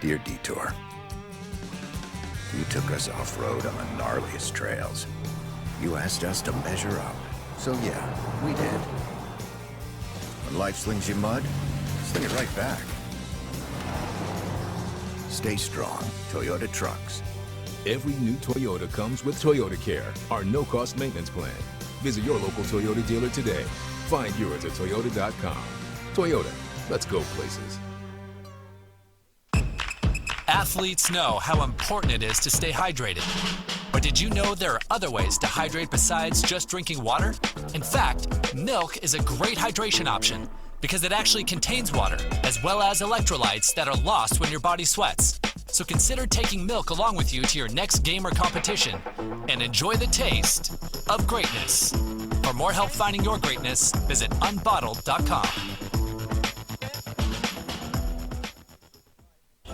Dear Detour, you took us off-road on the gnarliest trails. You asked us to measure up. So yeah, we did. When life slings you mud, sling it right back. Stay strong, Toyota trucks. Every new Toyota comes with Toyota Care, our no-cost maintenance plan. Visit your local Toyota dealer today. Find yours at Toyota.com. Toyota, let's go places. Athletes know how important it is to stay hydrated. But did you know there are other ways to hydrate besides just drinking water? In fact, milk is a great hydration option because it actually contains water, as well as electrolytes that are lost when your body sweats. So consider taking milk along with you to your next game or competition and enjoy the taste of greatness. For more help finding your greatness, visit unbottled.com.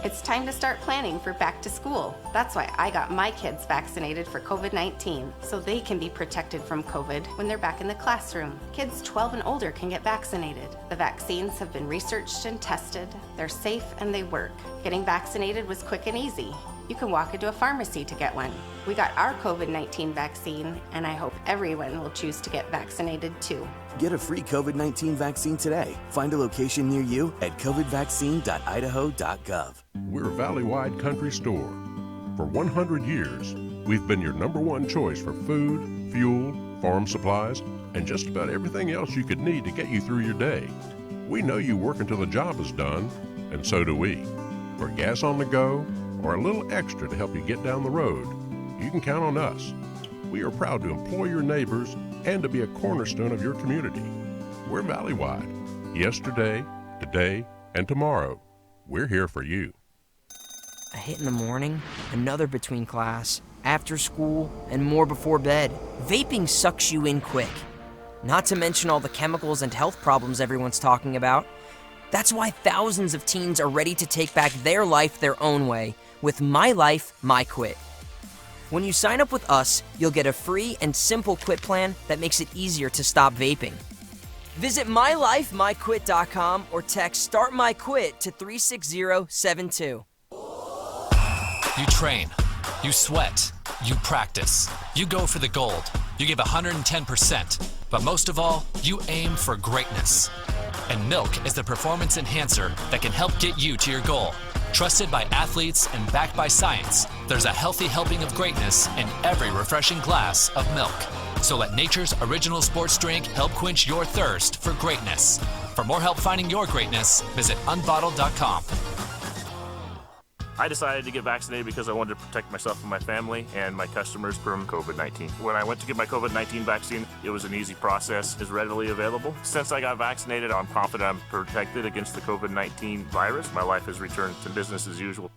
It's time to start planning for back to school. That's why I got my kids vaccinated for COVID-19, so they can be protected from COVID when they're back in the classroom. Kids 12 and older can get vaccinated. The vaccines have been researched and tested. They're safe and they work. Getting vaccinated was quick and easy. You can walk into a pharmacy to get one. We got our COVID-19 vaccine, and I hope everyone will choose to get vaccinated too. Get a free COVID-19 vaccine today. Find a location near you at covidvaccine.idaho.gov. We're a valley-wide country store. For 100 years, we've been your #1 choice for food, fuel, farm supplies, and just about everything else you could need to get you through your day. We know you work until the job is done, and so do we. For gas on the go, or a little extra to help you get down the road, you can count on us. We are proud to employ your neighbors and to be a cornerstone of your community. We're valley-wide. Yesterday, today, and tomorrow. We're here for you. A hit in the morning, another between class, after school, and more before bed. Vaping sucks you in quick. Not to mention all the chemicals and health problems everyone's talking about. That's why thousands of teens are ready to take back their life their own way with My Life, My Quit. When you sign up with us, you'll get a free and simple quit plan that makes it easier to stop vaping. Visit mylifemyquit.com or text Start My Quit to 36072. You train, you sweat, you practice, you go for the gold, you give 110%, but most of all, you aim for greatness. And milk is the performance enhancer that can help get you to your goal. Trusted by athletes and backed by science, there's a healthy helping of greatness in every refreshing glass of milk. So let nature's original sports drink help quench your thirst for greatness. For more help finding your greatness, visit unbottled.com. I decided to get vaccinated because I wanted to protect myself and my family and my customers from COVID-19. When I went to get my COVID-19 vaccine, it was an easy process. It's readily available. Since I got vaccinated, I'm confident I'm protected against the COVID-19 virus. My life has returned to business as usual.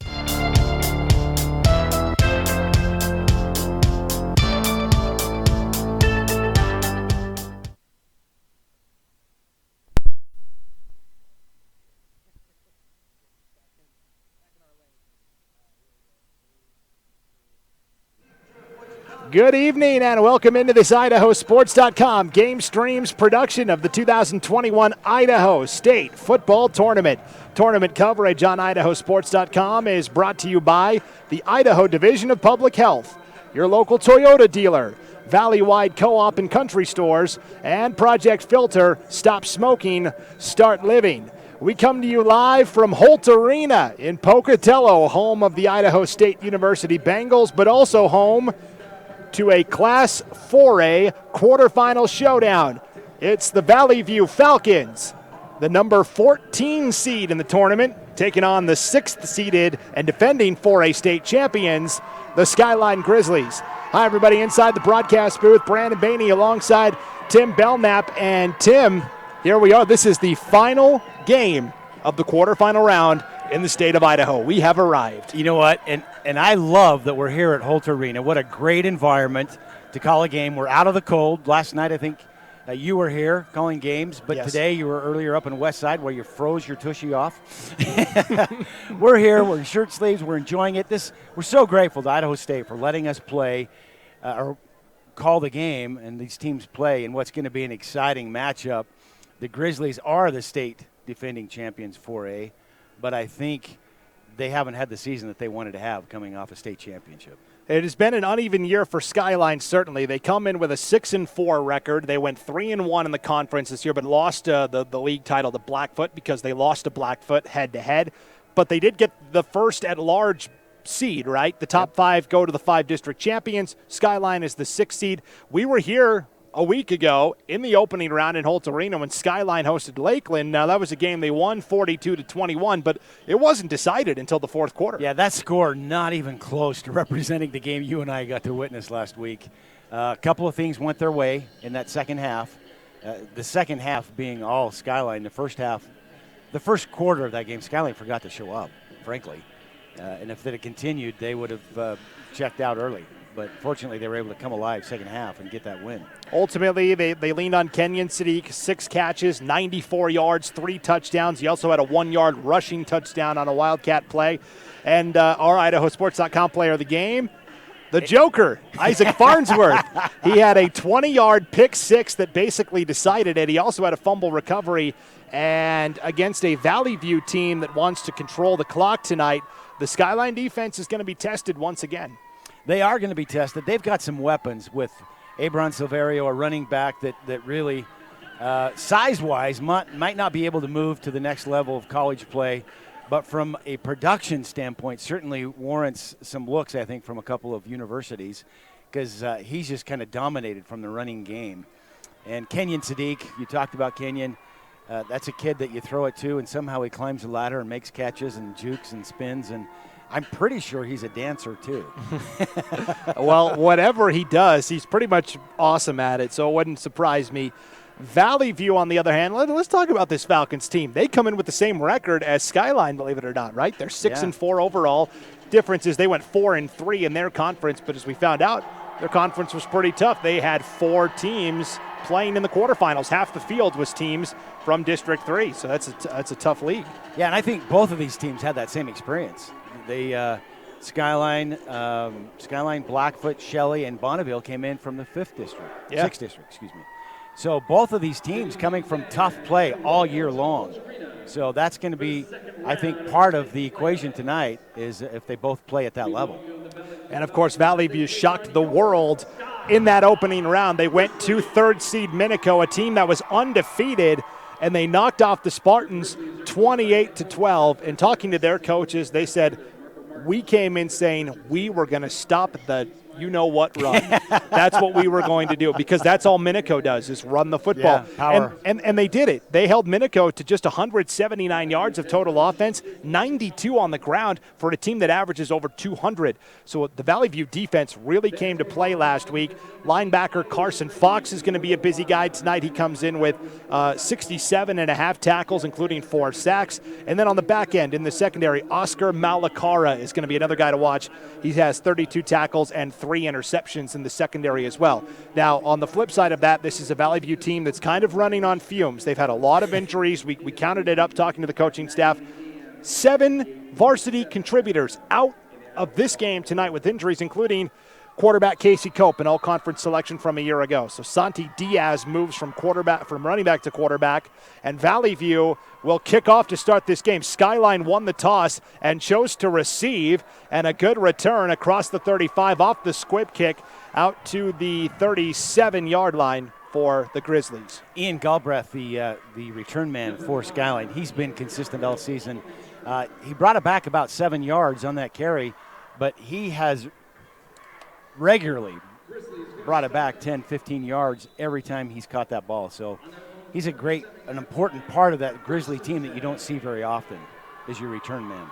Good evening and welcome into this IdahoSports.com Game Streams production of the 2021 Idaho State Football Tournament. Tournament coverage on IdahoSports.com is brought to you by the Idaho Division of Public Health, your local Toyota dealer, Valley-wide co-op and country stores, and Project Filter, Stop Smoking, Start Living. We come to you live from Holt Arena in Pocatello, home of the Idaho State University Bengals, but also home to a Class 4A quarterfinal showdown. It's the Vallivue Falcons, the number 14 seed in the tournament, taking on the 6th seeded and defending 4A state champions, the Skyline Grizzlies. Hi, everybody, inside the broadcast booth. Brandon Bainey alongside Tim Belknap. And Tim, here we are. This is the final game of the quarterfinal round in the state of Idaho. We have arrived. You know what? And I love that we're here at Holt Arena. What a great environment to call a game. We're out of the cold. Last night, I think you were here calling games, but today you were earlier up in West Side where you froze your tushy off. We're here. We're in shirt sleeves. We're enjoying it. We're so grateful to Idaho State for letting us play or call the game and these teams play in what's going to be an exciting matchup. The Grizzlies are the state defending champions 4A. But I think they haven't had the season that they wanted to have coming off a state championship. It has been an uneven year for Skyline, certainly. They come in with a 6-4 record. They went 3-1 in the conference this year, but lost the league title to Blackfoot because they lost to Blackfoot head-to-head. But they did get the first at-large seed, right? The top 5 go to the 5 district champions. Skyline is the 6th seed. We were here a week ago in the opening round in Holt Arena when Skyline hosted Lakeland. Now, that was a game they won 42-21, but it wasn't decided until the fourth quarter. Yeah, that score not even close to representing the game you and I got to witness last week. A couple of things went their way in that second half. The second half being all Skyline. The first quarter of that game, Skyline forgot to show up, frankly. And if it had continued, they would have checked out early. But fortunately, they were able to come alive second half and get that win. Ultimately, they leaned on Kenyon Sadiq, 6 catches, 94 yards, 3 touchdowns. He also had a 1-yard rushing touchdown on a Wildcat play. And our IdahoSports.com player of the game, the Joker, Isaac Farnsworth. He had a 20-yard pick 6 that basically decided it. He also had a fumble recovery. And against a Vallivue team that wants to control the clock tonight, the Skyline defense is going to be tested once again. They are going to be tested. They've got some weapons with Abron Silverio, a running back that really, size-wise, might not be able to move to the next level of college play, but from a production standpoint, certainly warrants some looks, I think, from a couple of universities, because he's just kind of dominated from the running game. And Kenyon Sadiq, you talked about Kenyon. That's a kid that you throw it to, and somehow he climbs the ladder and makes catches and jukes and spins, and I'm pretty sure he's a dancer, too. Well, whatever he does, he's pretty much awesome at it, so it wouldn't surprise me. Vallivue, on the other hand, let's talk about this Falcons team. They come in with the same record as Skyline, believe it or not, right? They're 6-4 overall. Difference is they went 4-3 in their conference, but as we found out, their conference was pretty tough. They had 4 teams playing in the quarterfinals. Half the field was teams from District 3, so that's a tough league. Yeah, and I think both of these teams had that same experience. They Skyline, Blackfoot, Shelley, and Bonneville came in from the 6th district, excuse me. So both of these teams coming from tough play all year long. So that's going to be, I think, part of the equation tonight is if they both play at that level. And, of course, Vallivue shocked the world in that opening round. They went to 3rd seed Minico, a team that was undefeated, and they knocked off the Spartans 28-12. And talking to their coaches, they said, we came in saying we were going to stop the you-know-what run. That's what we were going to do because that's all Minico does is run the football. Yeah, power. And they did it. They held Minico to just 179 yards of total offense, 92 on the ground for a team that averages over 200. So the Vallivue defense really came to play last week. Linebacker Carson Fox is going to be a busy guy tonight. He comes in with 67.5 tackles, including 4 sacks. And then on the back end in the secondary, Oscar Malacara is going to be another guy to watch. He has 32 tackles and 3 interceptions in the secondary as well. Now, on the flip side of that, this is a Vallivue team that's kind of running on fumes. They've had a lot of injuries. We counted it up talking to the coaching staff. 7 varsity contributors out of this game tonight with injuries, including quarterback Casey Cope, an all-conference selection from a year ago. So Santi Diaz moves from running back to quarterback, and Vallivue will kick off to start this game. Skyline won the toss and chose to receive, and a good return across the 35 off the squib kick out to the 37-yard line for the Grizzlies. Ian Galbraith, the return man for Skyline, he's been consistent all season. He brought it back about 7 yards on that carry, but he has regularly brought it back 10, 15 yards every time he's caught that ball. So he's an important part of that Grizzly team that you don't see very often is your return man.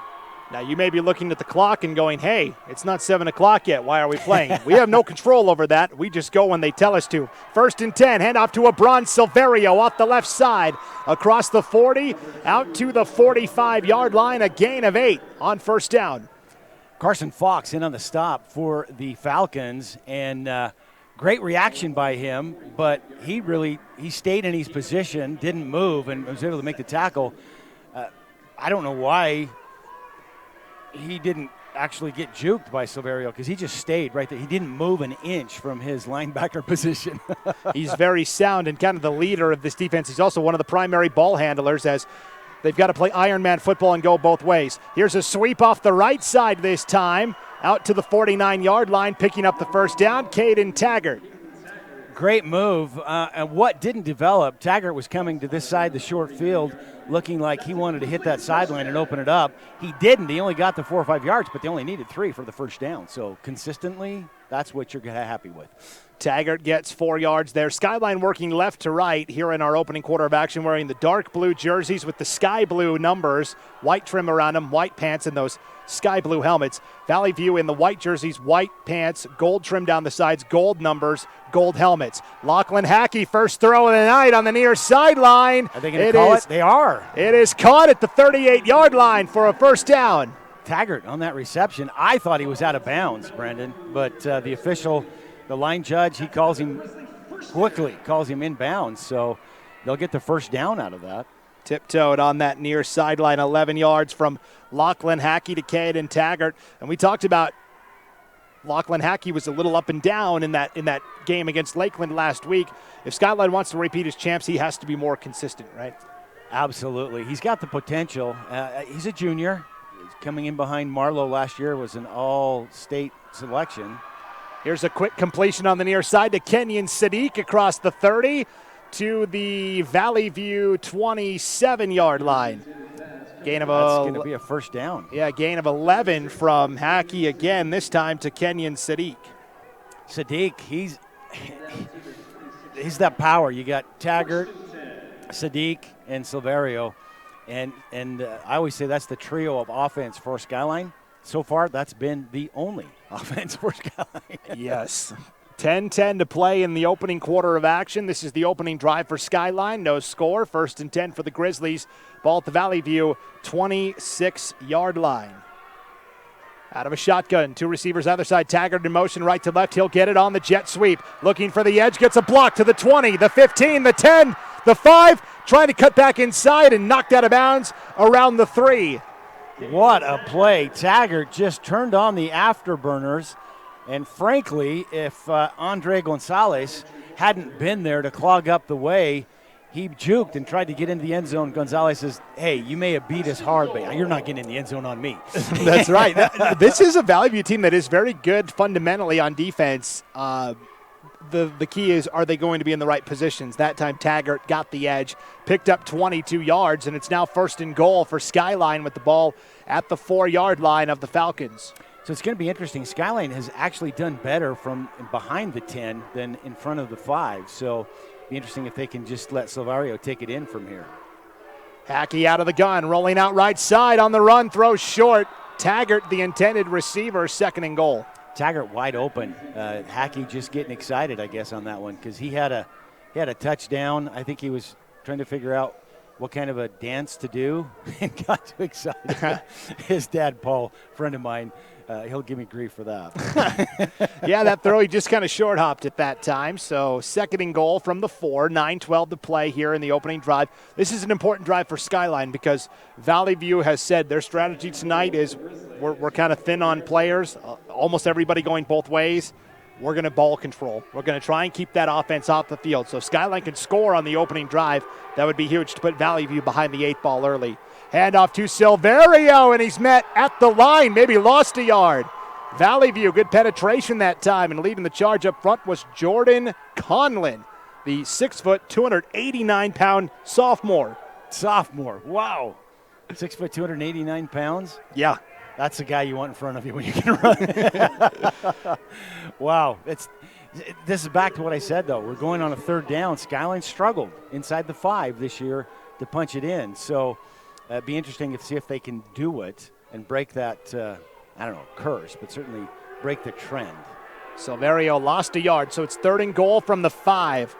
Now, you may be looking at the clock and going, hey, it's not 7 o'clock yet. Why are we playing? We have no control over that. We just go when they tell us to. 1st and 10, handoff to Abron Silverio off the left side. Across the 40, out to the 45-yard line, a gain of 8 on 1st down. Carson Fox in on the stop for the Falcons, and great reaction by him, but he stayed in his position, didn't move, and was able to make the tackle. I don't know why he didn't actually get juked by Silverio because he just stayed right there. He didn't move an inch from his linebacker position. He's very sound and kind of the leader of this defense. He's also one of the primary ball handlers as They've got to play Ironman football and go both ways. Here's a sweep off the right side this time, out to the 49-yard line, picking up the first down, Caden Taggart. Great move. And what didn't develop, Taggart was coming to this side, the short field, looking like he wanted to hit that sideline and open it up. He didn't. He only got the 4 or 5 yards, but they only needed 3 for the first down. So consistently, that's what you're happy with. Taggart gets 4 yards there. Skyline working left to right here in our opening quarter of action, wearing the dark blue jerseys with the sky blue numbers, white trim around them, white pants, and those sky blue helmets. Vallivue in the white jerseys, white pants, gold trim down the sides, gold numbers, gold helmets. Lachlan Hackey, first throw of the night on the near sideline. Are they going to call it? They are. It is caught at the 38-yard line for a first down. Taggart on that reception. I thought he was out of bounds, Brendan, but the official, the line judge, he calls him quickly, calls him inbounds, so they'll get the first down out of that. Tiptoed on that near sideline, 11 yards from Lachlan Hackey to Caden Taggart. And we talked about Lachlan Hackey was a little up and down in that game against Lakeland last week. If Skyline wants to repeat as champs, he has to be more consistent, right? Absolutely. He's got the potential. He's a junior. He's coming in behind Marlowe last year, was an all-state selection. Here's a quick completion on the near side to Kenyon Sadiq across the 30 to the Vallivue 27-yard line. Gain of That's going to be a first down. Yeah, gain of 11 from Hackey again, this time to Kenyon Sadiq. Sadiq, he's that power. You got Taggart, Sadiq, and Silverio. And I always say that's the trio of offense for Skyline. So far, that's been the only offense for Skyline. Yes. 10-10 to play in the opening quarter of action. This is the opening drive for Skyline. No score. 1st and 10 for the Grizzlies. Ball at the Vallivue 26-yard line. Out of a shotgun. 2 receivers either side. Taggart in motion right to left. He'll get it on the jet sweep. Looking for the edge. Gets a block to the 20, the 15, the 10, the 5. Trying to cut back inside and knocked out of bounds around the 3. What a play. Taggart just turned on the afterburners. And frankly, if Andre Gonzalez hadn't been there to clog up the way, he juked and tried to get into the end zone. Gonzalez says, hey, you may have beat us hard, but you're not getting in the end zone on me. That's right. This is a Vallivue team that is very good fundamentally on defense. The key is, are they going to be in the right positions? That time Taggart got the edge, picked up 22 yards, and it's now 1st and goal for Skyline with the ball at the 4-yard line of the Falcons. So it's going to be interesting. Skyline has actually done better from behind the 10 than in front of the 5. So it'll be interesting if they can just let Silverio take it in from here. Hackey out of the gun, rolling out right side on the run, throws short. Taggart, the intended receiver, 2nd and goal. Taggart wide open. Hackey just getting excited, I guess, on that one because he had a touchdown. I think he was trying to figure out what kind of a dance to do and got too excited. His dad, Paul, friend of mine, he'll give me grief for that. Yeah, that throw, he just kind of short hopped at that time. So 2nd and goal from the 4, 9:12 to play here in the opening drive. This is an important drive for Skyline because Vallivue has said their strategy tonight is we're kind of thin on players, almost everybody going both ways. We're going to ball control. We're going to try and keep that offense off the field. So Skyline can score on the opening drive. That would be huge to put Vallivue behind the 8 ball early. Handoff to Silverio, and he's met at the line, maybe lost a yard. Vallivue, good penetration that time, and leading the charge up front was Jordan Conlin, the 6', 289-pound sophomore. Wow. 6', 289 pounds? Yeah. That's the guy you want in front of you when you can run. Wow. This is back to what I said, though. We're going on a 3rd down. Skyline struggled inside the 5 this year to punch it in. So it'd be interesting to see if they can do it and break that, curse, but certainly break the trend. Silverio lost a yard, so it's 3rd and goal from the 5.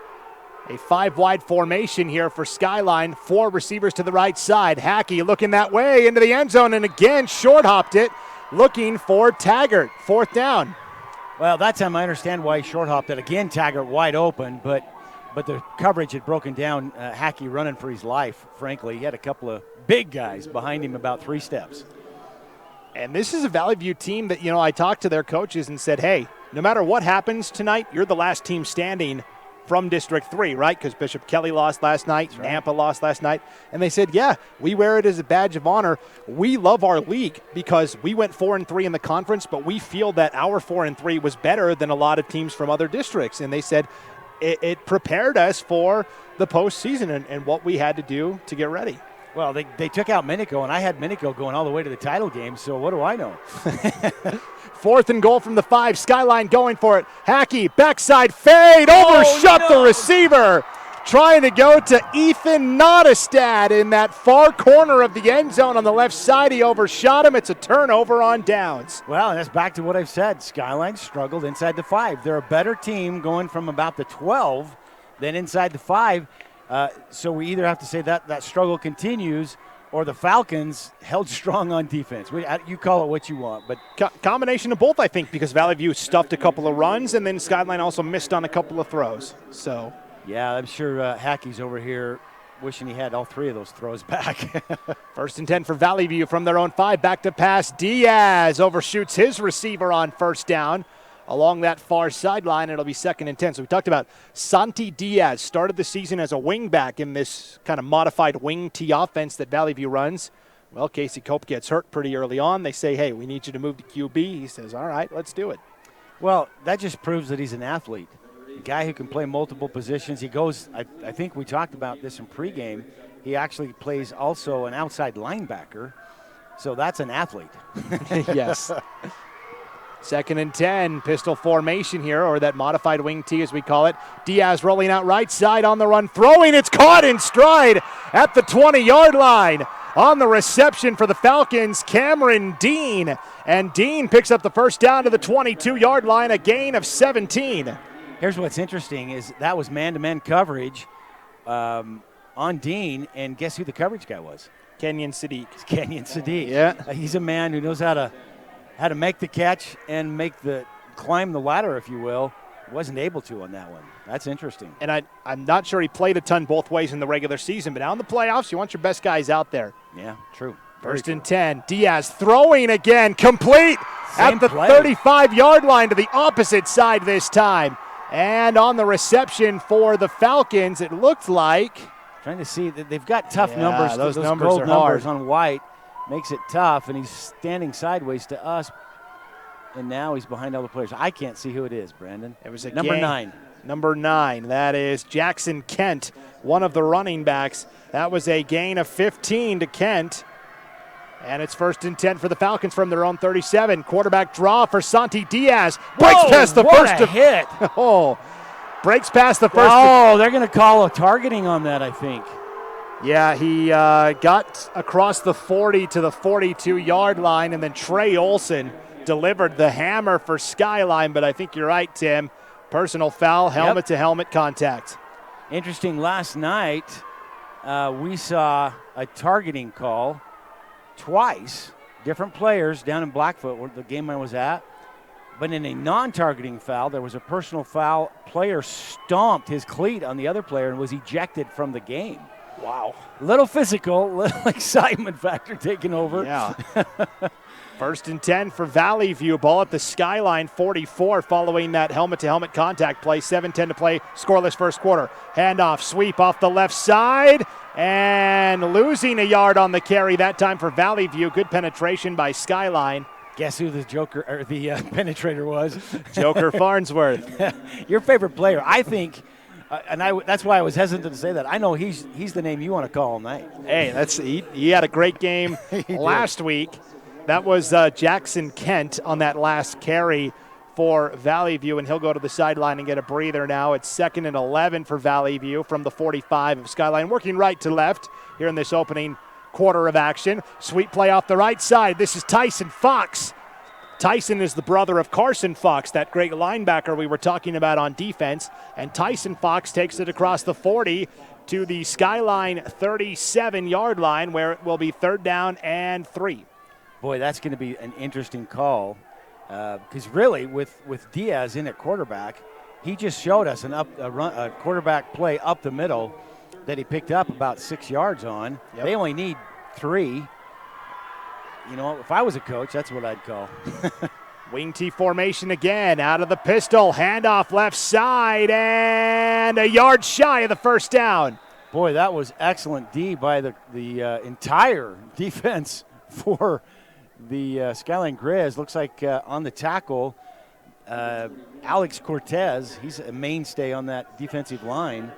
A 5-wide formation here for Skyline. 4 receivers to the right side. Hackey looking that way into the end zone, and again short hopped it, looking for Taggart. 4th down. Well, that time I understand why he short hopped it. Again, Taggart wide open, but the coverage had broken down. Hackey running for his life, frankly. He had a couple of big guys behind him about 3 steps. And this is a Vallivue team that, I talked to their coaches and said, hey, no matter what happens tonight, you're the last team standing from District 3, right? Because Bishop Kelly lost last night, Nampa lost last night. And they said, yeah, we wear it as a badge of honor. We love our league because we went 4-3 in the conference, but we feel that our 4-3 was better than a lot of teams from other districts. And they said it prepared us for the postseason and what we had to do to get ready. Well, they took out Minico, and I had Minico going all the way to the title game, so what do I know? 4th and goal from the 5. Skyline going for it. Hackey, backside fade, overshot the receiver. Trying to go to Ethan Nottestad in that far corner of the end zone on the left side. He overshot him. It's a turnover on downs. Well, and that's back to what I've said. Skyline struggled inside the 5. They're a better team going from about the 12 than inside the 5. So we either have to say that struggle continues or the Falcons held strong on defense. You call it what you want. But combination of both, I think, because Valley View stuffed a couple of runs and then Skyline also missed on a couple of throws. So, yeah, I'm sure Hackey's over here wishing he had all 3 of those throws back. 1st and 10 for Valley View from their own 5. Back to pass. Diaz overshoots his receiver on 1st down. Along that far sideline, it'll be 2nd and 10. So we talked about Santi Diaz, started the season as a wingback in this kind of modified wing T offense that Valley View runs. Well, Casey Cope gets hurt pretty early on. They say, hey, we need you to move to QB. He says, all right, let's do it. Well, that just proves that he's an athlete. A guy who can play multiple positions. He goes, I think we talked about this in pregame, he actually plays also an outside linebacker. So that's an athlete. Yes. 2nd and 10, pistol formation here, or that modified wing T as we call it. Diaz rolling out right side on the run, throwing. It's caught in stride at the 20-yard line. On the reception for the Falcons, Cameron Dean. And Dean picks up the 1st down to the 22-yard line, a gain of 17. Here's what's interesting is that was man-to-man coverage on Dean, and guess who the coverage guy was? Kenyon Sadiq. It's Kenyon Sadiq. Yeah. He's a man who knows how to make the catch and climb the ladder, if you will. Wasn't able to on that one. That's interesting. And I'm not sure he played a ton both ways in the regular season, but now in the playoffs, you want your best guys out there. Yeah, true. 1st and 10. Diaz throwing again, complete at the 35-yard line to the opposite side this time. And on the reception for the Falcons, it looked like. Trying to see that they've got tough numbers. Those numbers gold are numbers hard. on White makes it tough, and he's standing sideways to us. And now he's behind all the players. I can't see who it is, Brandon. It was a number 9. Number 9. That is Jackson Kent, one of the running backs. That was a gain of 15 to Kent. And it's 1st and 10 for the Falcons from their own 37. Quarterback draw for Santi Diaz. Breaks past the first hit. Breaks past the first. Oh, they're going to call a targeting on that, I think. Yeah, he got across the 40 to the 42-yard line, and then Trey Olson delivered the hammer for Skyline, but I think you're right, Tim. Personal foul, helmet-to-helmet contact. Interesting, last night we saw a targeting call twice, different players down in Blackfoot, where the game I was at. But in a non-targeting foul, there was a personal foul. Player stomped his cleat on the other player and was ejected from the game. Wow. Little physical, little excitement factor taking over. Yeah. 1st and 10 for Valley View. Ball at the Skyline 44 following that helmet-to-helmet contact play. 7-10 to play, scoreless first quarter. Handoff, sweep off the left side, and losing a yard on the carry that time for Valley View. Good penetration by Skyline. Guess who the joker or the penetrator was? Joker Farnsworth. Your favorite player, I think. That's why I was hesitant to say that. I know he's the name you want to call all night. Hey, he had a great game last week. That was Jackson Kent on that last carry for Valley View, and he'll go to the sideline and get a breather now. It's 2nd and 11 for Valley View from the 45 of Skyline, working right to left here in this opening quarter of action. Sweet play off the right side. This is Tyson Fox. Tyson is the brother of Carson Fox, that great linebacker we were talking about on defense. And Tyson Fox takes it across the 40 to the Skyline 37-yard line, where it will be 3rd down and 3. Boy, that's going to be an interesting call because really with Diaz in at quarterback, he just showed us a quarterback play up the middle that he picked up about 6 yards on. Yep. They only need 3. You know, if I was a coach, that's what I'd call. Wing T formation again, out of the pistol, handoff left side, and a yard shy of the first down. Boy, that was excellent D by the entire defense for the Skyline Grizz. Looks like on the tackle, Alex Cortez, he's a mainstay on that defensive line.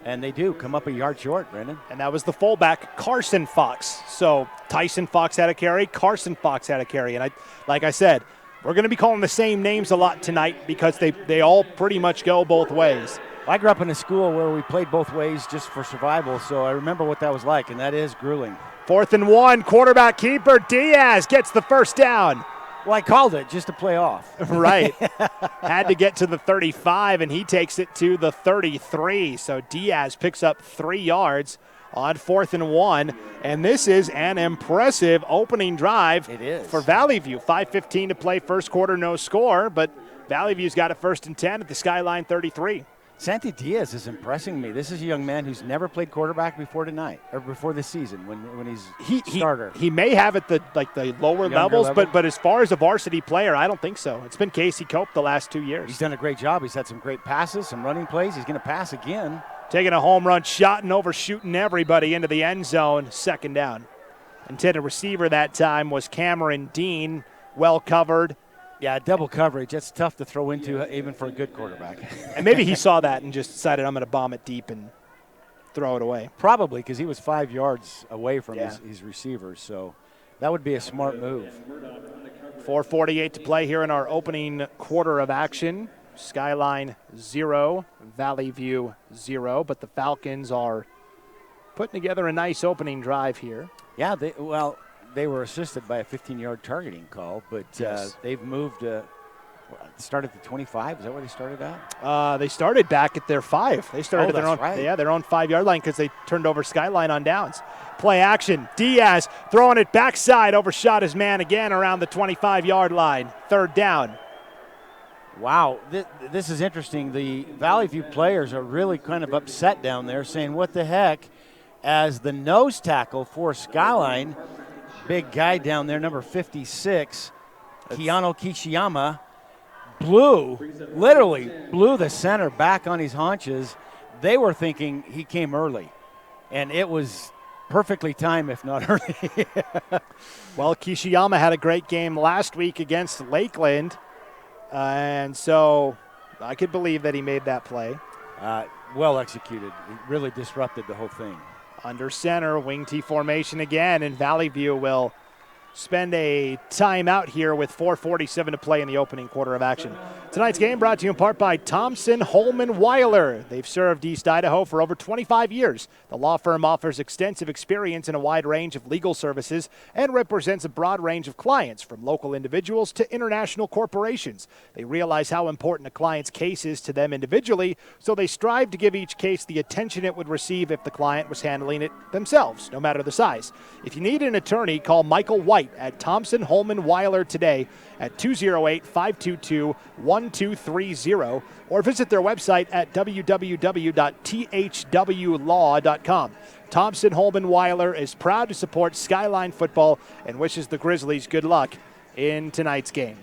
And they do come up a yard short, Brendan. And that was the fullback, Carson Fox. So Tyson Fox had a carry, Carson Fox had a carry. And like I said, we're going to be calling the same names a lot tonight because they all pretty much go both ways. I grew up in a school where we played both ways just for survival, so I remember what that was like, and that is grueling. 4th and 1, quarterback keeper Diaz gets the first down. Well, I called it just to play off. Right. Had to get to the 35, and he takes it to the 33. So Diaz picks up 3 yards on 4th and 1. And this is an impressive opening drive for Vallivue. 5:15 to play, first quarter, no score. But Valleyview's got it 1st and 10 at the Skyline 33. Santi Diaz is impressing me. This is a young man who's never played quarterback before tonight, or before this season when he's starter. He may have at the lower levels, but as far as a varsity player, I don't think so. It's been Casey Cope the last 2 years. He's done a great job. He's had some great passes, some running plays. He's going to pass again. Taking a home run shot and overshooting everybody into the end zone, 2nd down. Intended receiver that time was Cameron Dean, well covered. Yeah, double coverage. That's tough to throw into even for a good quarterback. And maybe he saw that and just decided, I'm going to bomb it deep and throw it away. Probably, because he was 5 yards away from his receivers. So that would be a smart move. 4:48 to play here in our opening quarter of action. Skyline 0, Valleyview 0. But the Falcons are putting together a nice opening drive here. Yeah, they were assisted by a 15-yard targeting call, but they've moved. Started at the 25. Is that where they started at? They started back at their 5. They started at their own 5-yard line because they turned over Skyline on downs. Play action. Diaz throwing it backside, overshot his man again around the 25-yard line. 3rd down. Wow, this is interesting. The Valleyview players are really kind of upset down there, saying, "What the heck?" As the nose tackle for Skyline. Big guy down there, number 56, Keanu Kishiyama, literally blew the center back on his haunches. They were thinking he came early, and it was perfectly timed, if not early. Well, Kishiyama had a great game last week against Lakeland, and so I could believe that he made that play. Well executed. It really disrupted the whole thing. Under center, wing T formation again, and Valleyview will spend a timeout here with 4:47 to play in the opening quarter of action. Tonight's game brought to you in part by Thompson, Holman, Weiler. They've served East Idaho for over 25 years. The law firm offers extensive experience in a wide range of legal services and represents a broad range of clients, from local individuals to international corporations. They realize how important a client's case is to them individually, so they strive to give each case the attention it would receive if the client was handling it themselves, no matter the size. If you need an attorney, call Michael White at Thompson, Holman, Weiler today at 208-522-1230 or visit their website at www.thwlaw.com. Thompson, Holman, Weiler is proud to support Skyline football and wishes the Grizzlies good luck in tonight's game.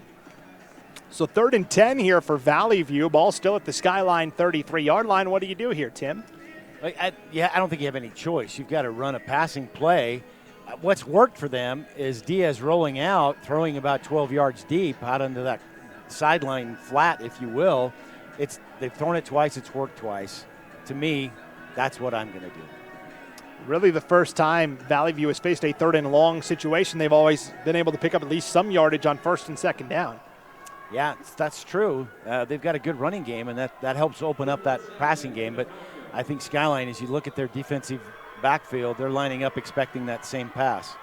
So 3rd and 10 here for Valleyview. Ball still at the Skyline 33-yard line. What do you do here, Tim? I don't think you have any choice. You've got to run a passing play. What's worked for them is Diaz rolling out, throwing about 12 yards deep out into that sideline flat, if you will. They've thrown it twice. It's worked twice. To me, that's what I'm going to do. Really the first time Valleyview has faced a 3rd and long situation, they've always been able to pick up at least some yardage on 1st and 2nd down. Yeah, that's true. They've got a good running game, and that helps open up that passing game. But I think Skyline, as you look at their defensive backfield, they're lining up expecting that same pass.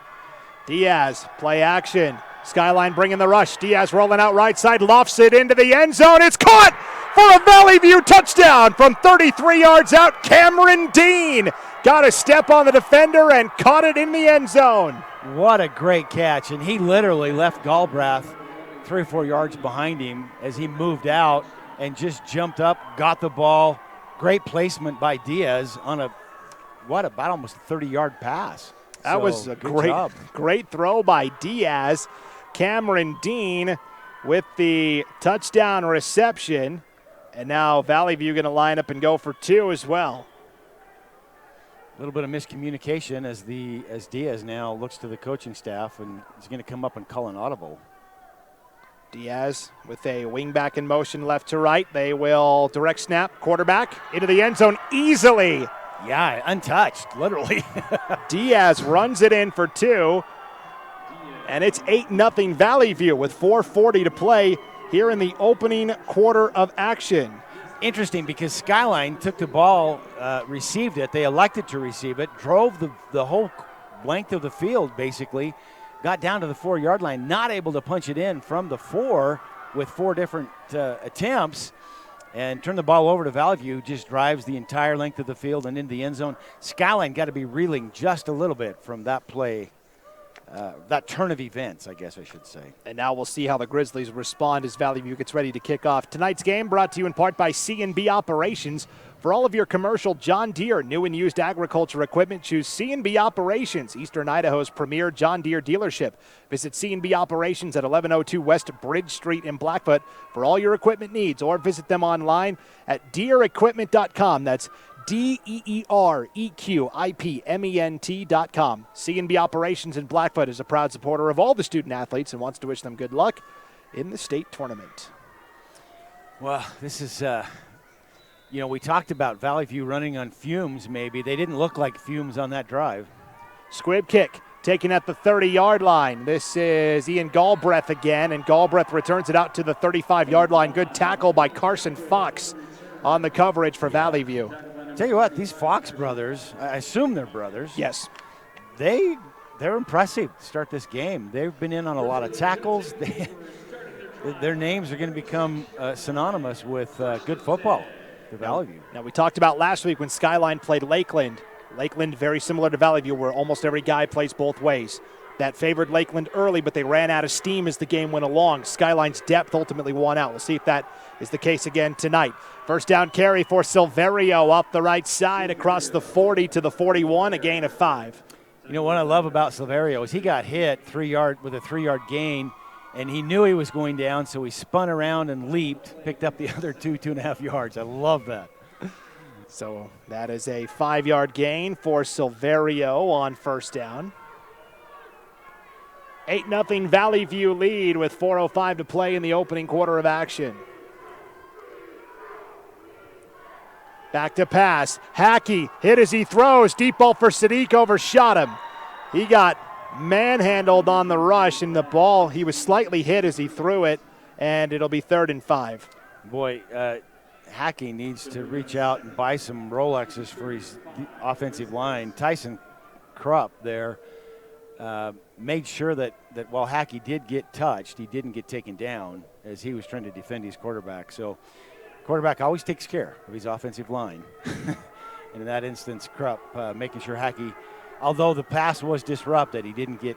Diaz, play action. Skyline bringing the rush. Diaz rolling out right side, lofts it into the end zone. It's caught for a Valleyview touchdown from 33 yards out. Cameron Dean got a step on the defender and caught it in the end zone. What a great catch. And he literally left Galbraith 3 or 4 yards behind him as he moved out and just jumped up, got the ball. Great placement by Diaz on about almost a 30-yard pass. That was a great throw by Diaz. Cameron Dean with the touchdown reception. And now Vallivue going to line up and go for 2 as well. A little bit of miscommunication as Diaz now looks to the coaching staff and is going to come up and call an audible. Diaz with a wingback in motion left to right. They will direct snap, quarterback into the end zone easily. Yeah, untouched, literally. Diaz runs it in for 2. And it's 8-0 Vallivue with 4:40 to play here in the opening quarter of action. Interesting because Skyline took the ball, received it. They elected to receive it, drove the whole length of the field basically, got down to the 4-yard line, not able to punch it in from the 4 with 4 different attempts, and turned the ball over to Vallivue, just drives the entire length of the field and into the end zone. Skyline got to be reeling just a little bit from that play. That turn of events, I guess I should say. And now we'll see how the Grizzlies respond as Vallivue gets ready to kick off. Tonight's game brought to you in part by C&B Operations. For all of your commercial John Deere new and used agriculture equipment, choose C&B Operations, Eastern Idaho's premier John Deere dealership. Visit C&B Operations at 1102 West Bridge Street in Blackfoot for all your equipment needs, or visit them online at deerequipment.com. That's DEEREQIPMENT.com. C&B Operations in Blackfoot is a proud supporter of all the student athletes and wants to wish them good luck in the state tournament. Well, this is, we talked about Vallivue running on fumes maybe. They didn't look like fumes on that drive. Squib kick taken at the 30-yard line. This is Ian Galbraith again, and Galbraith returns it out to the 35-yard line. Good tackle by Carson Fox on the coverage for Vallivue. Tell you what, these Fox brothers, I assume they're brothers. Yes. They're impressive to start this game. They've been in on a lot of tackles. Their names are going to become synonymous with good football for Vallivue. Now, we talked about last week when Skyline played Lakeland. Lakeland, very similar to Vallivue, where almost every guy plays both ways. That favored Lakeland early, but they ran out of steam as the game went along. Skyline's depth ultimately won out. We'll see if that is the case again tonight. First down carry for Silverio off the right side across the 40 to the 41, a gain of 5. You know what I love about Silverio is he got hit with a 3-yard gain, and he knew he was going down, so he spun around and leaped, picked up the other 2.5 yards. I love that. So that is a 5-yard gain for Silverio on first down. 8-0 Vallivue lead with 4:05 to play in the opening quarter of action. Back to pass. Hackey hit as he throws. Deep ball for Sadiq, overshot him. He got manhandled on the rush, and the ball, he was slightly hit as he threw it, and it'll be 3rd and 5. Boy, Hackey needs to reach out and buy some Rolexes for his offensive line. Tyson Krupp there made sure that while Hackey did get touched, he didn't get taken down as he was trying to defend his quarterback. So quarterback always takes care of his offensive line. And in that instance, Krupp making sure Hackey, although the pass was disrupted, he didn't get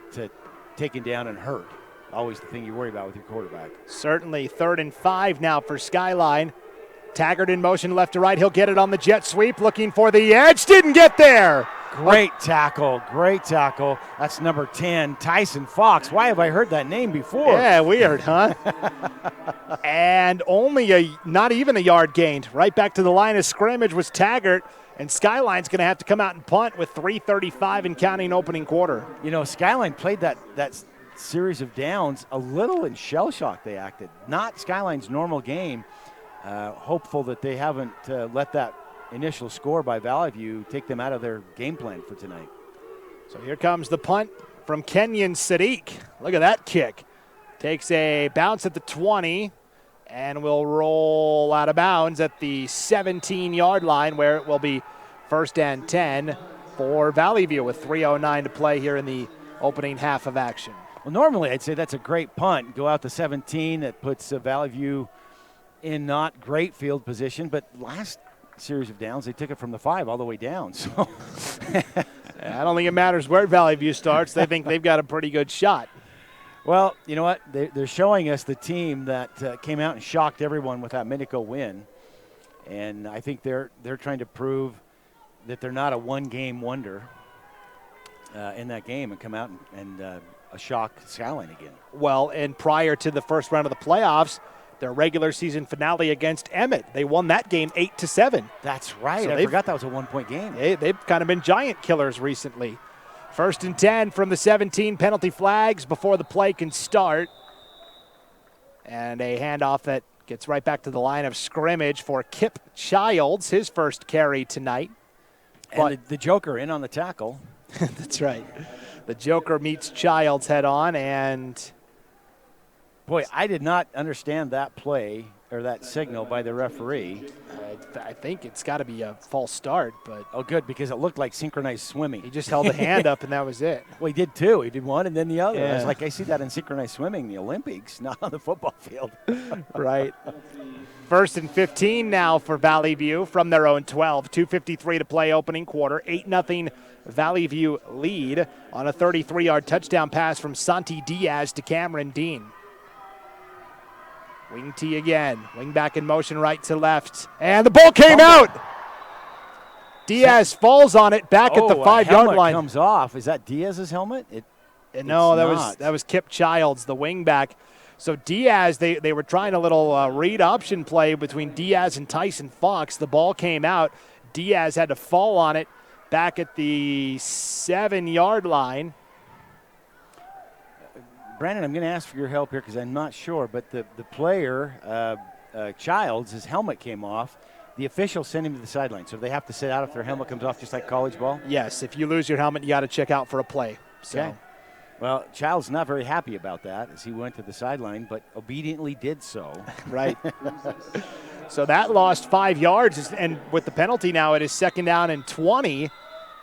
taken down and hurt. Always the thing you worry about with your quarterback. Certainly 3rd and 5 now for Skyline. Taggart in motion left to right. He'll get it on the jet sweep, looking for the edge. Didn't get there. Great tackle, great tackle. That's number 10, Tyson Fox. Why have I heard that name before? Yeah, weird, huh? And only not even a yard gained. Right back to the line of scrimmage was Taggart, and Skyline's going to have to come out and punt with 3:35 and counting opening quarter. You know, Skyline played that series of downs a little in shell shock. They acted. Not Skyline's normal game. Hopeful that they haven't let that initial score by Vallivue take them out of their game plan for tonight. So here comes the punt from Kenyon Sadiq. Look at that kick. Takes a bounce at the 20 and will roll out of bounds at the 17-yard line, where it will be 1st and 10 for Vallivue with 3:09 to play here in the opening half of action. Well, normally I'd say that's a great punt. Go out to 17. That puts Vallivue in not great field position, but last series of downs, they took it from the 5 all the way down. So I don't think it matters where Vallivue starts. They think they've got a pretty good shot. Well, you know what? They're showing us the team that came out and shocked everyone with that Minico win. And I think they're trying to prove that they're not a one-game wonder in that game and come out and a shock Skyline again. Well, and prior to the first round of the playoffs, their regular season finale against Emmett, they won that game 8-7. That's right. So I forgot that was a one-point game. They've kind of been giant killers recently. 1st and 10 from the 17, penalty flags before the play can start. And a handoff that gets right back to the line of scrimmage for Kip Childs, his first carry tonight. And the Joker in on the tackle. That's right. The Joker meets Childs head on, and boy, I did not understand that play or that signal by the referee. I think it's got to be a false start, but oh, good, because it looked like synchronized swimming. He just held a hand up, and that was it. Well, he did two. He did one and then the other. Yeah. I was like, I see that in synchronized swimming, the Olympics, not on the football field. Right. 1st and 15 now for Vallivue from their own 12. 2:53 to play opening quarter. 8-0 Vallivue lead on a 33-yard touchdown pass from Santi Diaz to Cameron Dean. Wing T again. Wing back in motion right to left. And the ball came out. Diaz falls on it back at the 5-yard line. Comes off. Is that Diaz's helmet? No, that was Kip Childs, the wing back. So Diaz, they were trying a little read option play between Diaz and Tyson Fox. The ball came out. Diaz had to fall on it back at the 7-yard line. Brandon, I'm going to ask for your help here because I'm not sure, but the player, Childs, his helmet came off. The official sent him to the sideline, so they have to sit out if their helmet comes off, just like college ball? Yes, if you lose your helmet, you got to check out for a play. So. Okay. Well, Childs not very happy about that as he went to the sideline, but obediently did so. Right. So that lost 5 yards, and with the penalty now, it is 2nd down and 20,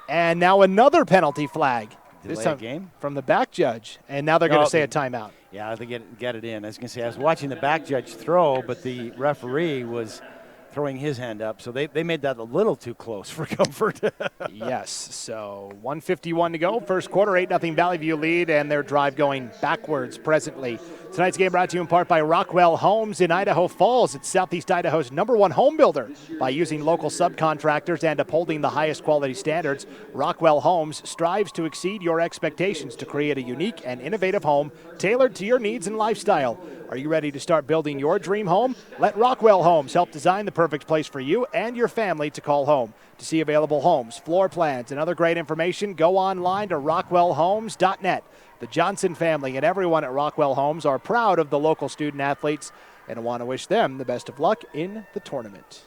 and now another penalty flag. Delay This time game from the back judge, and now they're going to say a timeout. Yeah, they get it in. I was going to say, I was watching the back judge throw, but the referee was throwing his hand up, so they made that a little too close for comfort. Yes, so 1:51 to go. First quarter, 8-0 Vallivue lead, and their drive going backwards presently. Tonight's game brought to you in part by Rockwell Homes in Idaho Falls. It's Southeast Idaho's #1 home builder. By using local subcontractors and upholding the highest quality standards, Rockwell Homes strives to exceed your expectations to create a unique and innovative home tailored to your needs and lifestyle. Are you ready to start building your dream home? Let Rockwell Homes help design the perfect place for you and your family to call home. To see available homes, floor plans, and other great information, go online to rockwellhomes.net. The Johnson family and everyone at Rockwell Homes are proud of the local student athletes and want to wish them the best of luck in the tournament.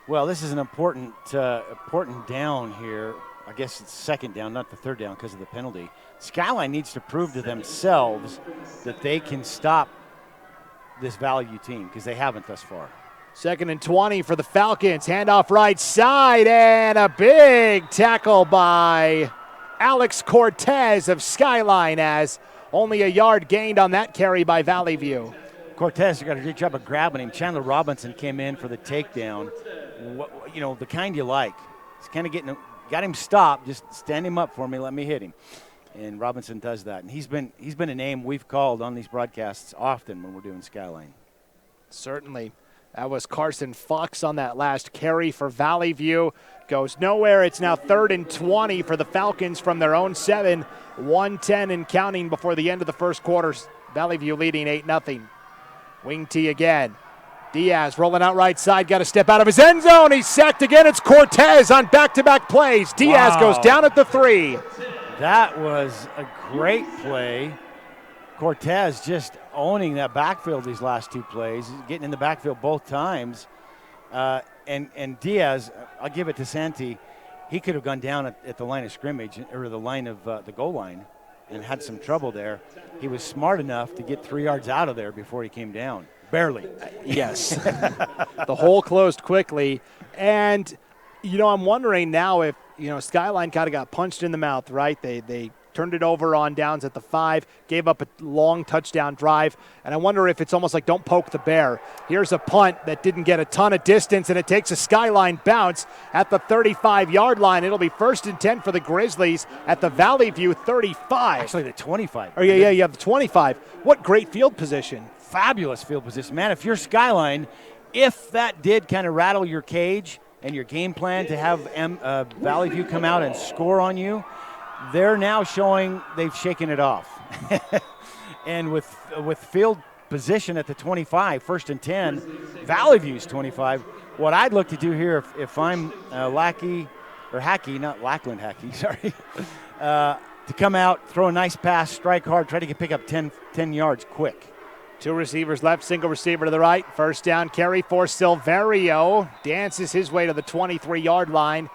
Well, this is an important down here. I guess it's 2nd down, not the 3rd down because of the penalty. Skyline needs to prove to themselves that they can stop this Vallivue team because they haven't thus far. 2nd and 20 for the Falcons. Handoff right side, and a big tackle by Alex Cortez of Skyline, as only a yard gained on that carry by Vallivue. Cortez got a great job of grabbing him. Chandler Robinson came in for the takedown. The kind you like. He's kind of got him stopped. Just stand him up for me. Let me hit him. And Robinson does that. And he's been a name we've called on these broadcasts often when we're doing Skyline. Certainly. That was Carson Fox on that last carry for Vallivue. Goes nowhere. It's now 3rd and 20 for the Falcons from their own 7. 1:10 and counting before the end of the first quarter. Vallivue leading 8-0. Wing T again. Diaz rolling out right side. Got to step out of his end zone. He's sacked again. It's Cortez on back-to-back plays. Diaz goes down at the 3. That was a great play. Cortez just owning that backfield these last 2 plays, getting in the backfield both times. And Diaz, I'll give it to Santi, he could have gone down at the line of scrimmage or the line of the goal line and had some trouble there. He was smart enough to get 3 yards out of there before he came down. Barely. Yes. The hole closed quickly. And, I'm wondering now if, Skyline kind of got punched in the mouth, right? They turned it over on downs at the 5, gave up a long touchdown drive, and I wonder if it's almost like don't poke the bear. Here's a punt that didn't get a ton of distance, and it takes a Skyline bounce at the 35-yard line. It'll be 1st and 10 for the Grizzlies at the Vallivue 35. Actually, the 25. Oh, yeah, the 25. What great field position. Fabulous field position. Man, if you're Skyline, if that did kind of rattle your cage and your game plan to have Vallivue come out and score on you, they're now showing they've shaken it off. And with field position at the 25, 1st and 10, Vallivue's 25. What I'd look to do here if I'm Hackey, not Lackland Hackey, sorry, to come out, throw a nice pass, strike hard, try to pick up 10 yards quick. 2 receivers left, single receiver to the right. First down carry for Silverio. Dances his way to the 23-yard line.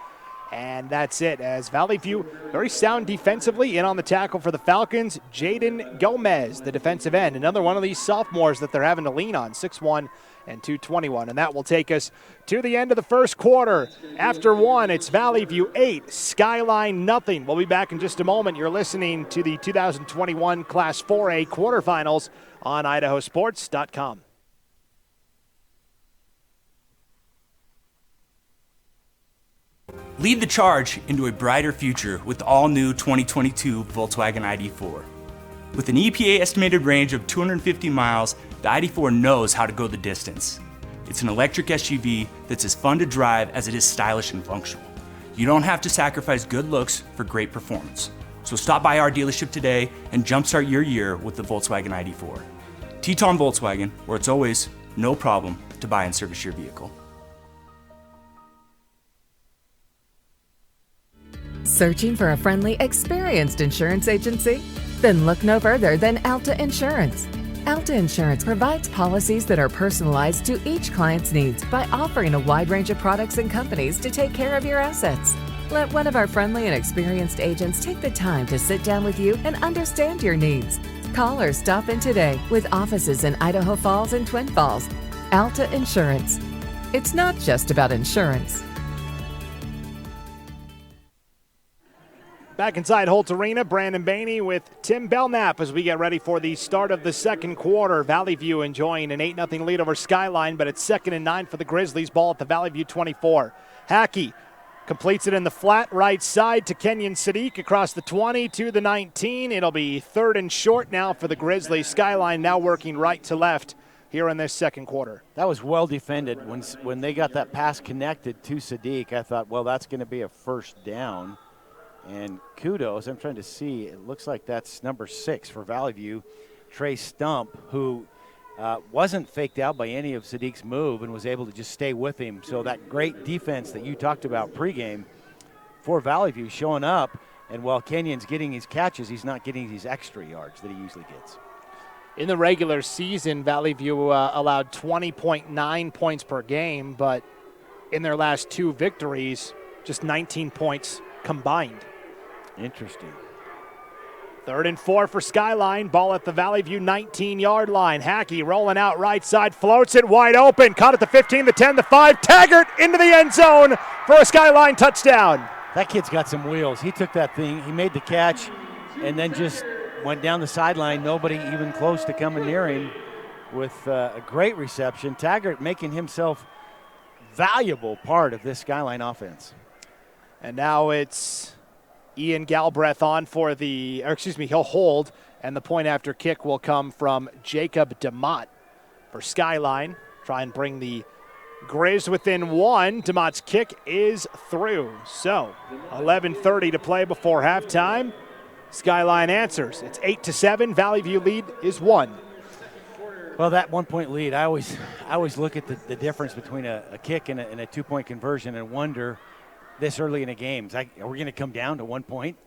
And that's it, as Vallivue very sound defensively. In on the tackle for the Falcons, Jaden Gomez, the defensive end. Another one of these sophomores that they're having to lean on, 6'1" and 221. And that will take us to the end of the first quarter. After 1, it's Vallivue 8, Skyline nothing. We'll be back in just a moment. You're listening to the 2021 Class 4A quarterfinals on IdahoSports.com. Lead the charge into a brighter future with the all-new 2022 Volkswagen ID4. With an EPA estimated range of 250 miles, the ID4 knows how to go the distance. It's an electric SUV that's as fun to drive as it is stylish and functional. You don't have to sacrifice good looks for great performance. So stop by our dealership today and jumpstart your year with the Volkswagen ID4. Teton Volkswagen, where it's always no problem to buy and service your vehicle. Searching for a friendly, experienced insurance agency? Then look no further than Alta Insurance. Alta Insurance provides policies that are personalized to each client's needs by offering a wide range of products and companies to take care of your assets. Let one of our friendly and experienced agents take the time to sit down with you and understand your needs. Call or stop in today with offices in Idaho Falls and Twin Falls. Alta Insurance. It's not just about insurance. Back inside Holt Arena, Brandon Baney with Tim Belknap as we get ready for the start of the second quarter. Vallivue enjoying an 8-0 lead over Skyline, but it's 2nd and 9 for the Grizzlies. Ball at the Vallivue 24. Hackey completes it in the flat right side to Kenyon Sadiq across the 20 to the 19. It'll be 3rd and short now for the Grizzlies. Skyline now working right to left here in this second quarter. That was well defended. When they got that pass connected to Sadiq, I thought, well, that's going to be a first down. And kudos, I'm trying to see, it looks like that's number 6 for Vallivue, Trey Stump, who wasn't faked out by any of Sadiq's move and was able to just stay with him. So that great defense that you talked about pregame for Vallivue showing up, and while Kenyon's getting his catches, he's not getting these extra yards that he usually gets. In the regular season, Vallivue allowed 20.9 points per game, but in their last 2 victories, just 19 points combined. Interesting. 3rd and 4 for Skyline. Ball at the Vallivue 19-yard line. Hackey rolling out right side, floats it wide open. Caught at the 15, the 10, the 5. Taggart into the end zone for a Skyline touchdown. That kid's got some wheels. He took that thing, he made the catch, and then just went down the sideline. Nobody even close to coming near him with a great reception. Taggart making himself valuable part of this Skyline offense. And now it's Ian Galbraith on for he'll hold, and the point after kick will come from Jacob DeMott for Skyline. Try and bring the Grizz within 1. DeMott's kick is through. So 11:30 to play before halftime. Skyline answers. It's 8-7. Vallivue lead is 1. Well, that 1-point lead, I always look at the difference between a kick and a 2-point conversion and wonder, this early in a game, are we going to come down to 1 point?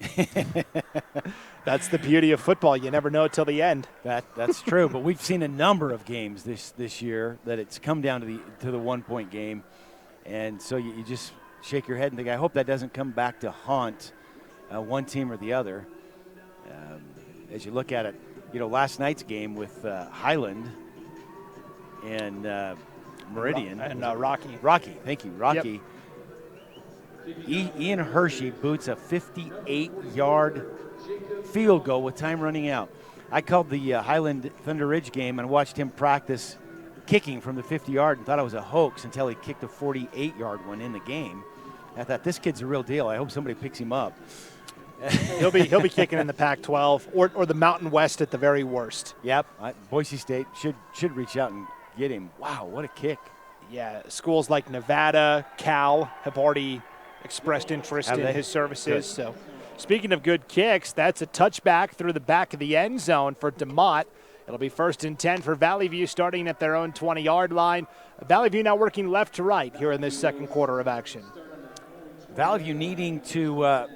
That's the beauty of football. You never know till the end. That's true. But we've seen a number of games this year that it's come down to the 1-point game, and so you just shake your head and think, I hope that doesn't come back to haunt one team or the other. As you look at it, last night's game with Highland and Meridian and Rocky. Rocky, thank you, Rocky. Yep. Ian Hershey boots a 58-yard field goal with time running out. I called the Highland Thunder Ridge game and watched him practice kicking from the 50-yard and thought it was a hoax until he kicked a 48-yard one in the game. I thought, this kid's a real deal. I hope somebody picks him up. He'll be kicking in the Pac-12 or the Mountain West at the very worst. Yep, Boise State should reach out and get him. Wow, what a kick. Yeah, schools like Nevada, Cal have already expressed interest in his services. So Speaking of good kicks, that's a touchback through the back of the end zone for DeMott. It'll be 1st and 10 for Vallivue, starting at their own 20-yard line. Vallivue now working left to right here in this second quarter of action. Vallivue needing to, I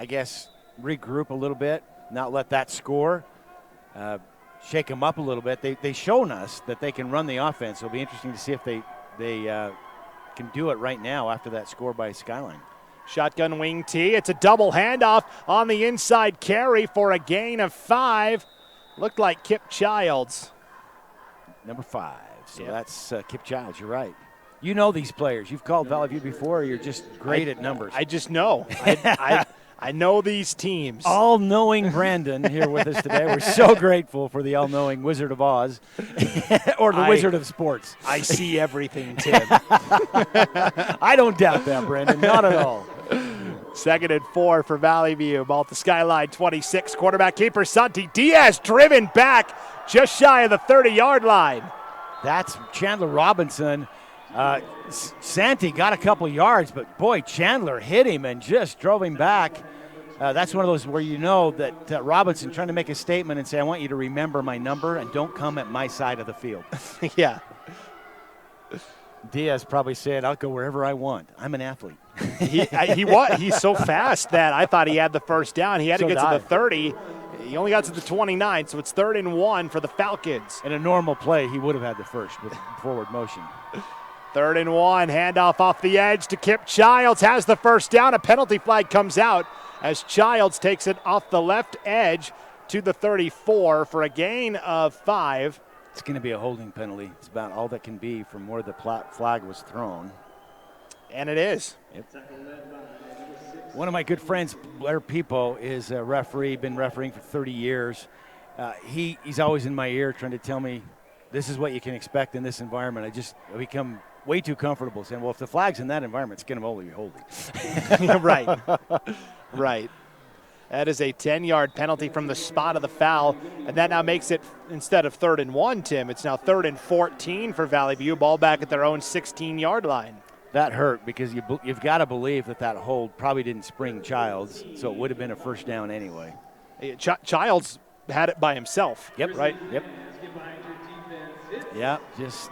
guess, regroup a little bit, not let that score shake them up a little bit. They've shown us that they can run the offense. It'll be interesting to see if they can do it right now after that score by Skyline. Shotgun wing T. It's a double handoff on the inside carry for a gain of 5. Looked like Kip Childs. Number 5. So that's Kip Childs. You're right. You know these players. You've called Vallivue before. You're just great at numbers. I just know. I know these teams. All-knowing Brandon here with us today. We're so grateful for the all-knowing Wizard of Oz or the Wizard of Sports. I see everything, Tim. I don't doubt that, Brandon. Not at all. 2nd and 4 for Vallivue. Ball at the Skyline 26. Quarterback keeper Santi Diaz driven back just shy of the 30-yard line. That's Chandler Robinson. Santi got a couple yards, but boy, Chandler hit him and just drove him back. That's one of those where you know that Robinson trying to make a statement and say, I want you to remember my number and don't come at my side of the field. Yeah. Diaz probably said, I'll go wherever I want. I'm an athlete. He's so fast that I thought he had the first down. He had to get to the 30. He only got to the 29, so it's 3rd and 1 for the Falcons. In a normal play, he would have had the first with forward motion. 3rd and 1, handoff off the edge to Kip Childs, has the first down. A penalty flag comes out as Childs takes it off the left edge to the 34 for a gain of 5. It's going to be a holding penalty. It's about all that can be from where the flag was thrown. And it is. Yep. One of my good friends, Blair Peepo, is a referee, been refereeing for 30 years. He's always in my ear trying to tell me this is what you can expect in this environment. I become way too comfortable saying, well, if the flag's in that environment, it's going to only be holding. Right. Right. That is a 10-yard penalty from the spot of the foul, and that now makes it, instead of 3rd and 1, Tim, it's now 3rd and 14 for Vallivue, ball back at their own 16-yard line. That hurt because you've got to believe that hold probably didn't spring Childs, so it would have been a first down anyway. Childs had it by himself. Yep. Right? Yep. Yeah, just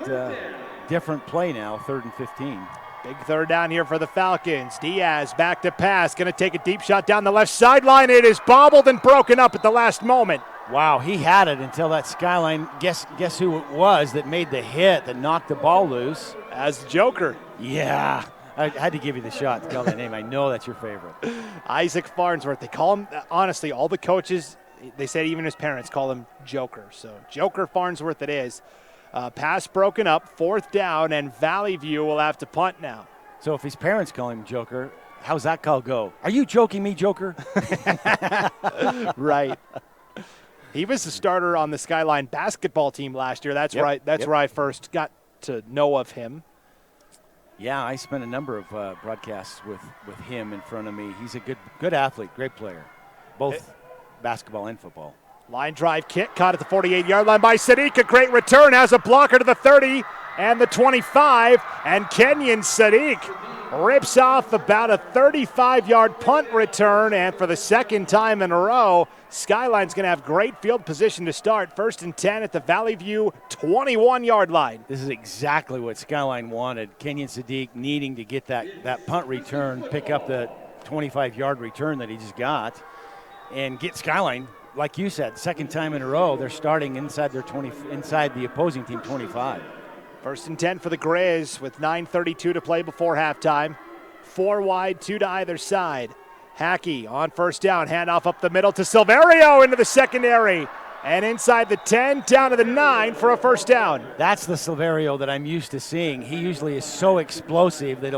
different play now, 3rd and 15. Big third down here for the Falcons. Diaz back to pass, going to take a deep shot down the left sideline. It is bobbled and broken up at the last moment. Wow, he had it until that Skyline, guess who it was that made the hit that knocked the ball loose? As the Joker. Yeah, I had to give you the shot to call that name. I know that's your favorite. Isaac Farnsworth. They call him, honestly, all the coaches, they said even his parents call him Joker. So Joker Farnsworth it is. Pass broken up, 4th down, and Vallivue will have to punt now. So if his parents call him Joker, how's that call go? Are you joking me, Joker? Right. He was the starter on the Skyline basketball team last year. That's right. That's where I first got to know of him. Yeah, I spent a number of broadcasts with him in front of me. He's a good athlete, great player, both basketball and football. Line drive kick caught at the 48-yard line by Sadiq. A great return, has a blocker to the 30 and the 25. And Kenyon Sadiq rips off about a 35-yard punt return. And for the second time in a row, Skyline's going to have great field position to start. 1st and 10 at the Vallivue 21-yard line. This is exactly what Skyline wanted. Kenyon Sadiq needing to get that punt return, pick up the 25-yard return that he just got, and get Skyline. Like you said, second time in a row, they're starting inside the opposing team 25. 1st and 10 for the Grizz with 9:32 to play before halftime. 4 wide, 2 to either side. Hackey on 1st down, handoff up the middle to Silverio into the secondary. And inside the 10, down to the 9 for a 1st down. That's the Silverio that I'm used to seeing. He usually is so explosive that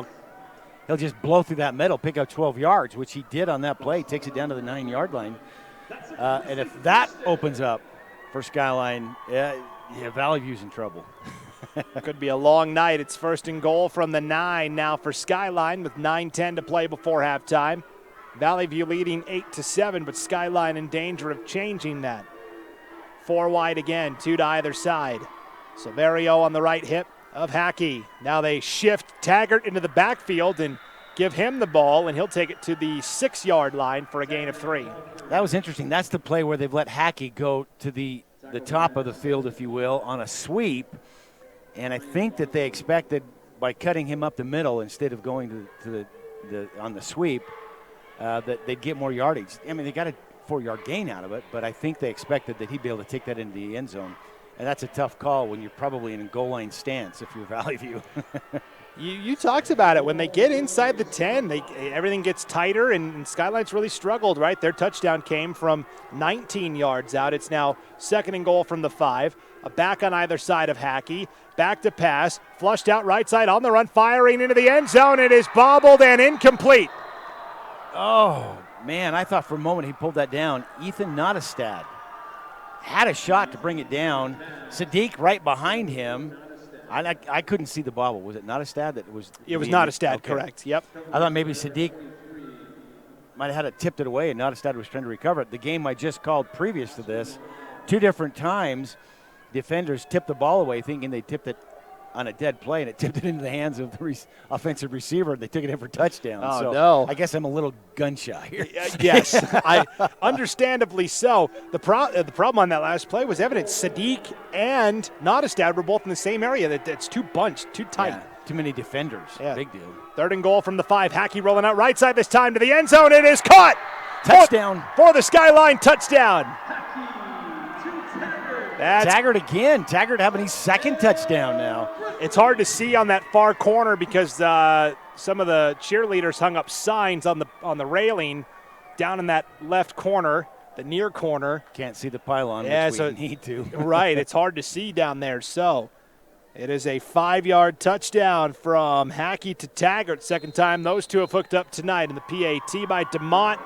he'll just blow through that middle, pick up 12 yards, which he did on that play, takes it down to the 9-yard line. And if that opens up for Skyline, Vallivue's in trouble. Could be a long night. It's 1st and goal from the 9 now for Skyline with 9:10 to play before halftime. Vallivue leading 8-7, but Skyline in danger of changing that. 4 wide again, 2 to either side. Silverio on the right hip of Hackey. Now they shift Taggart into the backfield, and give him the ball, and he'll take it to the 6-yard line for a gain of 3. That was interesting. That's the play where they've let Hackey go to the top of the field, if you will, on a sweep. And I think that they expected by cutting him up the middle instead of going to the on the sweep that they'd get more yardage. I mean, they got a 4-yard gain out of it, but I think they expected that he'd be able to take that into the end zone. And that's a tough call when you're probably in a goal line stance if you're Vallivue. You talked about it. When they get inside the 10, everything gets tighter, and Skyline's really struggled, right? Their touchdown came from 19 yards out. It's now 2nd and goal from the 5. A back on either side of Hackey. Back to pass. Flushed out right side on the run, firing into the end zone. It is bobbled and incomplete. Oh, man, I thought for a moment he pulled that down. Ethan Nottestad had a shot to bring it down. Sadiq right behind him. I couldn't see the bobble. Was it Nottestad that was? It was Nottestad, okay. Correct. Yep. I thought maybe Sadiq might have had it tipped it away, and Nottestad was trying to recover it. The game I just called previous to this, 2 different times, defenders tipped the ball away thinking they tipped it on a dead play, and it tipped it into the hands of the offensive receiver. They took it in for touchdown. Oh, so no. I guess I'm a little gun-shy here. Yes, understandably so. The problem on that last play was evident. Sadiq and Nottestad were both in the same area. It's too bunched, too tight. Yeah, too many defenders. Yeah. Big deal. 3rd and goal from the 5. Hackey rolling out right side this time to the end zone. It is caught. Touchdown. For the Skyline touchdown. Taggart again. Taggart having his 2nd touchdown now. It's hard to see on that far corner because some of the cheerleaders hung up signs on the railing down in that left corner, the near corner. Can't see the pylon, which we need to. Right, it's hard to see down there. So it is a 5-yard touchdown from Hackey to Taggart. 2nd time those two have hooked up tonight. And the PAT by DeMont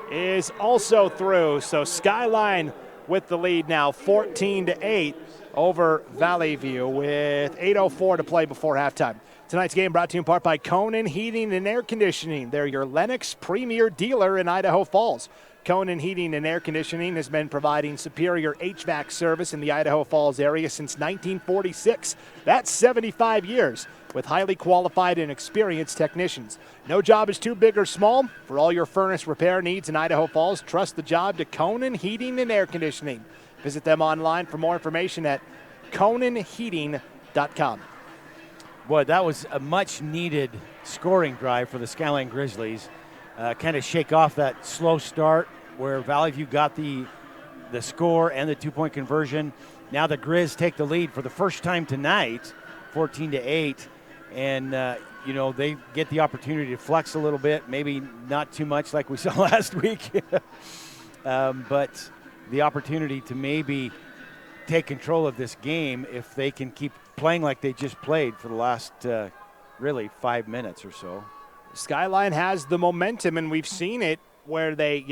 is also through. So Skyline with the lead now 14-8 over Vallivue with 8:04 to play before halftime. Tonight's game brought to you in part by Conan Heating and Air Conditioning. They're your Lennox premier dealer in Idaho Falls. Conan Heating and Air Conditioning has been providing superior HVAC service in the Idaho Falls area since 1946. That's 75 years with highly qualified and experienced technicians. No job is too big or small. For all your furnace repair needs in Idaho Falls, trust the job to Conan Heating and Air Conditioning. Visit them online for more information at ConanHeating.com. Boy, that was a much-needed scoring drive for the Skyline Grizzlies. Kind of shake off that slow start where Vallivue got the score and the 2-point conversion. Now the Grizz take the lead for the first time tonight, 14-8. And, they get the opportunity to flex a little bit, maybe not too much like we saw last week. But the opportunity to maybe take control of this game if they can keep playing like they just played for the last, really, 5 minutes or so. Skyline has the momentum, and we've seen it where they,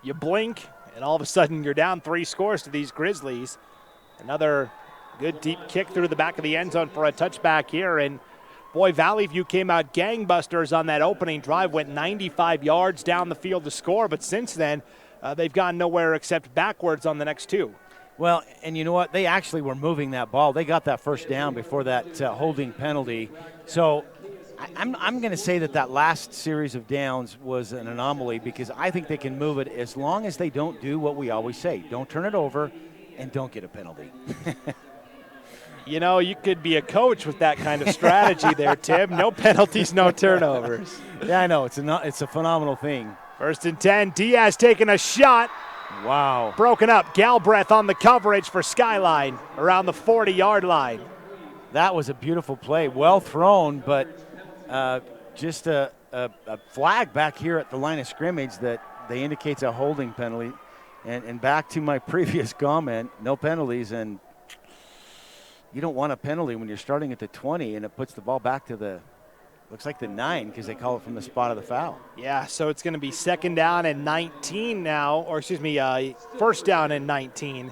you blink, and all of a sudden you're down 3 scores to these Grizzlies. Another good deep kick through the back of the end zone for a touchback here, and boy, Vallivue came out gangbusters on that opening drive, went 95 yards down the field to score, but since then, they've gone nowhere except backwards on the next 2. Well, and you know what? They actually were moving that ball. They got that first down before that holding penalty. So I'm going to say that last series of downs was an anomaly because I think they can move it as long as they don't do what we always say. Don't turn it over and don't get a penalty. You could be a coach with that kind of strategy there, Tim. No penalties, no turnovers. Yeah, I know. It's a phenomenal thing. 1st and 10. Diaz taking a shot. Wow. Broken up. Galbraith on the coverage for Skyline around the 40-yard line. That was a beautiful play. Well thrown, but just a flag back here at the line of scrimmage that they indicates a holding penalty. And back to my previous comment, no penalties, and you don't want a penalty when you're starting at the 20 and it puts the ball back to looks like the 9 because they call it from the spot of the foul. Yeah, so it's going to be 2nd down and 19 now, or 1st down and 19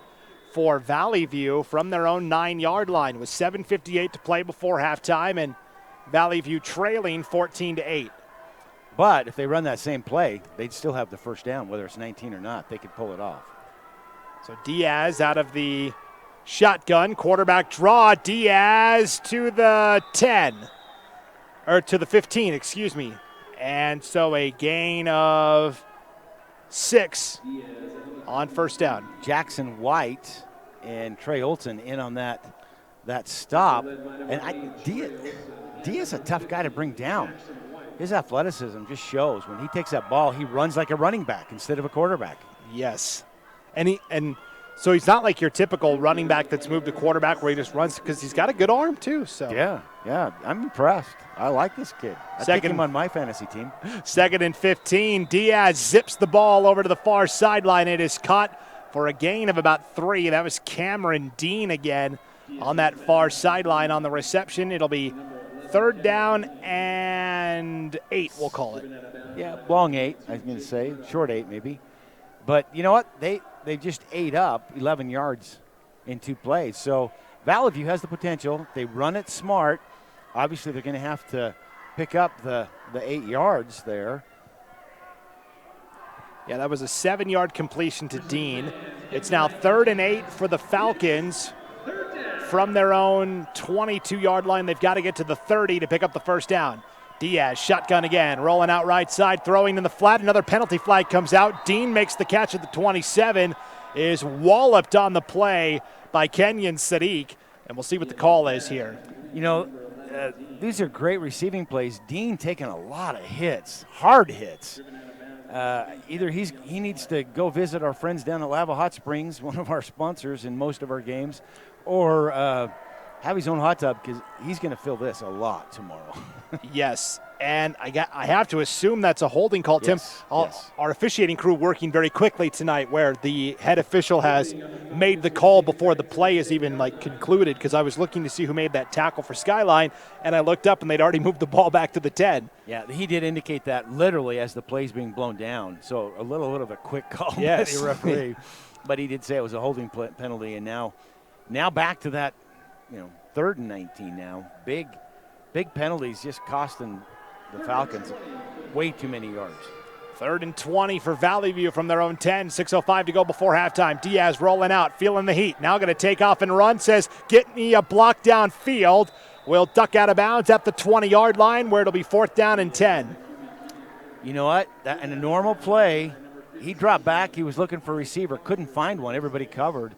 for Vallivue from their own 9-yard line with 7:58 to play before halftime, and Vallivue trailing 14-8. But if they run that same play, they'd still have the first down, whether it's 19 or not. They could pull it off. So Diaz out of the shotgun, quarterback draw. Diaz to the 10. Or to the 15, excuse me. And so a gain of 6 on first down. Jackson White and Trey Olson in on that stop. And Diaz a tough guy to bring down. His athleticism just shows. When he takes that ball, he runs like a running back instead of a quarterback. Yes. And so he's not like your typical running back that's moved to quarterback where he just runs, because he's got a good arm too. So Yeah, I'm impressed. I like this kid. I take him on my fantasy team. 2nd and 15. Diaz zips the ball over to the far sideline. It is caught for a gain of about 3. That was Cameron Dean again on that far sideline on the reception. It'll be 3rd down and 8, we'll call it. Yeah, long 8, I was going to say. Short 8 maybe. But you know what? They just ate up 11 yards in 2 plays. So Vallivue has the potential. They run it smart. Obviously, they're going to have to pick up the 8 yards there. Yeah, that was a 7-yard completion to Dean. It's now 3rd and 8 for the Falcons. From their own 22-yard line, they've got to get to the 30 to pick up the first down. Diaz, shotgun again, rolling out right side, throwing in the flat. Another penalty flag comes out. Dean makes the catch at the 27, is walloped on the play by Kenyon Sadiq, and we'll see what the call is here. You know, these are great receiving plays. Dean taking a lot of hits, hard hits. Either he needs to go visit our friends down at Lava Hot Springs, one of our sponsors in most of our games, or have his own hot tub, because he's going to feel this a lot tomorrow. Yes, and I have to assume that's a holding call, Tim. Yes. Our officiating crew working very quickly tonight, where the head official has made the call before the play is even concluded, because I was looking to see who made that tackle for Skyline, and I looked up and they'd already moved the ball back to the 10. Yeah, he did indicate that literally as the play's being blown down. So a little bit of a quick call yes. by the referee. But he did say it was a holding penalty, and now back to that, 3rd and 19 now. Big penalties just costing the Falcons way too many yards. 3rd and 20 for Vallivue from their own 10. 6:05 to go before halftime. Diaz rolling out, feeling the heat. Now going to take off and run. Says, get me a block downfield. Will duck out of bounds at the 20-yard line, where it'll be 4th down and 10. You know what? In a normal play, he dropped back. He was looking for a receiver. Couldn't find one. Everybody covered.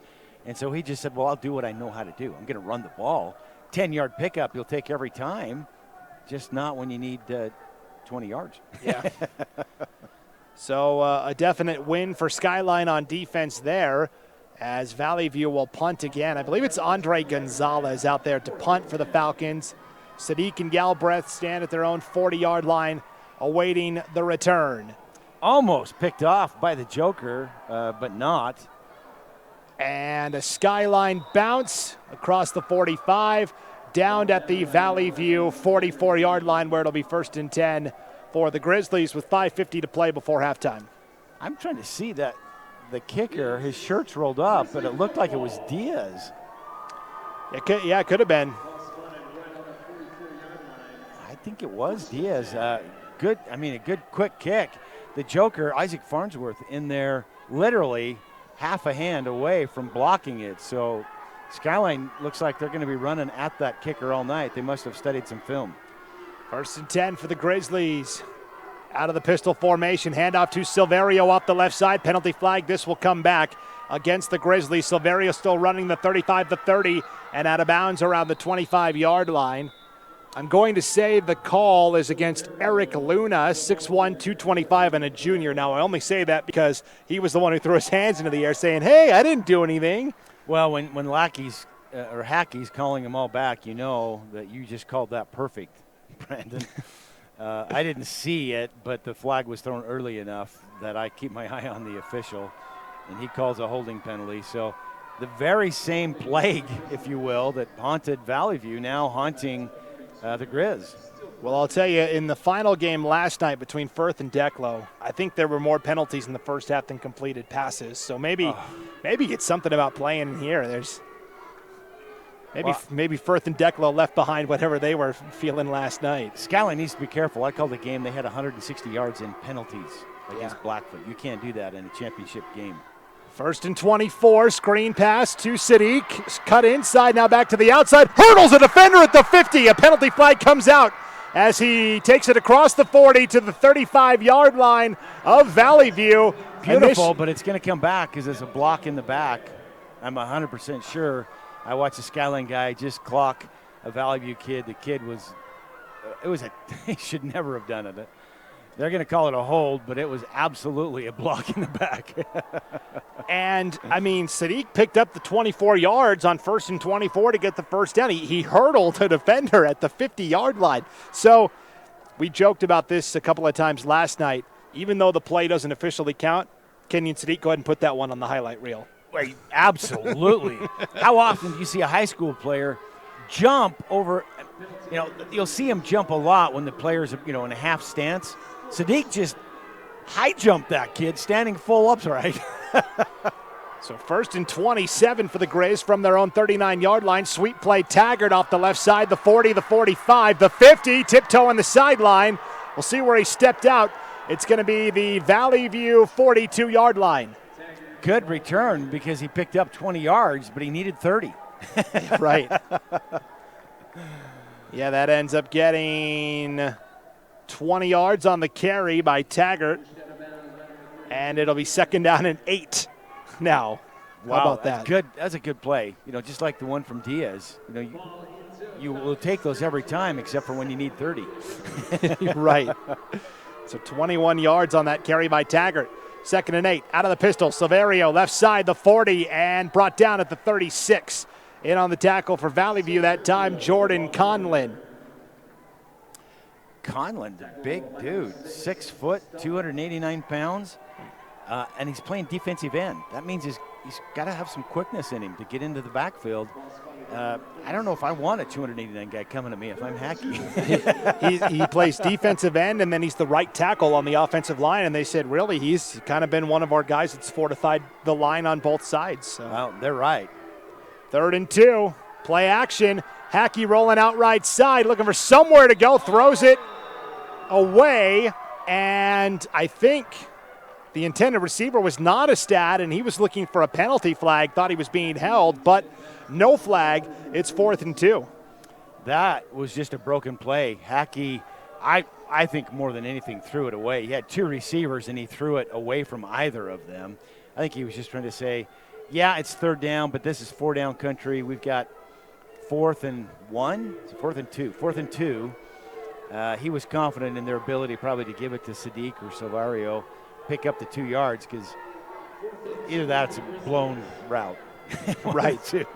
And so he just said, well, I'll do what I know how to do. I'm going to run the ball. 10-yard pickup you'll take every time, just not when you need 20 yards. Yeah. So a definite win for Skyline on defense there, as Vallivue will punt again. I believe it's Andre Gonzalez out there to punt for the Falcons. Sadiq and Galbraith stand at their own 40-yard line awaiting the return. Almost picked off by the Joker, but not. And a Skyline bounce across the 45, down at the Vallivue 44-yard line, where it'll be 1st and 10 for the Grizzlies with 5:50 to play before halftime. I'm trying to see that the kicker, his shirt's rolled up, but it looked like it was Diaz. It could have been. I think it was Diaz. A good quick kick. The Joker, Isaac Farnsworth, in there literally half a hand away from blocking it. So Skyline looks like they're going to be running at that kicker all night. They must have studied some film. 1st and 10 for the Grizzlies. Out of the pistol formation, handoff to Silverio off the left side. Penalty flag. This will come back against the Grizzlies. Silverio still running the 35-30 and out of bounds around the 25-yard line. I'm going to say the call is against Eric Luna, 6'1", 225, and a junior. Now, I only say that because he was the one who threw his hands into the air saying, hey, I didn't do anything. Well, when Lackey's or Hackey's calling them all back, you know that you just called that perfect, Brandon. I didn't see it, but the flag was thrown early enough that I keep my eye on the official, and he calls a holding penalty. So the very same plague, if you will, that haunted Vallivue now haunting the Grizz. Well, I'll tell you, in the final game last night between Firth and Declo, I think there were more penalties in the first half than completed passes. So maybe it's something about playing here. There's maybe Firth and Declo left behind whatever they were feeling last night. Skyline needs to be careful. I called the game. They had 160 yards in penalties against Blackfoot. You can't do that in a championship game. 1st and 24, screen pass to Sadiq. Cut inside, now back to the outside. Hurdles a defender at the 50. A penalty flag comes out as he takes it across the 40 to the 35-yard line of Vallivue. Beautiful, but it's going to come back because there's a block in the back. I'm 100% sure. I watched the Skyline guy just clock a Vallivue kid. The kid was, he should never have done it. They're going to call it a hold, but it was absolutely a block in the back. And, I mean, Sadiq picked up the 24 yards on 1st and 24 to get the first down. He hurdled a defender at the 50-yard line. So we joked about this a couple of times last night. Even though the play doesn't officially count, Kenyon Sadiq, go ahead and put that one on the highlight reel. Wait, absolutely. How often do you see a high school player jump over, you'll see him jump a lot when the player's, in a half stance. Sadiq just high jumped that kid, standing full upright. So 1st and 27 for the Grays from their own 39-yard line. Sweep play, Taggart off the left side, the 40, the 45, the 50, tiptoe on the sideline. We'll see where he stepped out. It's going to be the Vallivue 42-yard line. Good return because he picked up 20 yards, but he needed 30. Right. Yeah, that ends up getting 20 yards on the carry by Taggart. And it'll be 2nd down and 8 now. Wow, how about that? Good. That's a good play. Just like the one from Diaz. You will take those every time except for when you need 30. Right. So 21 yards on that carry by Taggart. 2nd and 8, out of the pistol. Silverio, left side, the 40, and brought down at the 36. In on the tackle for Vallivue that time, Jordan Conlin. Conlin, the big dude, 6 foot, 289 pounds, and he's playing defensive end. That means he's got to have some quickness in him to get into the backfield. I don't know if I want a 289 guy coming at me if I'm Hackey. He plays defensive end, and then he's the right tackle on the offensive line. And they said, really, he's kind of been one of our guys that's fortified the line on both sides. So. Well, they're right. 3rd and 2, play action. Hackey rolling out right side, looking for somewhere to go, throws it away. And I think the intended receiver was not a stat, and he was looking for a penalty flag, thought he was being held, but no flag. It's 4th and 2. That was just a broken play. Hackey, I think more than anything, threw it away. He had 2 receivers, and he threw it away from either of them. I think he was just trying to say, yeah, it's 3rd down, but this is 4-down country. We've got 4th and 1, 4th and 2. 4th and 2. He was confident in their ability probably to give it to Sadiq or Silverio, pick up the 2 yards, because either that's a blown route. Right, too.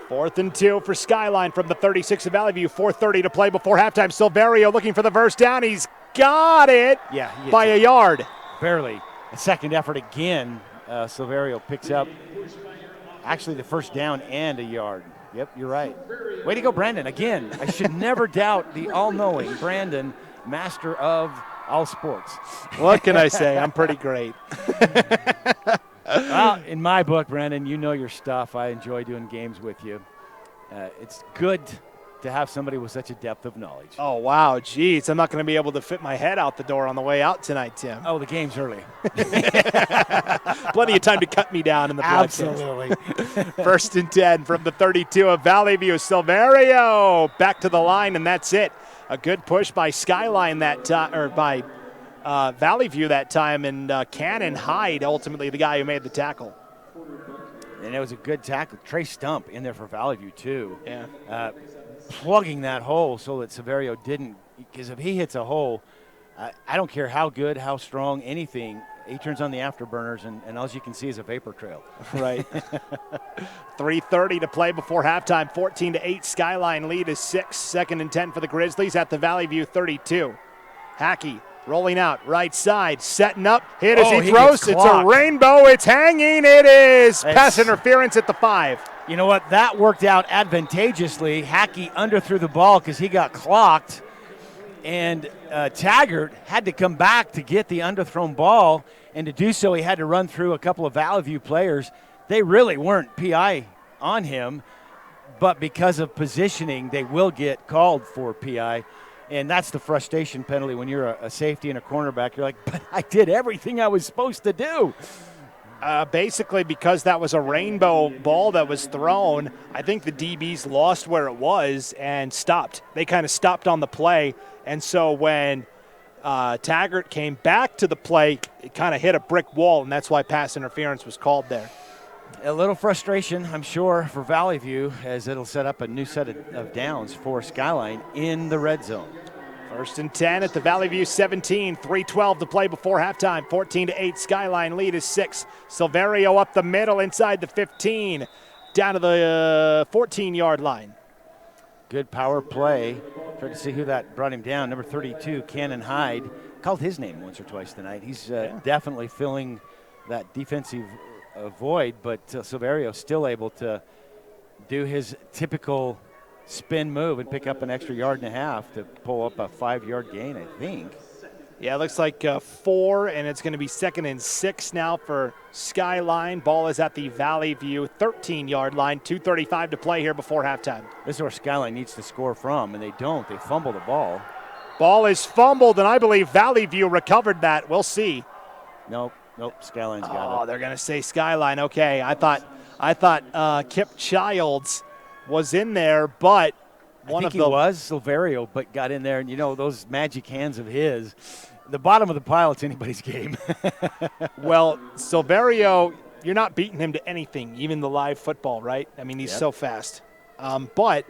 4th and 2 for Skyline from the 36 of Vallivue. 4:30 to play before halftime. Silverio looking for the first down. He's got it by a yard. Barely. A second effort again. Silverio picks up actually the first down and a yard. Yep, you're right. Way to go, Brandon. Again, I should never doubt the all-knowing Brandon, master of all sports. What can I say? I'm pretty great. Well, in my book, Brandon, you know your stuff. I enjoy doing games with you. It's good to have somebody with such a depth of knowledge. Oh, wow. Geez, I'm not going to be able to fit my head out the door on the way out tonight, Tim. Oh, the game's early. Plenty of time to cut me down in the broadcast. Absolutely. 1st and 10 from the 32 of Vallivue. Silverio back to the line, and that's it. A good push by Skyline that time, or by Vallivue that time, and Cannon Hyde, ultimately the guy who made the tackle. And it was a good tackle. Trey Stump in there for Vallivue, too. Yeah. Plugging that hole so that Silverio didn't, because if he hits a hole, I don't care how good, how strong, anything, he turns on the afterburners, and all you can see is a vapor trail. Right. 3:30 to play before halftime. 14-8. Skyline lead is 6. 2nd and 10 for the Grizzlies at the Vallivue 32. Hackey rolling out right side, setting up, hit as he throws. It's a rainbow. It's hanging. It is pass interference at the 5. You know what? That worked out advantageously. Hackey underthrew the ball because he got clocked, and Taggart had to come back to get the underthrown ball, and to do so he had to run through a couple of Vallivue players. They really weren't PI on him, but because of positioning, they will get called for PI, and that's the frustration penalty when you're a safety and a cornerback. You're like, but I did everything I was supposed to do. Basically, because that was a rainbow ball that was thrown, I think the DBs lost where it was and stopped. They kind of stopped on the play. And so when Taggart came back to the play, it kind of hit a brick wall, and that's why pass interference was called there. A little frustration, I'm sure, for Vallivue, as it'll set up a new set of downs for Skyline in the red zone. 1st and 10 at the Vallivue 17, 3:12 to play before halftime. 14-8, Skyline lead is 6. Silverio up the middle inside the 15, down to the 14-yard line. Good power play. Trying to see who that brought him down. Number 32, Cannon Hyde. Called his name once or twice tonight. He's definitely filling that defensive void, but Silverio still able to do his typical spin move and pick up an extra 1.5 yards to pull up a 5-yard gain, I think. Yeah, it looks like 4, and it's going to be 2nd and 6 now for Skyline. Ball is at the Vallivue 13-yard line. 2:35 to play here before halftime. This is where Skyline needs to score from, and they don't. They fumble the ball. Ball is fumbled, and I believe Vallivue recovered that. We'll see. Nope, Skyline's got it. Oh, they're going to say Skyline. Okay, I thought Kip Childs was in there, but I think he was Silverio, but got in there, and those magic hands of his. The bottom of the pile, it's anybody's game. Well, Silverio, you're not beating him to anything, even the live football, right? I mean, he's so fast. But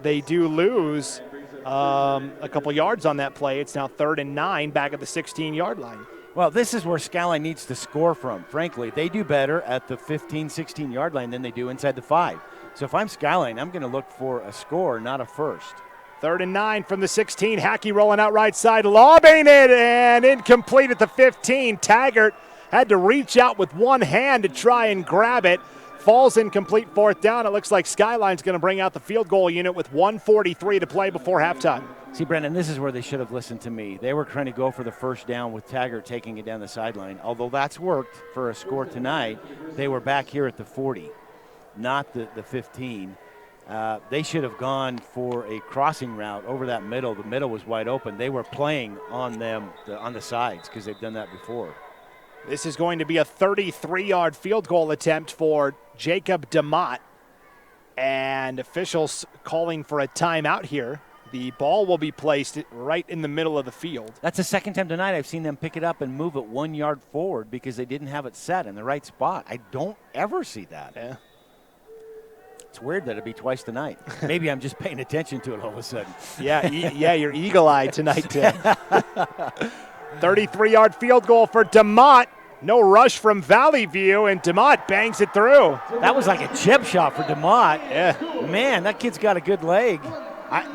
they do lose a couple yards on that play. It's now 3rd and 9 back at the 16-yard line. Well, this is where Skyline needs to score from. Frankly, they do better at the 15, 16-yard line than they do inside the 5. So if I'm Skyline, I'm going to look for a score, not a first. 3rd and 9 from the 16. Hackey rolling out right side, lobbing it, and incomplete at the 15. Taggart had to reach out with one hand to try and grab it. Falls incomplete, 4th down. It looks like Skyline's going to bring out the field goal unit with 1:43 to play before halftime. See, Brendan, this is where they should have listened to me. They were trying to go for the first down with Taggart taking it down the sideline. Although that's worked for a score tonight, they were back here at the 40, not the 15. They should have gone for a crossing route over that middle. The middle was wide open. They were playing on them on the sides because they've done that before. This is going to be a 33-yard field goal attempt for Jacob DeMott. And officials calling for a timeout here. The ball will be placed right in the middle of the field. That's the second time tonight I've seen them pick it up and move it 1 yard forward because they didn't have it set in the right spot. I don't ever see that. Yeah. It's weird that it'd be twice tonight. Maybe I'm just paying attention to it all of a sudden. Yeah, you're eagle-eyed tonight, Tim. 33-yard field goal for DeMott. No rush from Vallivue, and DeMott bangs it through. That was like a chip shot for DeMott. Yeah. Man, that kid's got a good leg.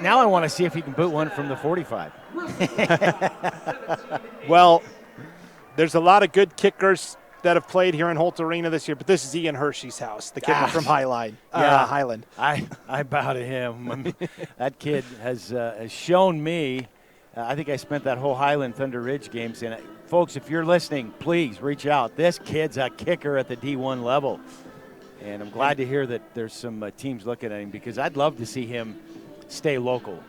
Now I want to see if he can boot one from the 45. Well, there's a lot of good kickers that have played here in Holt Arena this year, but this is Ian Hershey's house, the kicker from Highland. I bow to him. I mean, that kid has shown me. I think I spent that whole Highland Thunder Ridge game saying, folks, if you're listening, please reach out. This kid's a kicker at the D1 level. And I'm glad to hear that there's some teams looking at him because I'd love to see him stay local.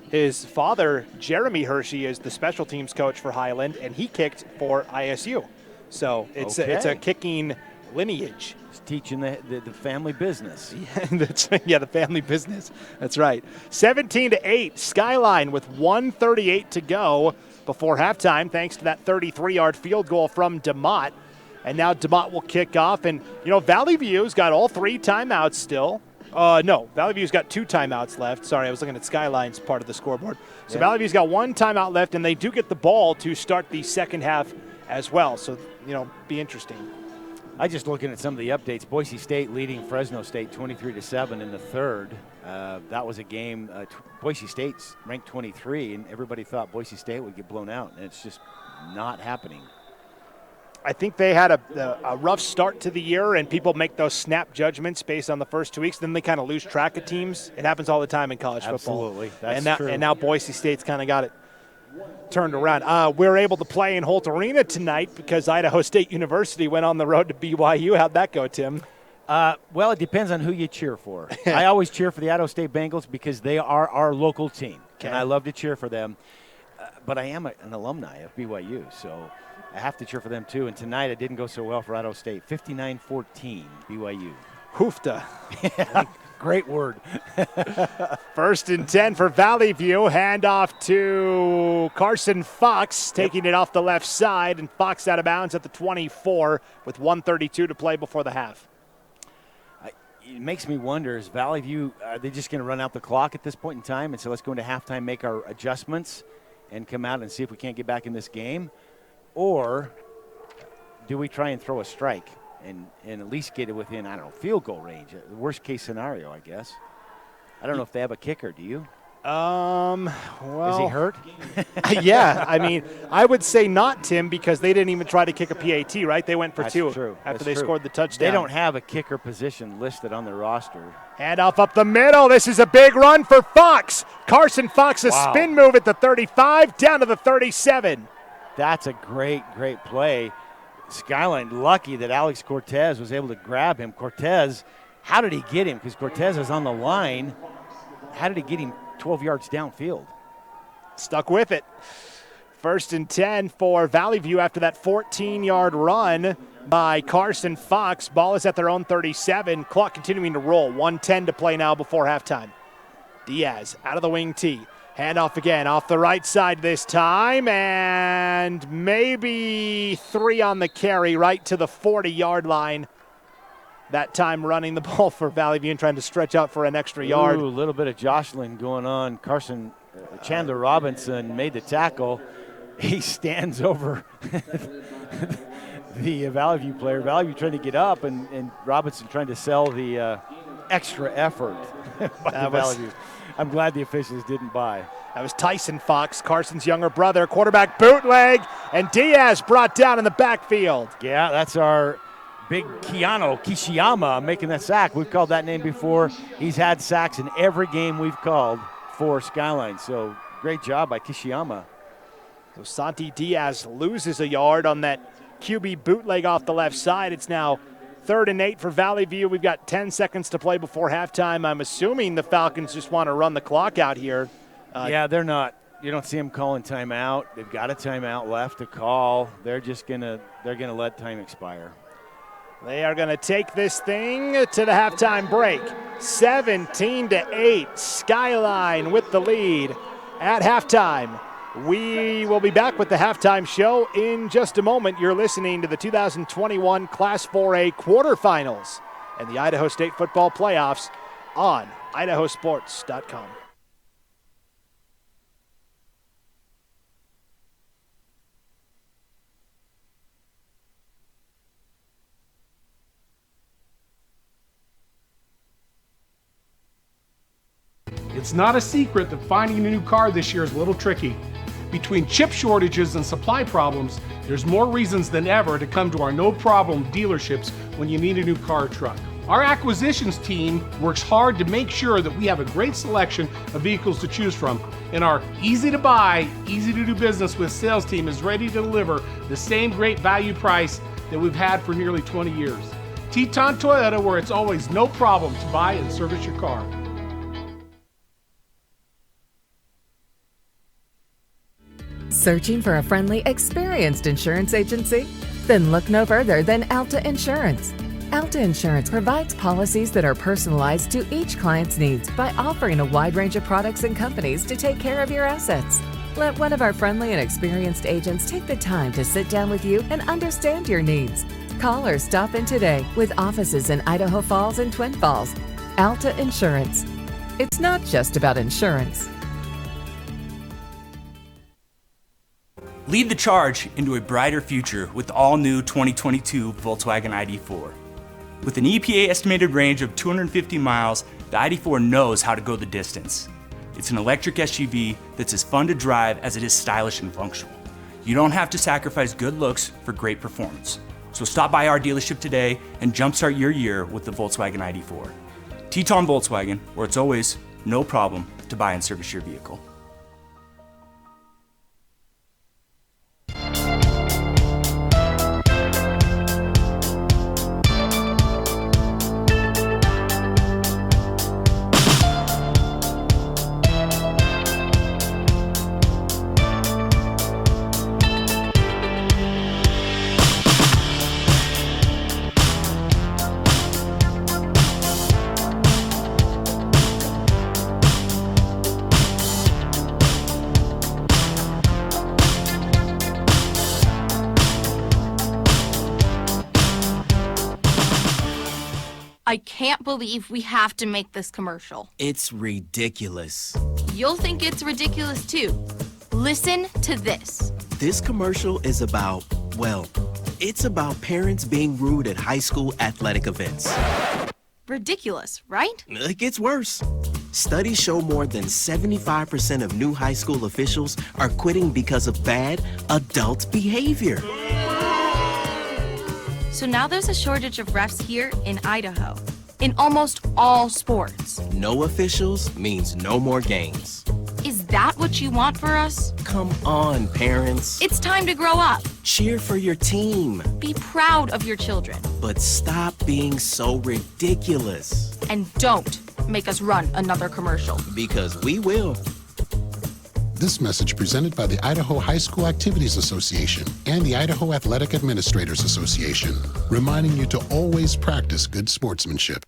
His father, Jeremy Hershey, is the special teams coach for Highland, and he kicked for ISU. So it's a kicking lineage. He's teaching the family business. Yeah, the family business. That's right. 17-8, Skyline with 1:38 to go before halftime, thanks to that 33-yard field goal from DeMott. And now DeMott will kick off. And, Valleyview's got all 3 timeouts still. No, Valleyview's got 2 timeouts left. Sorry, I was looking at Skyline's part of the scoreboard. So Valleyview's got 1 timeout left, and they do get the ball to start the second half as well. So, be interesting. I just looking at some of the updates. Boise State leading Fresno State 23-7 in the third. That was a game. Boise State's ranked 23, and everybody thought Boise State would get blown out, and it's just not happening. I think they had a rough start to the year, and people make those snap judgments based on the first 2 weeks. Then they kind of lose track of teams. It happens all the time in college football. Absolutely, that's true. And now Boise State's kind of got it turned around. We're able to play in Holt Arena tonight because Idaho State University went on the road to BYU. How'd that go, Tim? Well, it depends on who you cheer for. I always cheer for the Idaho State Bengals because they are our local team, and I love to cheer for them. But I am an alumni of BYU, so I have to cheer for them too. And tonight it didn't go so well for Idaho State. 59-14 BYU. Hoofta. Great word. 1st and 10 for Vallivue. Handoff to Carson Fox, taking it off the left side, and Fox out of bounds at the 24 with 1:32 to play before the half. It makes me wonder, is Vallivue, are they just going to run out the clock at this point in time and say, let's go into halftime, make our adjustments, and come out and see if we can't get back in this game? Or do we try and throw a strike and at least get it within, I don't know, field goal range? The worst case scenario, I guess. I don't know if they have a kicker. Do you? Well, is he hurt? Yeah, I mean, I would say not, Tim, because they didn't even try to kick a PAT, right? They went for That's two true. after That's they true. scored the touchdown. They don't have a kicker position listed on their roster. Handoff up the middle. This is a big run for Fox. Carson Fox, a spin move at the 35, down to the 37. That's a great play. Skyline lucky that Alex Cortez was able to grab him. Cortez, how did he get him? Because Cortez is on the line. How did he get him 12 yards downfield? Stuck with it. 1st and 10 for Vallivue after that 14-yard run by Carson Fox. Ball is at their own 37. Clock continuing to roll. 1:10 to play now before halftime. Diaz out of the wing tee. Handoff again off the right side this time, and maybe 3 on the carry right to the 40-yard line. That time running the ball for Vallivue and trying to stretch out for an extra yard. Ooh, a little bit of jostling going on. Chandler Robinson made the tackle. He stands over the Vallivue player. Vallivue trying to get up, and Robinson trying to sell the extra effort by Vallivue. I'm glad the officials didn't buy. That was Tyson Fox, Carson's younger brother. Quarterback bootleg, and Diaz brought down in the backfield. Yeah, that's our big Kishiyama making that sack. We've called that name before. He's had sacks in every game we've called for Skyline. So great job by Kishiyama. So Santi Diaz loses a yard on that QB bootleg off the left side. It's now 3rd and 8 for Vallivue. We've got 10 seconds to play before halftime. I'm assuming the Falcons just want to run the clock out here. Yeah, they're not. You don't see them calling timeout. They've got a timeout left to call. They're gonna let time expire. They are going to take this thing to the halftime break. 17-8, Skyline with the lead at halftime. We will be back with the halftime show in just a moment. You're listening to the 2021 Class 4A quarterfinals and the Idaho State football playoffs on IdahoSports.com. It's not a secret that finding a new car this year is a little tricky. Between chip shortages and supply problems, there's more reasons than ever to come to our no-problem dealerships when you need a new car or truck. Our acquisitions team works hard to make sure that we have a great selection of vehicles to choose from, and our easy-to-buy, easy-to-do business with sales team is ready to deliver the same great value price that we've had for nearly 20 years. Teton Toyota, where it's always no problem to buy and service your car. Searching for a friendly, experienced insurance agency? Then look no further than Alta Insurance. Alta Insurance provides policies that are personalized to each client's needs by offering a wide range of products and companies to take care of your assets. Let one of our friendly and experienced agents take the time to sit down with you and understand your needs. Call or stop in today with offices in Idaho Falls and Twin Falls. Alta Insurance. It's not just about insurance. Lead the charge into a brighter future with the all-new 2022 Volkswagen ID4. With an EPA estimated range of 250 miles, the ID4 knows how to go the distance. It's an electric SUV that's as fun to drive as it is stylish and functional. You don't have to sacrifice good looks for great performance. So stop by our dealership today and jumpstart your year with the Volkswagen ID4. Teton Volkswagen, where it's always no problem to buy and service your vehicle. I can't believe we have to make this commercial. It's ridiculous. You'll think it's ridiculous too. Listen to this. This commercial is about, well, it's about parents being rude at high school athletic events. Ridiculous, right? It gets worse. Studies show more than 75% of new high school officials are quitting because of bad adult behavior. So now there's a shortage of refs here in Idaho, in almost all sports. No officials means no more games. Is that what you want for us? Come on, parents. It's time to grow up. Cheer for your team. Be proud of your children. But stop being so ridiculous. And don't make us run another commercial. Because we will. This message presented by the Idaho High School Activities Association and the Idaho Athletic Administrators Association, reminding you to always practice good sportsmanship.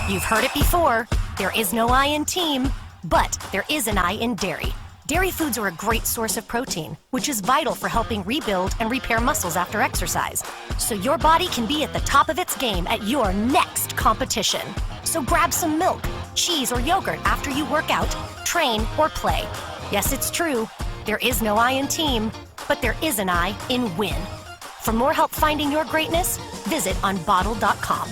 You've heard it before. There is no I in team, but there is an I in dairy. Dairy foods are a great source of protein, which is vital for helping rebuild and repair muscles after exercise, so your body can be at the top of its game at your next competition. So grab some milk, cheese, or yogurt after you work out, train, or play. Yes, it's true. There is no I in team, but there is an I in win. For more help finding your greatness, visit unbottled.com.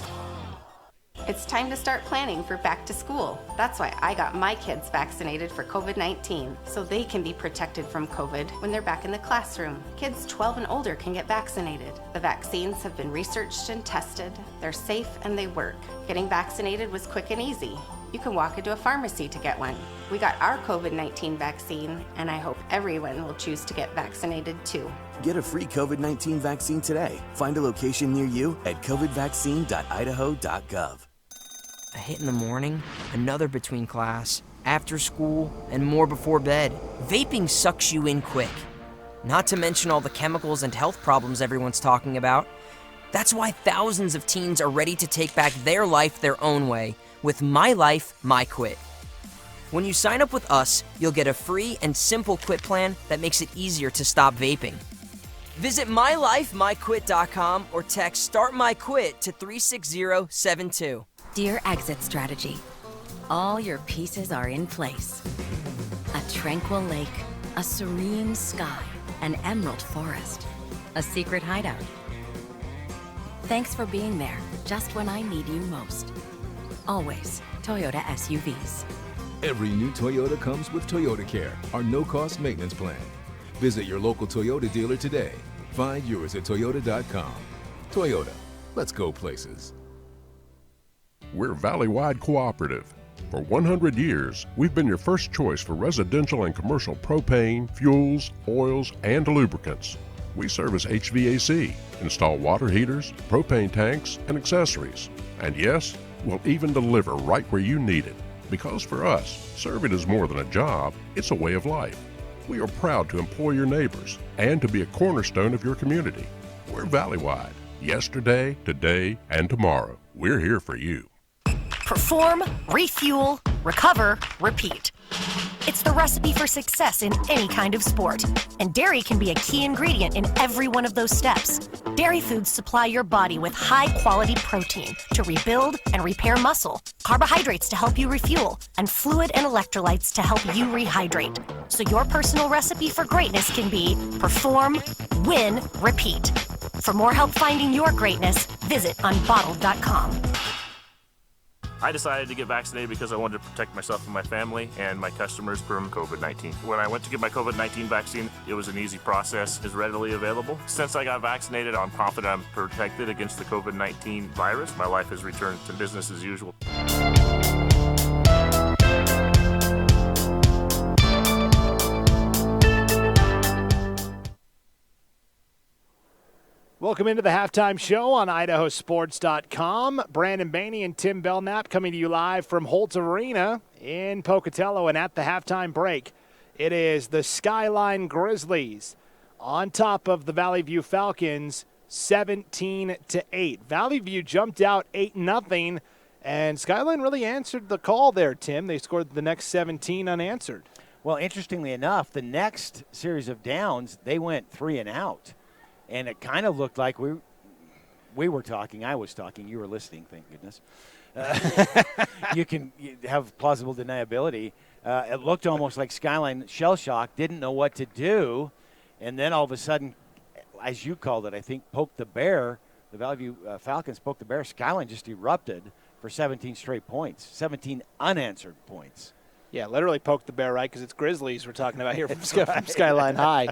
It's time to start planning for back to school. That's why I got my kids vaccinated for COVID-19, so they can be protected from COVID when they're back in the classroom. Kids 12 and older can get vaccinated. The vaccines have been researched and tested. They're safe and they work. Getting vaccinated was quick and easy. You can walk into a pharmacy to get one. We got our COVID-19 vaccine, and I hope everyone will choose to get vaccinated too. Get a free COVID-19 vaccine today. Find a location near you at covidvaccine.idaho.gov. A hit in the morning, another between class, after school, and more before bed. Vaping sucks you in quick. Not to mention all the chemicals and health problems everyone's talking about. That's why thousands of teens are ready to take back their life their own way with My Life, My Quit. When you sign up with us, you'll get a free and simple quit plan that makes it easier to stop vaping. Visit mylifemyquit.com or text Start My Quit to 36072. Dear Exit Strategy, all your pieces are in place. A tranquil lake, a serene sky, an emerald forest, a secret hideout. Thanks for being there just when I need you most. Always Toyota SUVs. Every new Toyota comes with Toyota Care, our no-cost maintenance plan. Visit your local Toyota dealer today. Find yours at Toyota.com. Toyota, let's go places. We're Valley-wide cooperative. For 100 years, we've been your first choice for residential and commercial propane, fuels, oils, and lubricants. We service HVAC, install water heaters, propane tanks, and accessories. And yes, we'll even deliver right where you need it. Because for us, serving is more than a job, it's a way of life. We are proud to employ your neighbors and to be a cornerstone of your community. We're Valley-wide. Yesterday, today, and tomorrow. We're here for you. Perform, refuel, recover, repeat. It's the recipe for success in any kind of sport, and dairy can be a key ingredient in every one of those steps. Dairy foods supply your body with high-quality protein to rebuild and repair muscle, carbohydrates to help you refuel, and fluid and electrolytes to help you rehydrate. So your personal recipe for greatness can be perform, win, repeat. For more help finding your greatness, visit unbottled.com. I decided to get vaccinated because I wanted to protect myself and my family and my customers from COVID-19. When I went to get my COVID-19 vaccine, it was an easy process. It's readily available. Since I got vaccinated, I'm confident I'm protected against the COVID-19 virus. My life has returned to business as usual. Welcome into the halftime show on IdahoSports.com. Brandon Baney and Tim Belknap coming to you live from Holt Arena in Pocatello. And at the halftime break, it is the Skyline Grizzlies on top of the Vallivue Falcons, 17-8. Vallivue jumped out 8-0, and Skyline really answered the call there, Tim. They scored the next 17 unanswered. Well, interestingly enough, the next series of downs, they went 3 and out. And it kind of looked like we were talking, I was talking, you were listening, thank goodness. You have plausible deniability. It looked almost like Skyline shell-shocked, didn't know what to do, and then all of a sudden, as you called it, I think, poked the bear. The Vallivue Falcons poked the bear. Skyline just erupted for 17 straight points, 17 unanswered points. Yeah, literally poked the bear, right? Because it's Grizzlies we're talking about here from Skyline High.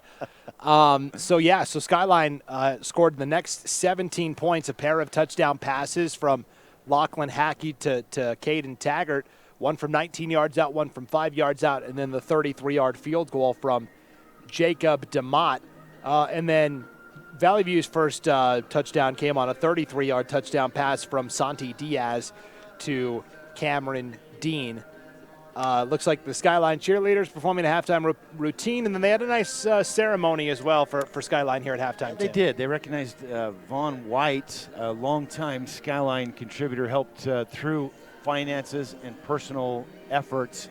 So Skyline scored the next 17 points, a pair of touchdown passes from Lachlan Hackey to Caden Taggart, one from 19 yards out, one from 5 yards out, and then the 33-yard field goal from Jacob DeMott. And then Valley View's first touchdown came on a 33-yard touchdown pass from Santi Diaz to Cameron Dean. Looks like the Skyline cheerleaders performing a halftime routine, and then they had a nice ceremony as well for Skyline here at halftime. They did. They recognized Vaughn White, a longtime Skyline contributor, helped through finances and personal efforts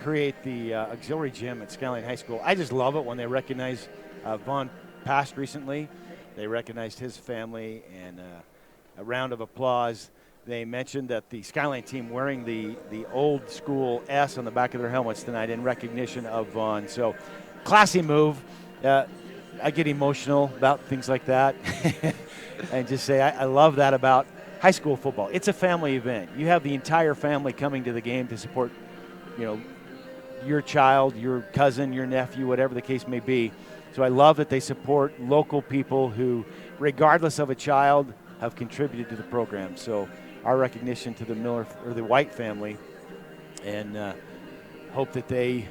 create the auxiliary gym at Skyline High School. I just love it when they recognize Vaughn passed recently. They recognized his family, and a round of applause. They mentioned that the Skyline team wearing the old school S on the back of their helmets tonight in recognition of Vaughn. So, classy move. I get emotional about things like that and just say I love that about high school football. It's a family event. You have the entire family coming to the game to support, your child, your cousin, your nephew, whatever the case may be. So I love that they support local people who, regardless of a child, have contributed to the program. So our recognition to the Miller or the White family, and hope that they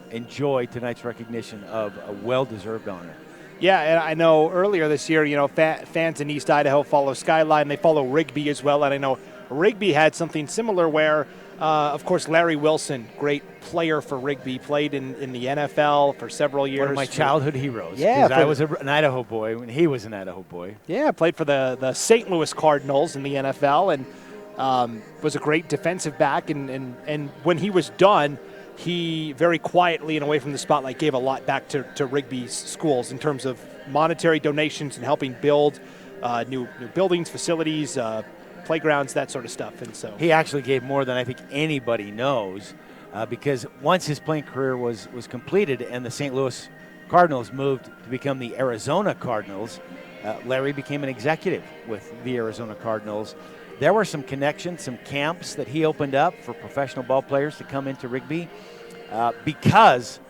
enjoy tonight's recognition of a well-deserved honor. Yeah, and I know earlier this year, fans in East Idaho follow Skyline. They follow Rigby as well, and I know Rigby had something similar where, of course, Larry Wilson, great player for Rigby, played in the NFL for several years. One of my childhood heroes. Yeah. I was an Idaho boy when he was an Idaho boy. Yeah, played for the St. Louis Cardinals in the NFL and was a great defensive back. And when he was done, he very quietly and away from the spotlight gave a lot back to Rigby's schools in terms of monetary donations and helping build new buildings, facilities, playgrounds, that sort of stuff. And so he actually gave more than I think anybody knows, because once his playing career was completed and the St. Louis Cardinals moved to become the Arizona Cardinals, Larry became an executive with the Arizona Cardinals. There were some connections, some camps that he opened up for professional ball players to come into Rigby,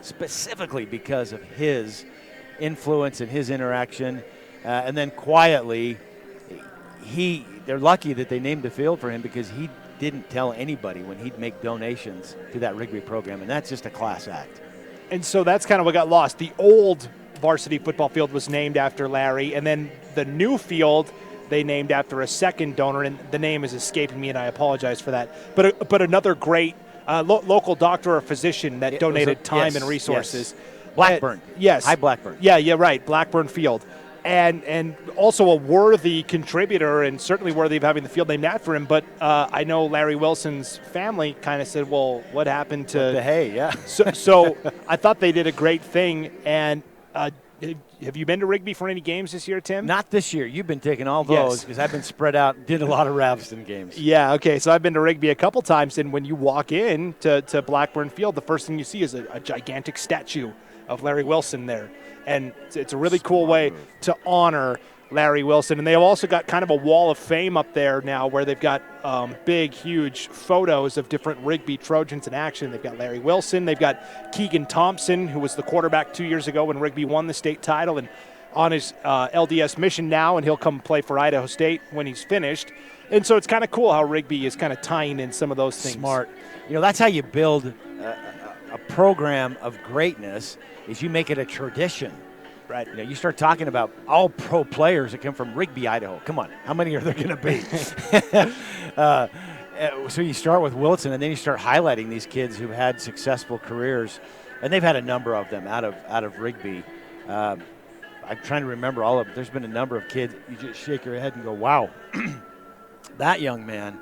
specifically because of his influence and his interaction. And then quietly, they're lucky that they named the field for him, because he didn't tell anybody when he'd make donations to that Rigby program, and that's just a class act. And so that's kind of what got lost. The old varsity football field was named after Larry, and then the new field they named after a second donor, and the name is escaping me, and I apologize for that. But another great local doctor or physician that donated time and resources. Yes. Blackburn. Yes. Hi, Blackburn. Yeah, right. Blackburn Field. And also a worthy contributor, and certainly worthy of having the field named after him. But I know Larry Wilson's family kind of said, well, what happened to the hay? Yeah. So I thought they did a great thing. And have you been to Rigby for any games this year, Tim? Not this year. You've been taking all those, because I've been spread out, did a lot of Ravston games. Yeah, okay. So I've been to Rigby a couple times, and when you walk in to Blackburn Field, the first thing you see is a gigantic statue of Larry Wilson there. And it's a really cool way to honor Larry Wilson. And they've also got kind of a wall of fame up there now, where they've got big, huge photos of different Rigby Trojans in action. They've got Larry Wilson. They've got Keegan Thompson, who was the quarterback 2 years ago when Rigby won the state title, and on his LDS mission now, and he'll come play for Idaho State when he's finished. And so it's kind of cool how Rigby is kind of tying in some of those things. Smart. That's how you build a program of greatness, is you make it a tradition. Right. You start talking about all pro players that come from Rigby, Idaho. Come on, how many are there going to be? So you start with Wilson, and then you start highlighting these kids who've had successful careers, and they've had a number of them out of Rigby. I'm trying to remember all of them. There's been a number of kids. You just shake your head and go, wow, that young man,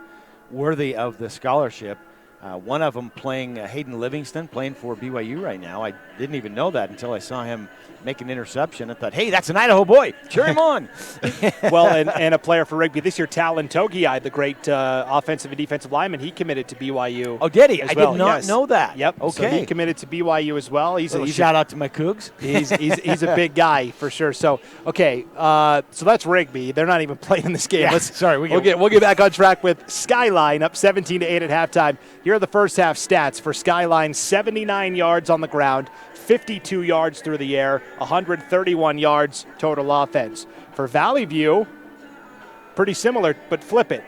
worthy of the scholarship. One of them playing Hayden Livingston, playing for BYU right now. I didn't even know that until I saw him make an interception. I thought, hey, that's an Idaho boy. Cheer him on. Well, and a player for Rigby this year, Talon Togiai, the great offensive and defensive lineman, he committed to BYU. Oh, did he? I did not know that. Yep. Okay. So he committed to BYU as well. He's a shout out to my Cougs. He's a big guy for sure. So okay, so that's Rigby. They're not even playing this game. Yeah, we'll get back on track with Skyline up 17-8 at halftime. Here are the first half stats for Skyline: 79 yards on the ground, 52 yards through the air, 131 yards total offense. For Vallivue, pretty similar, but flip it.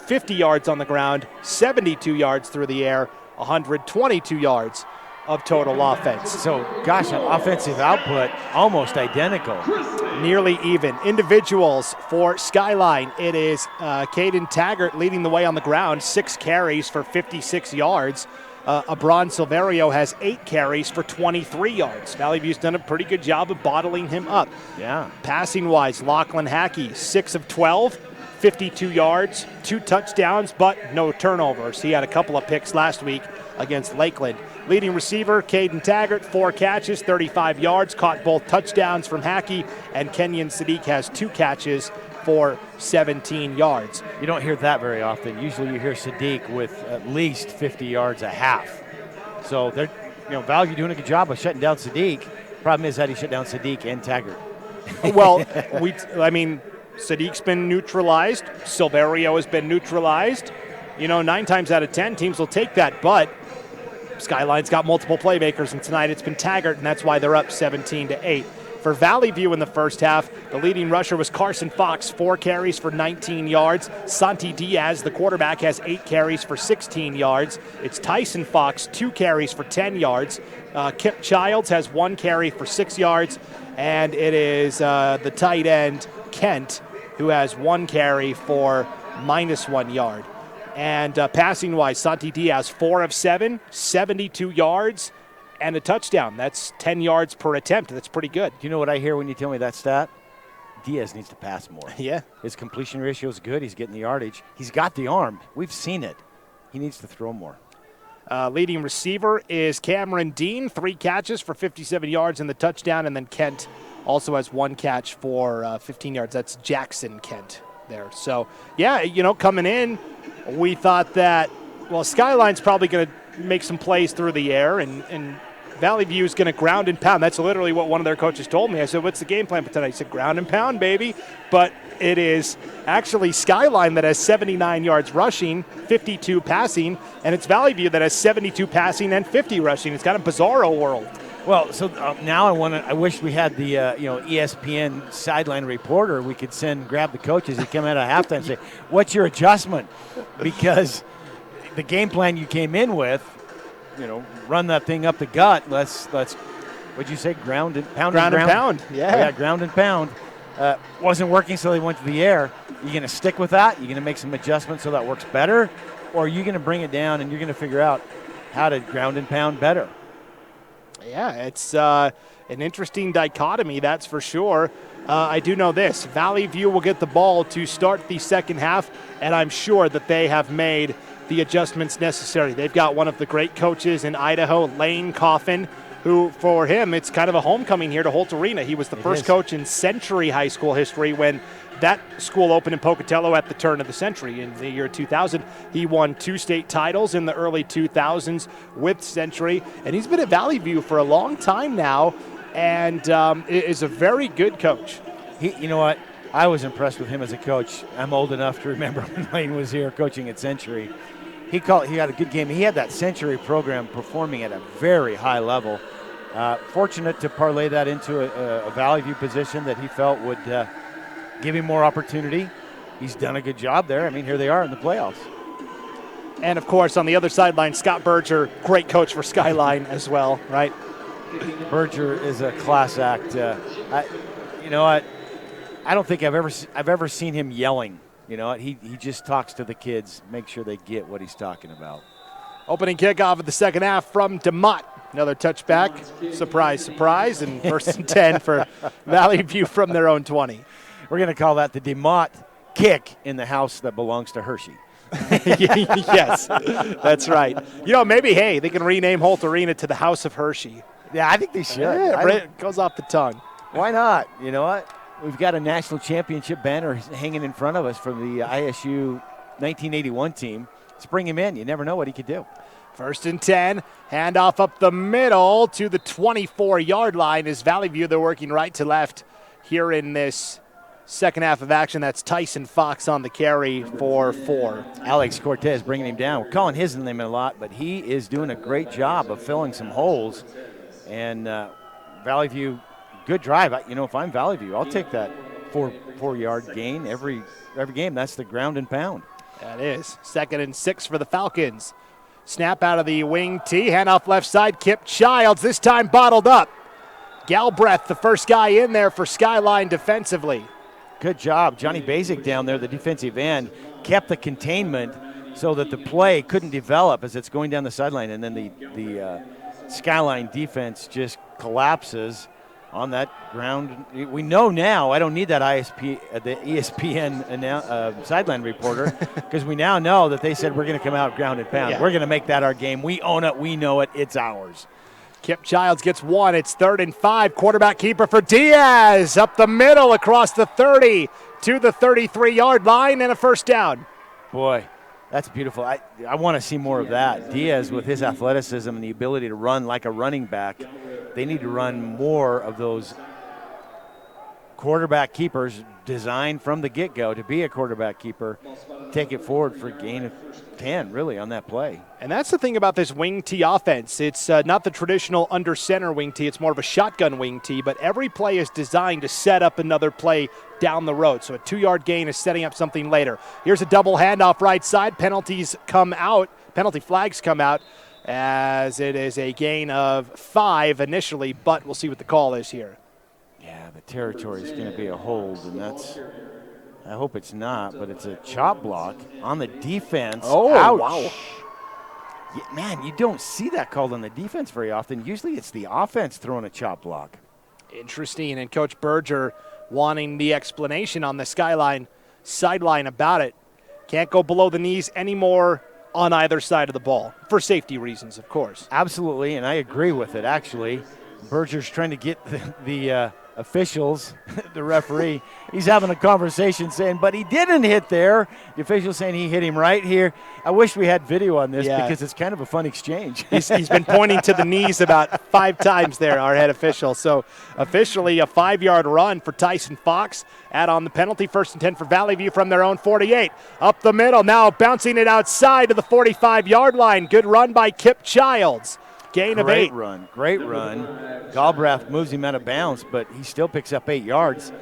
50 yards on the ground, 72 yards through the air, 122 yards of total offense. So, gosh, an offensive output almost identical. Nearly even. Individuals for Skyline, it is Caden Taggart leading the way on the ground, 6 carries for 56 yards. Abron Silverio has 8 carries for 23 yards. Valley View's done a pretty good job of bottling him up. Yeah. Passing-wise, Lachlan Hackey, 6 of 12, 52 yards, 2 touchdowns, but no turnovers. He had a couple of picks last week against Lakeland. Leading receiver, Caden Taggart, 4 catches, 35 yards, caught both touchdowns from Hackey, and Kenyon Sadiq has 2 catches for 17 yards. You don't hear that very often. Usually you hear Sadiq with at least 50 yards a half. So they're, Vallivue doing a good job of shutting down Sadiq. Problem is that he shut down Sadiq and Taggart. Well, Sadiq's been neutralized. Silverio has been neutralized. 9 times out of 10, teams will take that, but Skyline's got multiple playmakers, and tonight it's been Taggart, and that's why they're up 17-8. For Valley View in the first half, the leading rusher was Carson Fox, 4 carries for 19 yards. Santi Diaz, the quarterback, has 8 carries for 16 yards. It's Tyson Fox, 2 carries for 10 yards. Kip Childs has 1 carry for 6 yards. And it is the tight end, Kent, who has 1 carry for -1 yard. And passing-wise, Santi Diaz, 4 of 7, 72 yards. And a touchdown. That's 10 yards per attempt. That's pretty good. Do you know what I hear when you tell me that stat? Diaz needs to pass more. Yeah. His completion ratio is good. He's getting the yardage. He's got the arm. We've seen it. He needs to throw more. Leading receiver is Cameron Dean, 3 catches for 57 yards and the touchdown. And then Kent also has 1 catch for 15 yards. That's Jackson Kent there. So, yeah, coming in, we thought that, Skyline's probably going to make some plays through the air, and Valley View is going to ground and pound. That's literally what one of their coaches told me. I said, what's the game plan for tonight? He said, ground and pound, baby. But it is actually Skyline that has 79 yards rushing, 52 passing, and it's Valley View that has 72 passing and 50 rushing. It's kind of bizarro world. Well, so now I wish we had the ESPN sideline reporter. We could grab the coaches and come out at halftime and say, what's your adjustment? Because the game plan you came in with, run that thing up the gut. Let's what'd you say? Ground and pound. Ground and pound. Yeah, ground and pound. Wasn't working, so they went to the air. You going to stick with that? You going to make some adjustments so that works better, or are you going to bring it down and you're going to figure out how to ground and pound better? Yeah, it's an interesting dichotomy, that's for sure. I do know this. Valley View will get the ball to start the second half, and I'm sure that they have made the adjustments necessary. They've got one of the great coaches in Idaho, Lane Coffin, who for him, it's kind of a homecoming here to Holt Arena. He was the first coach in Century High School history when that school opened in Pocatello at the turn of the century. In the year 2000, he won 2 state titles in the early 2000s with Century, and he's been at Valley View for a long time now, and is a very good coach. You know what? I was impressed with him as a coach. I'm old enough to remember when Lane was here coaching at Century. He had a good game. He had that Century program performing at a very high level. Fortunate to parlay that into a Valley View position that he felt would give him more opportunity. He's done a good job there. I mean, here they are in the playoffs. And, of course, on the other sideline, Scott Berger, great coach for Skyline as well, right? Berger is a class act. I don't think I've ever seen him yelling. He just talks to the kids, make sure they get what he's talking about. Opening kickoff of the second half from DeMott. Another touchback. Surprise, surprise. And 1st and 10 for Valley View from their own 20. We're going to call that the DeMott kick in the house that belongs to Hershey. Yes, that's right. Maybe, hey, they can rename Holt Arena to the House of Hershey. Yeah, I think they should. Yeah, it goes off the tongue. Why not? You know what? We've got a national championship banner hanging in front of us from the ISU 1981 team. Let's bring him in. You never know what he could do. 1st and 10. Handoff up the middle to the 24-yard line is Vallivue. They're working right to left here in this second half of action. That's Tyson Fox on the carry for 4. Alex Cortez bringing him down. We're calling his name a lot, but he is doing a great job of filling some holes. And Vallivue, good drive. If I'm Vallivue, I'll take that four-yard gain every game. That's the ground and pound. That is. 2nd and 6 for the Falcons. Snap out of the wing T. Handoff left side. Kip Childs, this time bottled up. Galbraith, the first guy in there for Skyline defensively. Good job. Johnny Basic down there, the defensive end, kept the containment so that the play couldn't develop as it's going down the sideline. And then the Skyline defense just collapses on that ground. We know now, I don't need that the ESPN sideline reporter, because we now know that they said we're going to come out ground and pound. Yeah. We're going to make that our game. We own it. We know it. It's ours. Kip Childs gets 1. It's 3rd and 5. Quarterback keeper for Diaz. Up the middle across the 30 to the 33-yard line and a first down. Boy, that's beautiful. I want to see more of that. Diaz, with his athleticism and the ability to run like a running back, they need to run more of those quarterback keepers designed from the get-go to be a quarterback keeper, take it forward for a gain of 10, really, on that play. And that's the thing about this wing T offense. It's not the traditional under center wing T. It's more of a shotgun wing T, but every play is designed to set up another play down the road. So a 2-yard gain is setting up something later. Here's a double handoff right side. Penalty flags come out as it is a gain of 5 initially, but we'll see what the call is here. Yeah, the territory is going to be a hold, and I hope it's not, but it's a chop block on the defense. Oh, ouch. Wow. Yeah, man, you don't see that called on the defense very often. Usually it's the offense throwing a chop block. Interesting, and Coach Berger wanting the explanation on the Skyline sideline about it. Can't go below the knees anymore on either side of the ball, for safety reasons, of course. Absolutely, and I agree with it, actually. Berger's trying to get the officials, the referee, he's having a conversation saying, but he didn't hit there. The official saying he hit him right here. I wish we had video on this because it's kind of a fun exchange. He's been pointing to the knees about 5 times there, our head official. So officially a 5-yard run for Tyson Fox. Add on the penalty, 1st and 10 for Vallivue from their own 48. Up the middle, now bouncing it outside to the 45-yard line. Good run by Kip Childs. Gain of 8. Great run. Galbraith moves him out of bounds, but he still picks up 8 yards.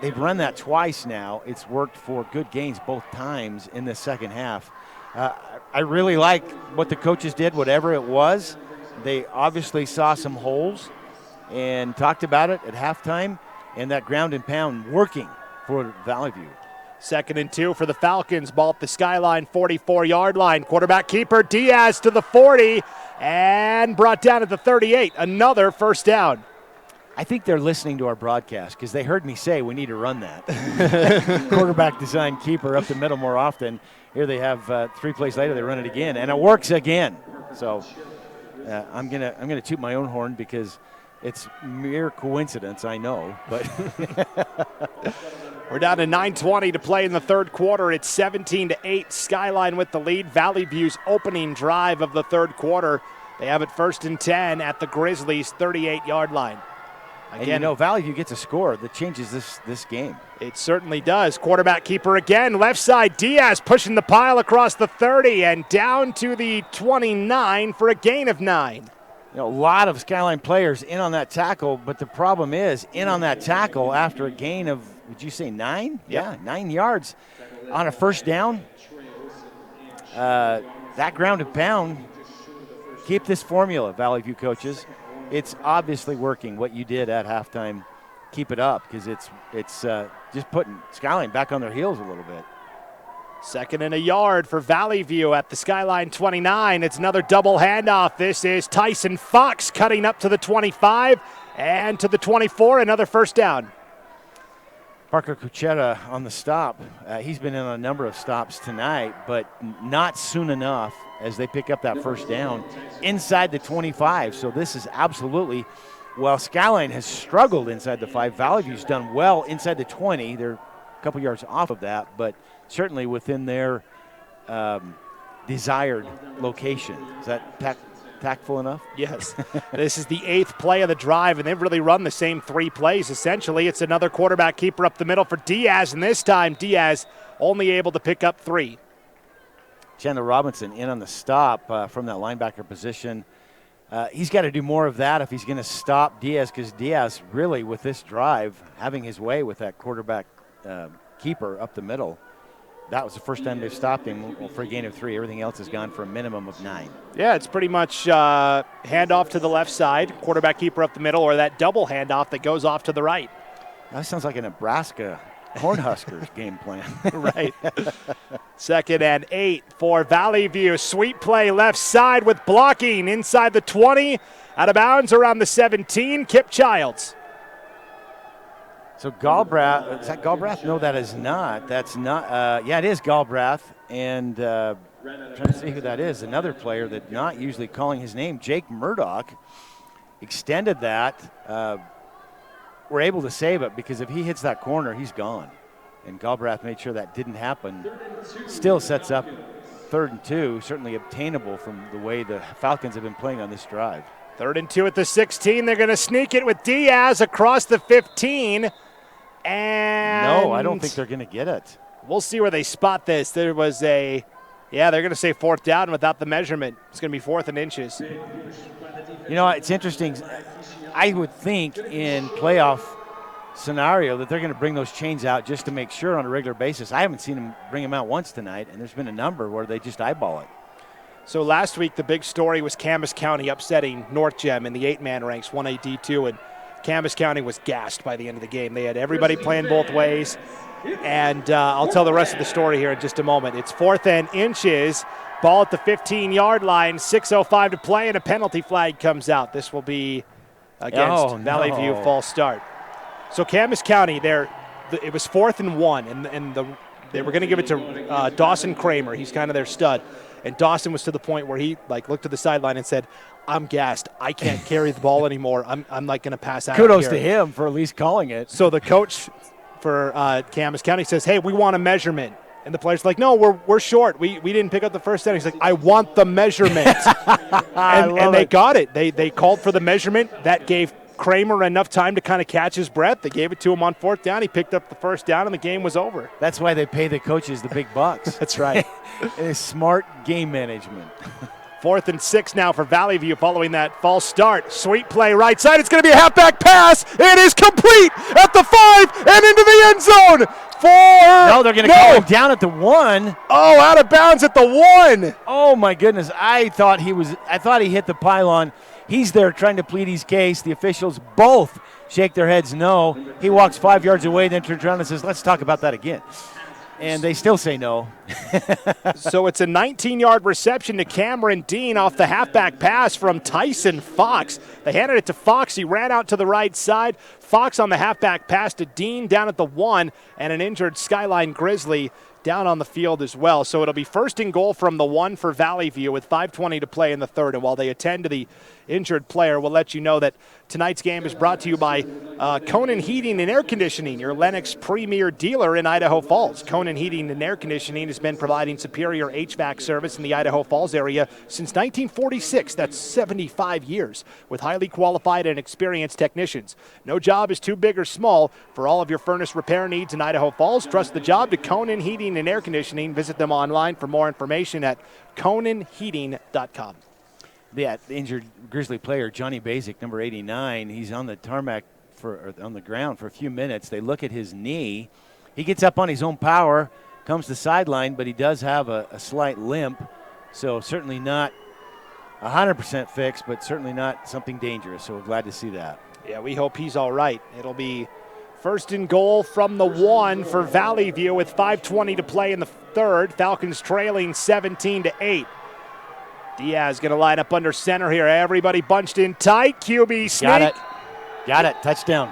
They've run that twice now. It's worked for good gains both times in the second half. I really like what the coaches did, whatever it was. They obviously saw some holes and talked about it at halftime, and that ground and pound working for Vallivue. 2nd and 2 for the Falcons. Ball at the Skyline 44-yard line. Quarterback keeper Diaz to the 40 and brought down at the 38. Another first down. I think they're listening to our broadcast because they heard me say we need to run that. Quarterback design keeper up the middle more often. Here they have 3 plays later, they run it again, and it works again. So I'm gonna toot my own horn because it's mere coincidence, I know, but we're down to 9:20 to play in the third quarter. It's 17-8. Skyline with the lead. Valley View's opening drive of the third quarter. They have it 1st and 10 at the Grizzlies' 38-yard line. Again, and Valley View gets a score that changes this game. It certainly does. Quarterback keeper again. Left side, Diaz pushing the pile across the 30 and down to the 29 for a gain of 9. A lot of Skyline players in on that tackle, but the problem is in on that tackle after a gain of, would you say 9? Yeah, 9 yards on a first down. That ground and pound, keep this formula, Valley View coaches. It's obviously working what you did at halftime. Keep it up because it's just putting Skyline back on their heels a little bit. 2nd and a yard for Valley View at the Skyline 29. It's another double handoff. This is Tyson Fox cutting up to the 25 and to the 24. Another first down. Parker Cuchera on the stop. He's been in on a number of stops tonight, but not soon enough as they pick up that first down inside the 25. So this is absolutely, while Skyline has struggled inside the 5, Valley View's done well inside the 20. They're a couple yards off of that, but certainly within their desired location. Is that tactful enough? Yes. This is the 8th play of the drive, and they've really run the same 3 plays. Essentially, it's another quarterback keeper up the middle for Diaz, and this time Diaz only able to pick up 3. Chandler Robinson in on the stop from that linebacker position. He's got to do more of that if he's going to stop Diaz, because Diaz really, with this drive, having his way with that quarterback keeper up the middle. That was the first time they've stopped him for a gain of 3. Everything else has gone for a minimum of 9. Yeah, it's pretty much handoff to the left side, quarterback keeper up the middle, or that double handoff that goes off to the right. That sounds like a Nebraska Cornhuskers game plan. Right. 2nd and 8 for Valley View. Sweet play left side with blocking inside the 20. Out of bounds around the 17. Kip Childs. So Galbraith, is that Galbraith? No, that is not. That's not. Yeah, it is Galbraith. And trying to see who that is. Another player that not usually calling his name, Jake Murdoch, extended that. We're able to save it because if he hits that corner, he's gone. And Galbraith made sure that didn't happen. Still sets up 3rd and 2, certainly obtainable from the way the Falcons have been playing on this drive. 3rd and 2 at the 16. They're going to sneak it with Diaz across the 15. And no, I don't think they're going to get it. We'll see where they spot this. There was they're going to say 4th down without the measurement. It's going to be 4th and inches. You know, it's interesting. I would think in playoff scenario that they're going to bring those chains out just to make sure on a regular basis. I haven't seen them bring them out once tonight, and there's been a number where they just eyeball it. So last week the big story was Camas County upsetting North Gem in the 8-man ranks, 1A D2, and Camas County was gassed by the end of the game. They had everybody playing both ways, and I'll tell the rest of the story here in just a moment. It's 4th and inches, ball at the 15-yard line, 6:05 to play, and a penalty flag comes out. This will be against Valley View false start. So Camas County, it was 4th and 1, and they were going to give it to Dawson Kramer. He's kind of their stud. And Dawson was to the point where he looked to the sideline and said, I'm gassed. I can't carry the ball anymore. I'm going to pass out. Kudos to him for at least calling it. So the coach for Camas County says, hey, we want a measurement. And the player's like, no, we're short. We didn't pick up the first down. He's like, I want the measurement. and they got it. They called for the measurement. That gave Kramer enough time to kind of catch his breath. They gave it to him on 4th down. He picked up the first down, and the game was over. That's why they pay the coaches the big bucks. That's right. It is smart game management. 4th and 6 now for Valley View following that false start. Sweet play right side. It's going to be a halfback pass. It is complete at the 5 and into the end zone. No, they're going to call him down at the 1. Oh, out of bounds at the 1. Oh my goodness! I thought he hit the pylon. He's there trying to plead his case. The officials both shake their heads no. He walks 5 yards away, then turns around and says, let's talk about that again. And they still say no. So it's a 19-yard reception to Cameron Dean off the halfback pass from Tyson Fox. They handed it to Fox. He ran out to the right side. Fox on the halfback pass to Dean down at the 1, and an injured Skyline Grizzly down on the field as well. So it'll be 1st and goal from the 1 for Valley View with 5:20 to play in the 3rd. And while they attend to the injured player, we'll let you know that tonight's game is brought to you by Conan Heating and Air Conditioning, your Lennox premier dealer in Idaho Falls. Conan Heating and Air Conditioning has been providing superior HVAC service in the Idaho Falls area since 1946. That's 75 years with highly qualified and experienced technicians. No job is too big or small. For all of your furnace repair needs in Idaho Falls, trust the job to Conan Heating and Air Conditioning. Visit them online for more information at conanheating.com. Yeah, the injured Grizzly player, Johnny Basic, number 89, he's on the tarmac on the ground for a few minutes. They look at his knee. He gets up on his own power, comes to the sideline, but he does have a slight limp. So certainly not 100% fixed, but certainly not something dangerous. So we're glad to see that. Yeah, we hope he's all right. It'll be 1st and goal from the 1 for Valley View with 5:20 to play in the 3rd. Falcons trailing 17-8. Diaz going to line up under center here. Everybody bunched in tight. QB sneak. Got it. Touchdown.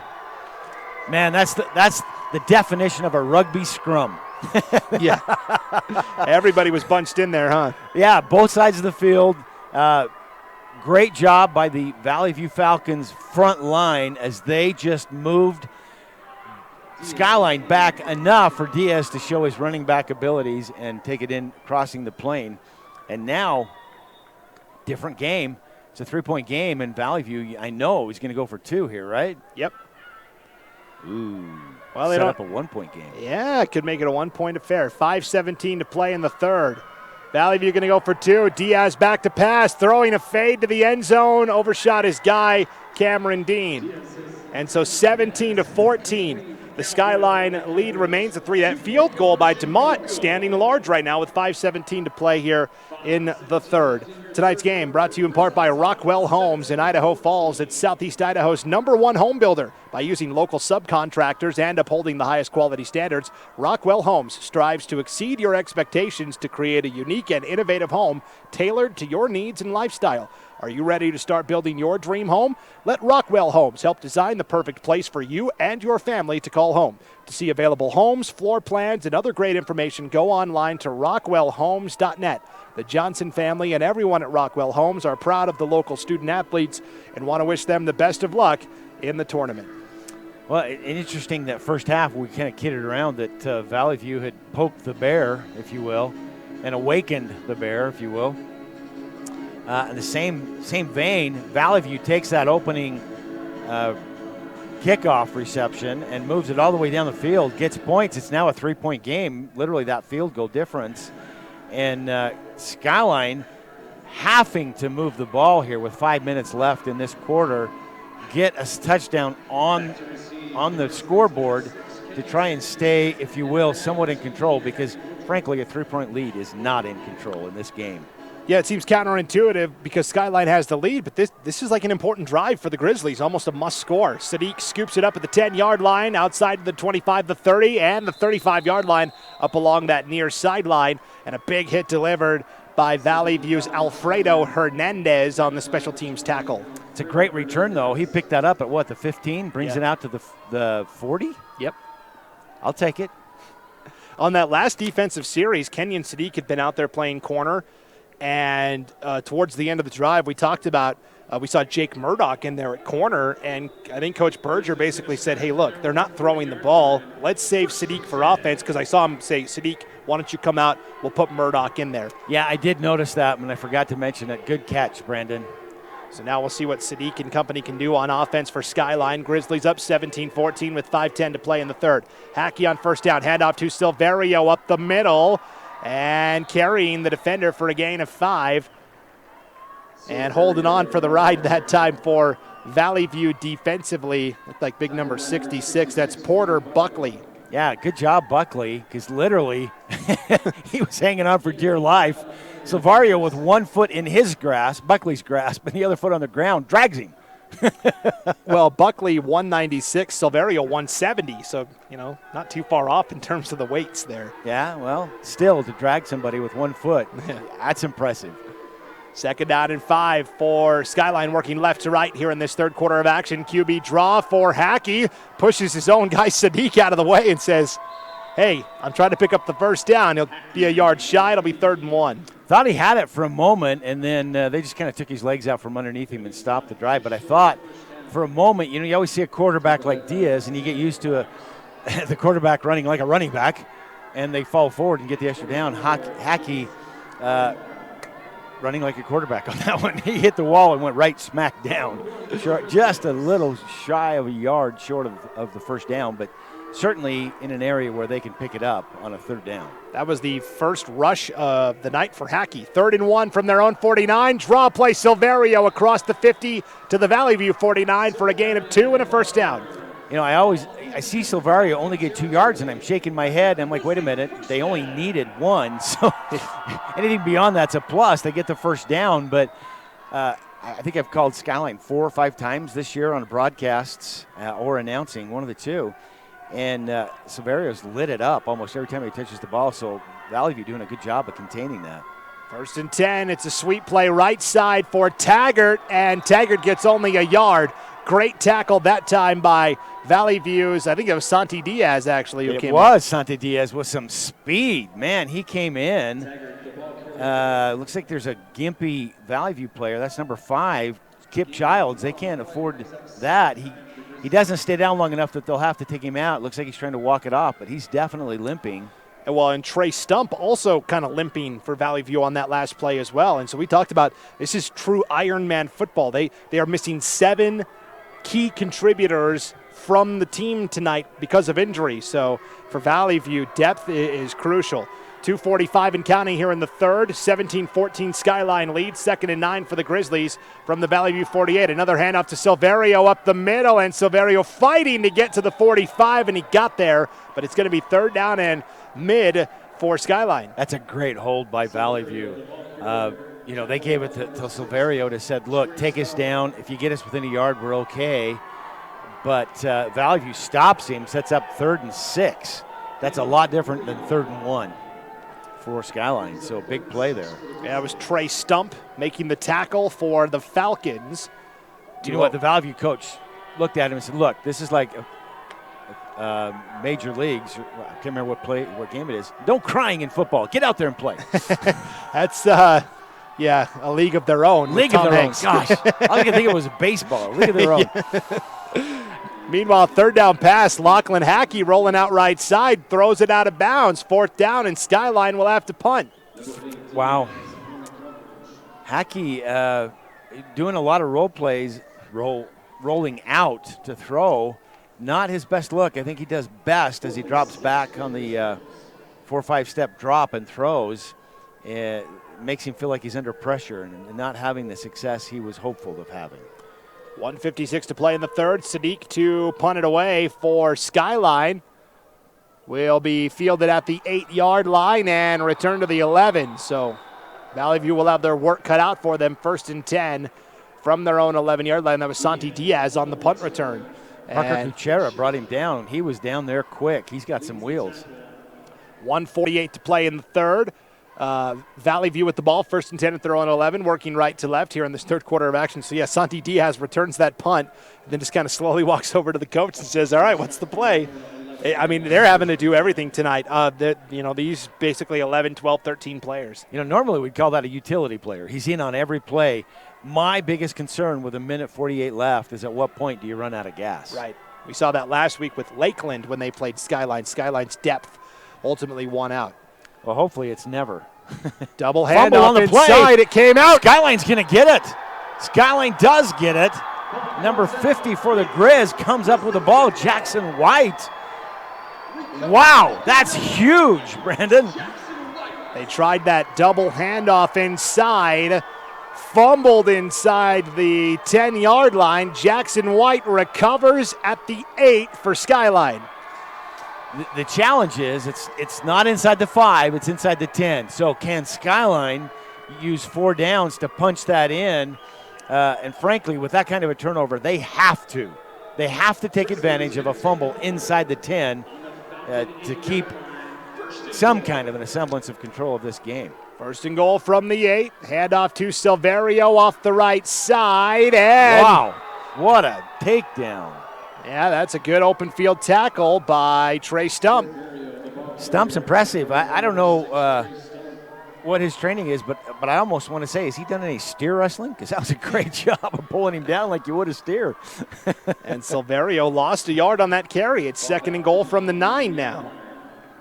Man, that's the definition of a rugby scrum. Yeah. Everybody was bunched in there, huh? Yeah, both sides of the field. Great job by the Vallivue Falcons front line as they just moved Skyline back enough for Diaz to show his running back abilities and take it in, crossing the plane. And now, different game. It's a 3-point game, and Vallivue, I know, is going to go for 2 here, right? Yep. Ooh. Well, set up a 1-point game. Yeah, it could make it a 1-point affair. 5:17 to play in the third. Vallivue going to go for 2. Diaz back to pass, throwing a fade to the end zone. Overshot his guy, Cameron Dean. And so 17-14. The Skyline lead remains at 3. That field goal by DeMott standing large right now with 5:17 to play here in the third. Tonight's game brought to you in part by Rockwell Homes in Idaho Falls. It's Southeast Idaho's #1 home builder. By using local subcontractors and upholding the highest quality standards, Rockwell Homes strives to exceed your expectations to create a unique and innovative home tailored to your needs and lifestyle. Are you ready to start building your dream home? Let Rockwell Homes help design the perfect place for you and your family to call home. To see available homes, floor plans, and other great information, go online to rockwellhomes.net. The Johnson family and everyone at Rockwell Homes are proud of the local student athletes and want to wish them the best of luck in the tournament. Well, interesting that first half we kind of kidded around that Vallivue had poked the bear, if you will, and awakened the bear, if you will. In the same vein, Vallivue takes that opening kickoff reception and moves it all the way down the field, gets points. It's now a 3-point game, literally that field goal difference. And Skyline having to move the ball here with 5 minutes left in this quarter, get a touchdown on the scoreboard to try and stay, if you will, somewhat in control, because frankly a 3-point lead is not in control in this game. Yeah, it seems counterintuitive because Skyline has the lead, but this is like an important drive for the Grizzlies, almost a must score. Sadiq scoops it up at the 10-yard line, outside the 25, the 30, and the 35-yard line up along that near sideline, and a big hit delivered by Valleyview's Alfredo Hernandez on the special teams tackle. It's a great return, though. He picked that up at, the 15? Brings it out to the 40? Yep. I'll take it. On that last defensive series, Kenyon Sadiq had been out there playing corner. And towards the end of the drive, we talked about, we saw Jake Murdoch in there at corner, and I think Coach Berger basically said, hey, look, they're not throwing the ball. Let's save Sadiq for offense, because I saw him say, Sadiq, why don't you come out? We'll put Murdoch in there. Yeah, I did notice that, and I forgot to mention it. Good catch, Brandon. So now we'll see what Sadiq and company can do on offense for Skyline. Grizzlies up 17-14 with 5:10 to play in the third. Hackey on first down, handoff to Silverio up the middle. And carrying the defender for a gain of 5. And holding on for the ride that time for Valleyview defensively. Looked like big number 66. That's Porter Buckley. Yeah, good job, Buckley, because literally he was hanging on for dear life. Silverio with 1 foot in his grasp, Buckley's grasp, and the other foot on the ground, drags him. Well, Buckley 196, Silverio 170, so, not too far off in terms of the weights there. Yeah, well, still to drag somebody with 1 foot, that's impressive. Second down and 5 for Skyline, working left to right here in this third quarter of action. QB draw for Hackey, pushes his own guy Sadiq out of the way and says, hey, I'm trying to pick up the first down. He'll be a yard shy. It'll be 3rd and 1. Thought he had it for a moment, and then they just kind of took his legs out from underneath him and stopped the drive. But I thought for a moment, you always see a quarterback like Diaz, and you get used to the quarterback running like a running back, and they fall forward and get the extra down. Hackey running like a quarterback on that one. He hit the wall and went right smack down. Just a little shy of a yard short of the first down, but certainly in an area where they can pick it up on a 3rd down. That was the first rush of the night for Hackey. 3rd and 1 from their own 49. Draw play Silverio across the 50 to the Valleyview 49 for a gain of 2 and a first down. I see Silverio only get 2 yards, and I'm shaking my head. I'm like, wait a minute, they only needed 1. So anything beyond that's a plus. They get the first down, but I think I've called Skyline 4 or 5 times this year on broadcasts or announcing, one of the two. And Silverio's lit it up almost every time he touches the ball, so Valleyview doing a good job of containing that. 1st and 10, it's a sweep play right side for Taggart, and Taggart gets only a yard. Great tackle that time by Valleyview's, I think it was Santi Diaz, actually. It was Santi Diaz with some speed. Man, he came in. Looks like there's a gimpy Valleyview player. That's number 5, Kip Childs. They can't afford that. He doesn't stay down long enough that they'll have to take him out. Looks like he's trying to walk it off, but he's definitely limping. Well, and Trey Stump also kind of limping for Valleyview on that last play as well. And so we talked about this is true Ironman football. They are missing 7 key contributors from the team tonight because of injury. So for Valleyview, depth is crucial. 2:45 and counting here in the third. 17-14 Skyline lead. 2nd and 9 for the Grizzlies from the Valleyview 48. Another handoff to Silverio up the middle, and Silverio fighting to get to the 45, and he got there. But it's going to be 3rd down and mid for Skyline. That's a great hold by Valleyview. They gave it to Silverio to said, look, take us down. If you get us within a yard, we're okay. But Valleyview stops him, sets up 3rd and 6. That's a lot different than 3rd and 1 for Skyline. So big play there. Yeah, it was Trey Stump making the tackle for the Falcons. Do you know what? The Valleyview coach looked at him and said, look, this is like major leagues. I can't remember what game it is. No crying in football. Get out there and play. That's, a league of their own. League of their own. Gosh, all I can think of was baseball. League of their own. Meanwhile, 3rd down pass, Lachlan Hackey rolling out right side, throws it out of bounds. 4th down, and Skyline will have to punt. Wow. Hackey doing a lot of role plays, rolling out to throw. Not his best look. I think he does best as he drops back on the 4 or 5 step drop and throws. It makes him feel like he's under pressure and not having the success he was hopeful of having. 1:56 to play in the third. Sadiq to punt it away for Skyline. Will be fielded at the 8-yard line and return to the 11. So Valleyview will have their work cut out for them. 1st and 10 from their own 11-yard line. That was Santi Diaz on the punt return. Parker Kuchera brought him down. He was down there quick. He's got some wheels. 1:48 to play in the third. Valleyview with the ball, 1st and 10 at their own 11, working right to left here in this third quarter of action. So, Santi Diaz returns that punt, and then just kind of slowly walks over to the coach and says, all right, what's the play? I mean, they're having to do everything tonight. These basically 11, 12, 13 players. Normally we'd call that a utility player. He's in on every play. My biggest concern with 1:48 left is at what point do you run out of gas? Right. We saw that last week with Lakeland when they played Skyline. Skyline's depth ultimately won out. Well, hopefully it's never. Double handoff inside. It came out. Skyline's going to get it. Skyline does get it. Number 50 for the Grizz comes up with the ball. Jackson White. Wow, that's huge, Brandon. They tried that double handoff inside. Fumbled inside the 10-yard line. Jackson White recovers at the 8 for Skyline. The challenge is it's not inside the 5, it's inside the 10. So can Skyline use 4 downs to punch that in? And frankly, with that kind of a turnover, they have to. They have to take advantage of a fumble inside the 10 to keep some kind of a semblance of control of this game. 1st and goal from the 8. Handoff to Silverio off the right side. And wow, what a takedown. Yeah, that's a good open field tackle by Trey Stump. Stump's impressive. I don't know what his training is, but I almost want to say, has he done any steer wrestling? Because that was a great job of pulling him down like you would a steer. And Silverio lost a yard on that carry. It's 2nd and goal from the 9 now.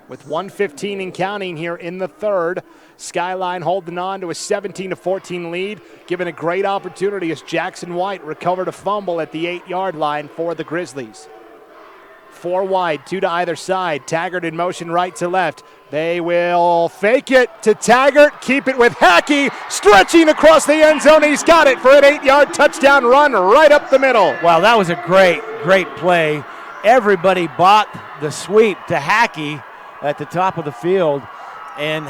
With 1:15 and counting here in the third. Skyline holding on to a 17-14 lead, given a great opportunity as Jackson White recovered a fumble at the 8-yard line for the Grizzlies. 4 wide, 2 to either side. Taggart in motion right to left. They will fake it to Taggart, keep it with Hackey, stretching across the end zone. He's got it for an 8-yard touchdown run right up the middle. Wow, that was a great play. Everybody bought the sweep to Hackey at the top of the field, and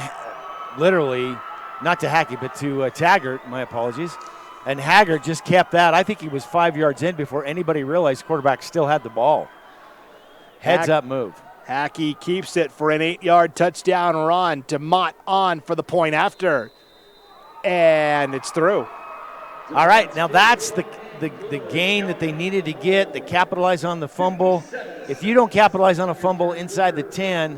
literally, not to Hackey, but to Taggart, my apologies. And Haggard just kept that. I think he was 5 yards in before anybody realized the quarterback still had the ball. Heads up move. Hackey keeps it for an 8-yard touchdown run. DeMott on for the point after. And it's through. All right, now that's the gain that they needed to get, they capitalize on the fumble. If you don't capitalize on a fumble inside the 10,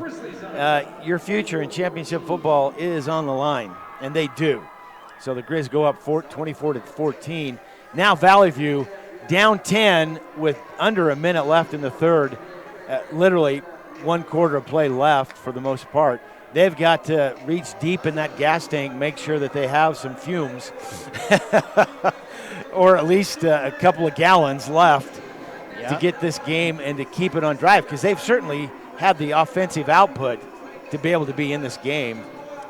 your future in championship football is on the line, and they do. So the Grizz go up 24-14. Now Vallivue down 10 with under a minute left in the third, literally 1 quarter of play left for the most part. They've got to reach deep in that gas tank, make sure that they have some fumes or at least a couple of gallons left to get this game and to keep it on drive, because they've certainly had the offensive output to be able to be in this game.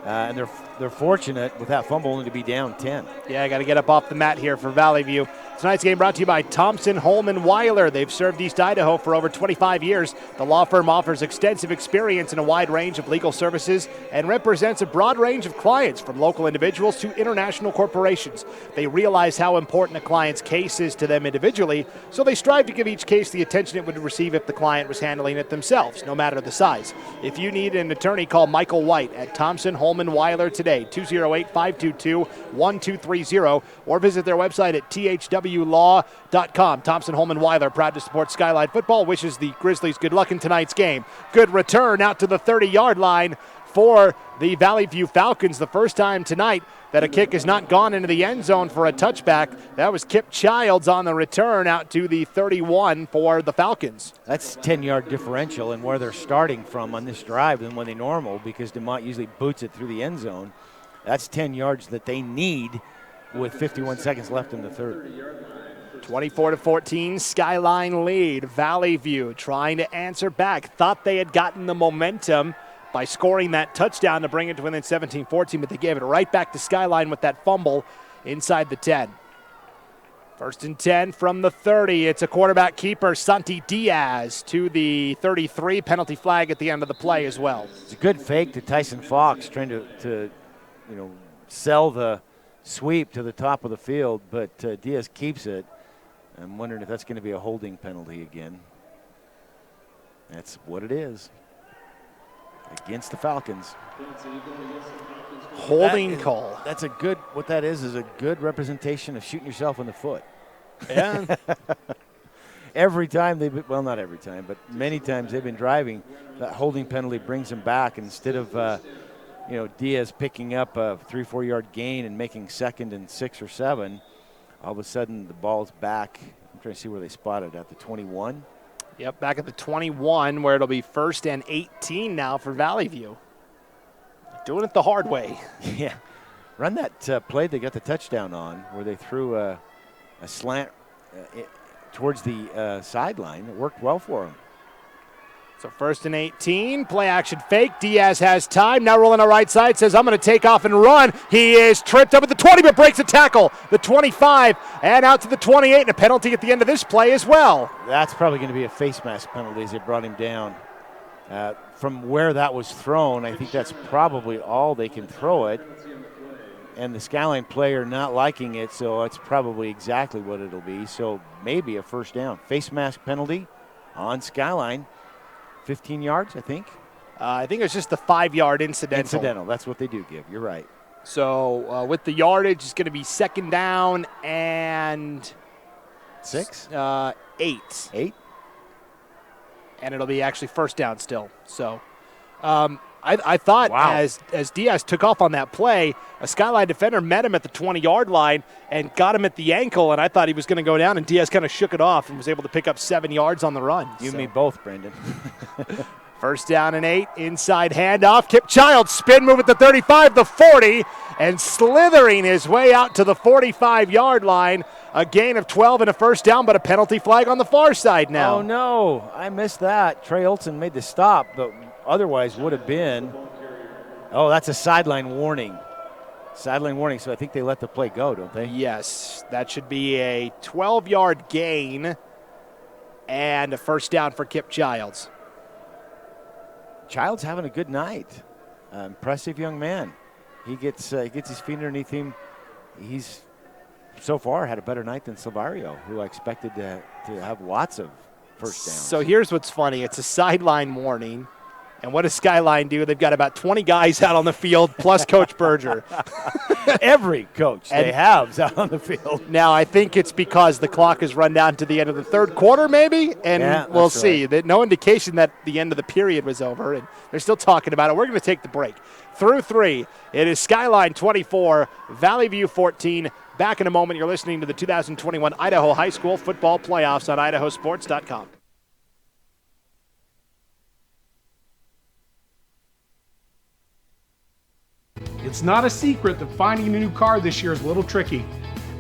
And they're fortunate with that fumble only to be down 10. Yeah, I got to get up off the mat here for Vallivue. Tonight's game brought to you by Thompson, Holman, Weiler. They've served East Idaho for over 25 years. The law firm offers extensive experience in a wide range of legal services and represents a broad range of clients, from local individuals to international corporations. They realize how important a client's case is to them individually, so they strive to give each case the attention it would receive if the client was handling it themselves, no matter the size. If you need an attorney, call Michael White at Thompson, Holman, Weiler today, 208-522-1230, or visit their website at thwlaw.com. Thompson, Holman, Weiler, proud to support Skyline football, wishes the Grizzlies good luck in tonight's game. Good return out to the 30-yard line for the Vallivue Falcons. The first time tonight that a kick has not gone into the end zone for a touchback. That was Kip Childs on the return out to the 31 for the Falcons. That's 10-yard differential and where they're starting from on this drive than when they normal, because DeMont usually boots it through the end zone. That's 10 yards that they need with 51 seconds left in the third. 24-14, Skyline lead. Vallivue trying to answer back. Thought they had gotten the momentum by scoring that touchdown to bring it to within 17-14, but they gave it right back to Skyline with that fumble inside the 10. First and 10 from the 30. It's a quarterback keeper, Santi Diaz, to the 33. Penalty flag at the end of the play as well. It's a good fake to Tyson Fox, trying to sell the sweep to the top of the field, but Diaz keeps it. I'm wondering if that's going to be a holding penalty again. That's what it is against the Falcons. Holding call. That's a good, what that is a good representation of shooting yourself in the foot. Yeah. Every time well, not every time, but many times they've been driving, that holding penalty brings them back. And instead of, Diaz picking up a 3-4 yard gain and making 2nd and 6 or 7, all of a sudden the ball's back. I'm trying to see where they spot it, at the 21. Yep, back at the 21, where it'll be 1st and 18 now for Vallivue. Doing it the hard way. Yeah. Run that play they got the touchdown on, where they threw a slant towards the sideline. It worked well for them. So 1st and 18, play action fake. Diaz has time, now rolling on the right side, says I'm going to take off and run. He is tripped up at the 20, but breaks a tackle. The 25 and out to the 28, and a penalty at the end of this play as well. That's probably going to be a face mask penalty as they brought him down. From where that was thrown, I think that's probably all they can throw it. And the Skyline player not liking it, so it's probably exactly what it'll be. So maybe a first down. Face mask penalty on Skyline. 15 yards, I think. I think it was just the 5-yard incidental. Incidental, that's what they do give. You're right. So with the yardage, it's going to be 2nd down and 6? 8. 8? And it'll be actually 1st down still. So I thought as Diaz took off on that play, a Skyline defender met him at the 20-yard line and got him at the ankle, and I thought he was going to go down, and Diaz kind of shook it off and was able to pick up 7 yards on the run. You and me both, Brendan. 1st down and 8, inside handoff. Kip Childs spin move at the 35, the 40, and slithering his way out to the 45-yard line. A gain of 12 and a 1st down, but a penalty flag on the far side now. Oh, no. I missed that. Trey Olson made the stop, but otherwise would have been. Oh, that's a sideline warning. Sideline warning, so I think they let the play go, don't they? Yes. That should be a 12-yard gain and a 1st down for Kip Childs. Childs having a good night. Impressive young man. He gets his feet underneath him. He's so far had a better night than Silvario, who I expected to have lots of 1st downs. So here's what's funny. It's a sideline warning. And what does Skyline do? They've got about 20 guys out on the field, plus Coach Berger. Every coach they have is out on the field. Now, I think it's because the clock has run down to the end of the third quarter, maybe, and we'll see. Right. No indication that the end of the period was over, and they're still talking about it. We're going to take the break. Through 3, it is Skyline 24, Vallivue 14. Back in a moment. You're listening to the 2021 Idaho High School Football Playoffs on IdahoSports.com. It's not a secret that finding a new car this year is a little tricky.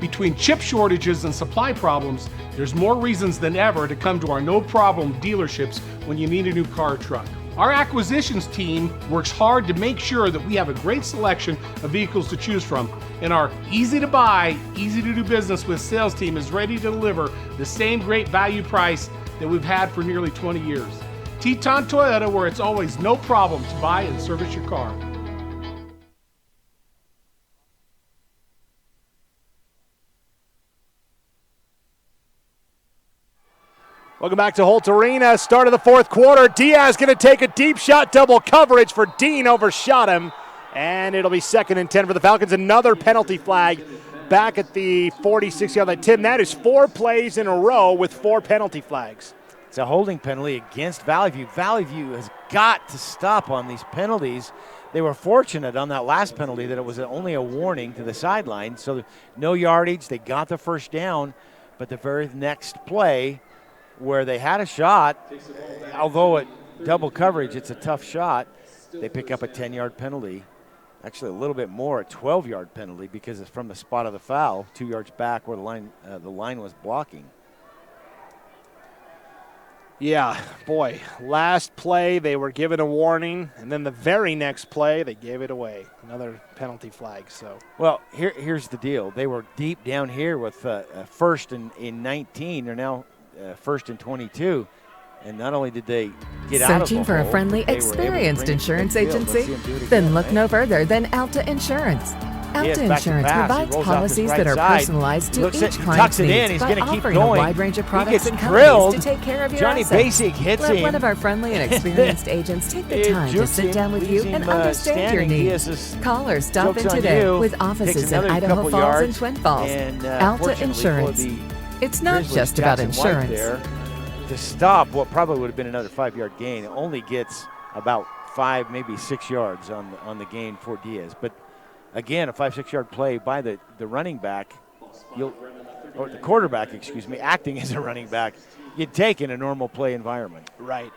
Between chip shortages and supply problems, there's more reasons than ever to come to our no-problem dealerships when you need a new car or truck. Our acquisitions team works hard to make sure that we have a great selection of vehicles to choose from, and our easy-to-buy, easy-to-do business with sales team is ready to deliver the same great value price that we've had for nearly 20 years. Teton Toyota, where it's always no problem to buy and service your car. Welcome back to Holt Arena. Start of the fourth quarter. Diaz going to take a deep shot, double coverage for Dean, overshot him. And it'll be 2nd and 10 for the Falcons. Another penalty flag back at the 46-yard line. Tim, that is 4 plays in a row with 4 penalty flags. It's a holding penalty against Vallivue. Vallivue has got to stop on these penalties. They were fortunate on that last penalty that it was only a warning to the sideline. So no yardage. They got the first down. But the very next play, where they had a shot, although at double coverage, it's a tough shot, they pick up a 10-yard penalty. Actually, a little bit more, a 12-yard penalty, because it's from the spot of the foul, 2 yards back where the line was blocking. Yeah, boy, last play they were given a warning, and then the very next play they gave it away. Another penalty flag. So, well, here's the deal. They were deep down here with first in 19. They're now first and 22. And not only did they get out of the Searching for a friendly, experienced insurance agency? Then look no further than Alta Insurance. Alta Insurance provides policies that are personalized to each client's needs by offering a wide range of products and companies to take care of your Johnny assets. Basic hits Let him. one of our friendly and experienced agents take the time to sit down with you and understand your needs. Call or stop in today with offices in Idaho Falls and Twin Falls. Alta Insurance. It's not just about insurance. To stop what probably would have been another 5-yard gain, it only gets about 5, maybe 6 yards on the gain for Diaz. But again, a 5-6 yard play by the running back, or the quarterback, acting as a running back, you'd take in a normal play environment. Right.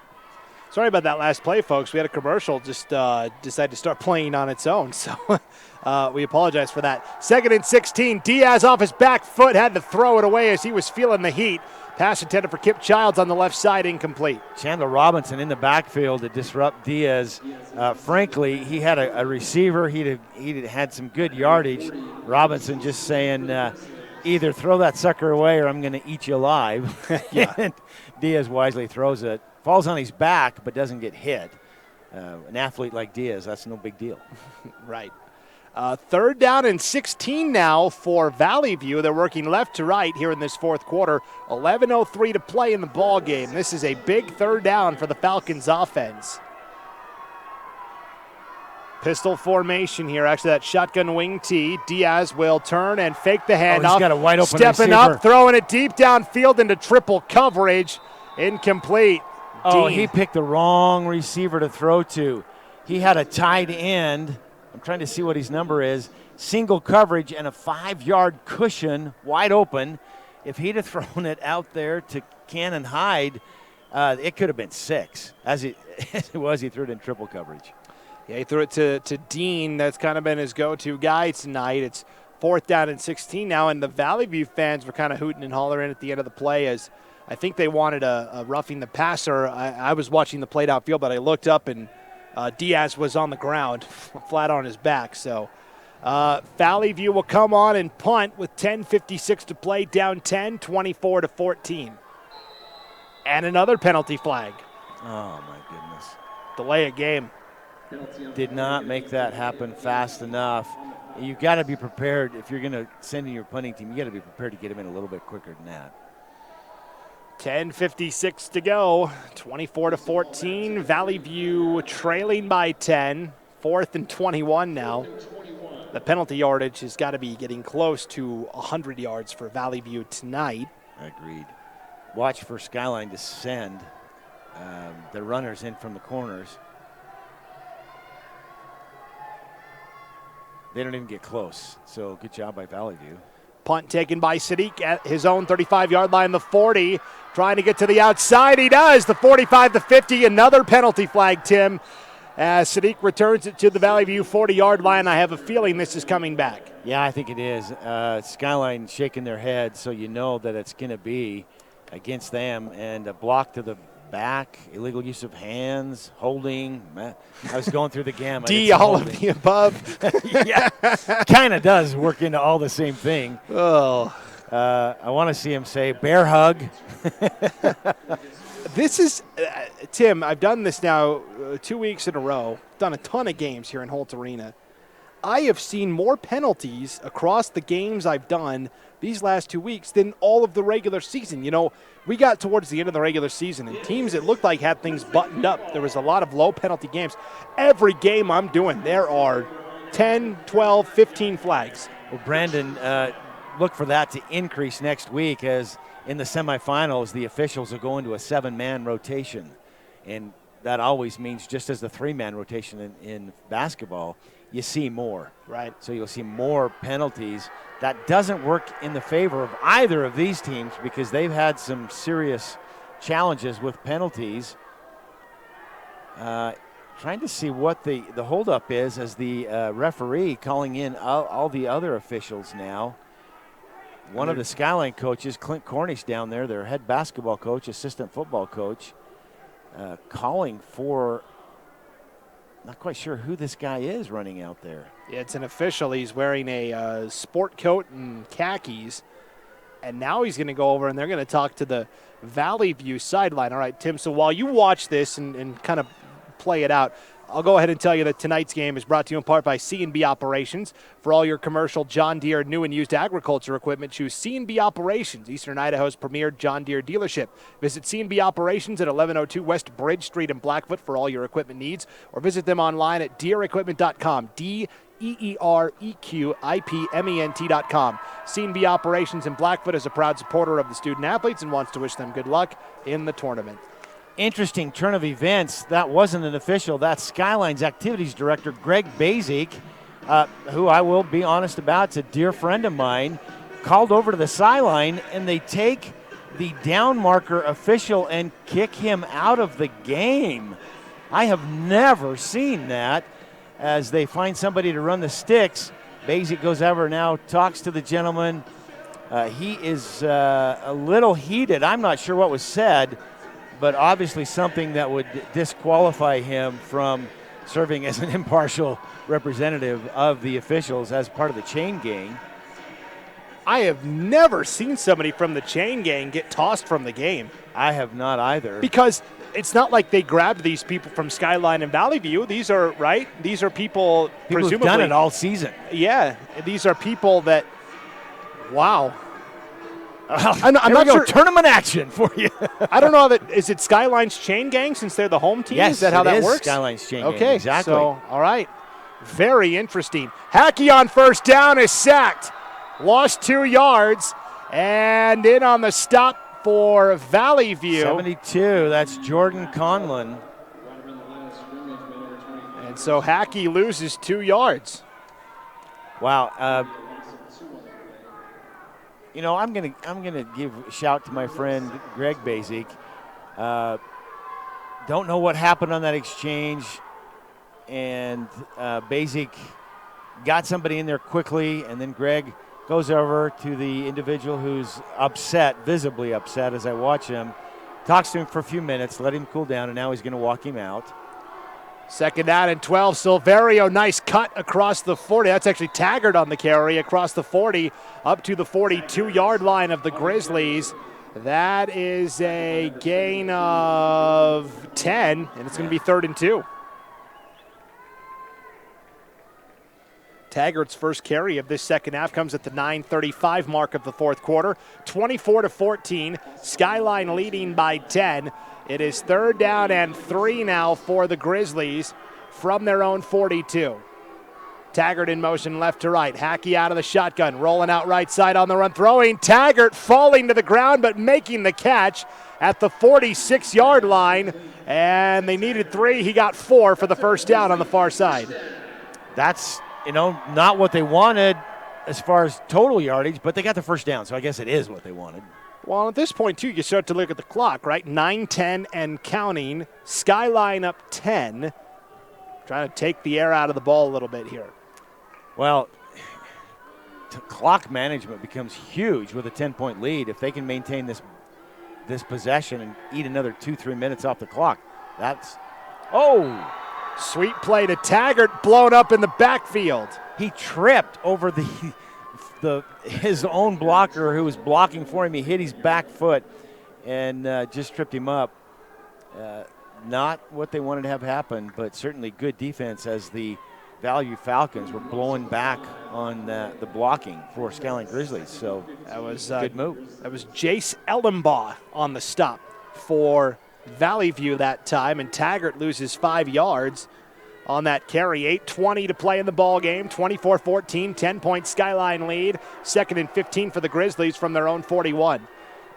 Sorry about that last play, folks. We had a commercial just decided to start playing on its own, so we apologize for that. 2nd and 16. Diaz off his back foot, had to throw it away as he was feeling the heat. Pass intended for Kip Childs on the left side, incomplete. Chandler Robinson in the backfield to disrupt Diaz. Frankly, he had a receiver. He'd had some good yardage. Robinson just saying, either throw that sucker away or I'm going to eat you alive. And Diaz wisely throws it. Falls on his back but doesn't get hit. An athlete like Diaz, that's no big deal. Right. 3rd down and 16 now for Vallivue. They're working left to right here in this fourth quarter. 11:03 to play in the ball game. This is a big 3rd down for the Falcons offense. Pistol formation here. Actually, that shotgun wing tee. Diaz will turn and fake the handoff. He's got a wide open Stepping receiver. up, throwing it deep downfield into triple coverage. Incomplete. Oh, Dean. he picked the wrong receiver to throw to. He had a tight end. I'm trying to see what his number is. Single coverage and a 5-yard cushion wide open. If he'd have thrown it out there to Cannon Hyde, it could have been 6. As it was, he threw it in triple coverage. Yeah, he threw it to Dean. That's kind of been his go-to guy tonight. It's 4th down and 16 now, and the Vallivue fans were kind of hooting and hollering at the end of the play as I think they wanted a roughing the passer. I was watching the play downfield, but I looked up and Diaz was on the ground, flat on his back. So Vallivue will come on and punt with 10:56 to play, down 10, 24-14. And another penalty flag. Oh, my goodness. Delay a game. Did not make that happen fast enough. You've got to be prepared. If you're going to send in your punting team, you got to be prepared to get him in a little bit quicker than that. 10:56 to go. 24-14. Vallivue trailing by 10. 4th and 21 now. The penalty yardage has got to be getting close to 100 yards for Vallivue tonight. Agreed. Watch for Skyline to send the runners in from the corners. They don't even get close, so good job by Vallivue. Punt taken by Sadiq at his own 35-yard line, the 40. Trying to get to the outside. He does. The 45, the 50. Another penalty flag, Tim. As Sadiq returns it to the Vallivue 40-yard line. I have a feeling this is coming back. Yeah, I think it is. Skyline shaking their head, so you know that it's going to be against them. And a block to the back, illegal use of hands, holding. I was going through the gamut. D, all of the above. Yeah, kind of does work into all the same thing. Oh. I want to see him say, bear hug. This is, Tim, I've done this now 2 weeks in a row, done a ton of games here in Holt Arena. I have seen more penalties across the games I've done these last 2 weeks than all of the regular season. You know, we got towards the end of the regular season, and teams it looked like had things buttoned up. There was a lot of low penalty games. Every game I'm doing, there are 10, 12, 15 flags. Well, Brandon, look for that to increase next week, as in the semifinals, the officials will go into a 7-man rotation. And that always means, just as the 3-man rotation in basketball, you see more. Right. So you'll see more penalties. That doesn't work in the favor of either of these teams, because they've had some serious challenges with penalties. Trying to see what the holdup is, as the referee calling in all the other officials now. One of the Skyline coaches, Clint Cornish down there, their head basketball coach, assistant football coach, calling for, not quite sure who this guy is running out there. Yeah, it's an official. He's wearing a sport coat and khakis. And now he's going to go over and they're going to talk to the Vallivue sideline. All right, Tim, so while you watch this and kind of play it out, I'll go ahead and tell you that tonight's game is brought to you in part by C&B Operations. For all your commercial John Deere new and used agriculture equipment, choose C&B Operations, Eastern Idaho's premier John Deere dealership. Visit C&B Operations at 1102 West Bridge Street in Blackfoot for all your equipment needs, or visit them online at deerequipment.com, DEEREQIPMENT.com. C&B Operations in Blackfoot is a proud supporter of the student athletes and wants to wish them good luck in the tournament. Interesting turn of events. That wasn't an official. That's Skyline's activities director, Greg Basic, who I will be honest about, it's a dear friend of mine, called over to the sideline, and they take the down marker official and kick him out of the game. I have never seen that, as they find somebody to run the sticks. Basic goes over now, talks to the gentleman. He is a little heated. I'm not sure what was said, but obviously something that would disqualify him from serving as an impartial representative of the officials as part of the chain gang. I have never seen somebody from the chain gang get tossed from the game. I have not either. Because it's not like they grabbed these people from Skyline and Vallivue. These are, right? These are people presumably who've done it all season. Yeah, these are people that, wow. I'm not sure. Tournament action for you. I don't know that. Is it Skyline's chain gang since they're the home team? Yes, is that how that works? Skyline's chain gang. Okay, Exactly. So, all right. Very interesting. Hackey on first down is sacked. Lost 2 yards. And in on the stop for Vallivue. 72. That's Jordan Conlon. And so Hackey loses 2 yards. Wow. You know, I'm gonna give a shout to my friend Greg Basic. Don't know what happened on that exchange, and Basic got somebody in there quickly, and then Greg goes over to the individual who's upset, visibly upset, as I watch him, talks to him for a few minutes, let him cool down, and now he's going to walk him out. 2nd down and 12. Silverio, nice cut across the 40. That's actually Taggart on the carry across the 40 up to the 42-yard line of the Grizzlies. That is a gain of 10, and it's going to be 3rd and 2. Taggart's first carry of this second half comes at the 9:35 mark of the fourth quarter. 24-14, Skyline leading by 10. It is 3rd down and 3 now for the Grizzlies from their own 42. Taggart in motion left to right. Hackey out of the shotgun, rolling out right side on the run, throwing. Taggart falling to the ground but making the catch at the 46-yard line. And they needed 3. He got 4 for the first down on the far side. That's, not what they wanted as far as total yardage, but they got the first down, so I guess it is what they wanted. Well, at this point, too, you start to look at the clock, right? 9-10 and counting. Skyline up 10. Trying to take the air out of the ball a little bit here. Well, clock management becomes huge with a 10-point lead. If they can maintain this possession and eat another 2-3 minutes off the clock, that's sweet play to Taggart, blown up in the backfield. He tripped over his own blocker who was blocking for him. He hit his back foot and just tripped him up. Not what they wanted to have happen, but certainly good defense as the Vallivue Falcons were blowing back on the blocking for Skyline Grizzlies. So that was good move. That was Jace Ellenbaugh on the stop for Vallivue that time, and Taggart loses 5 yards on that carry. 8:20 to play in the ball game. 24-14, 10-point Skyline lead. 2nd and 15 for the Grizzlies from their own 41.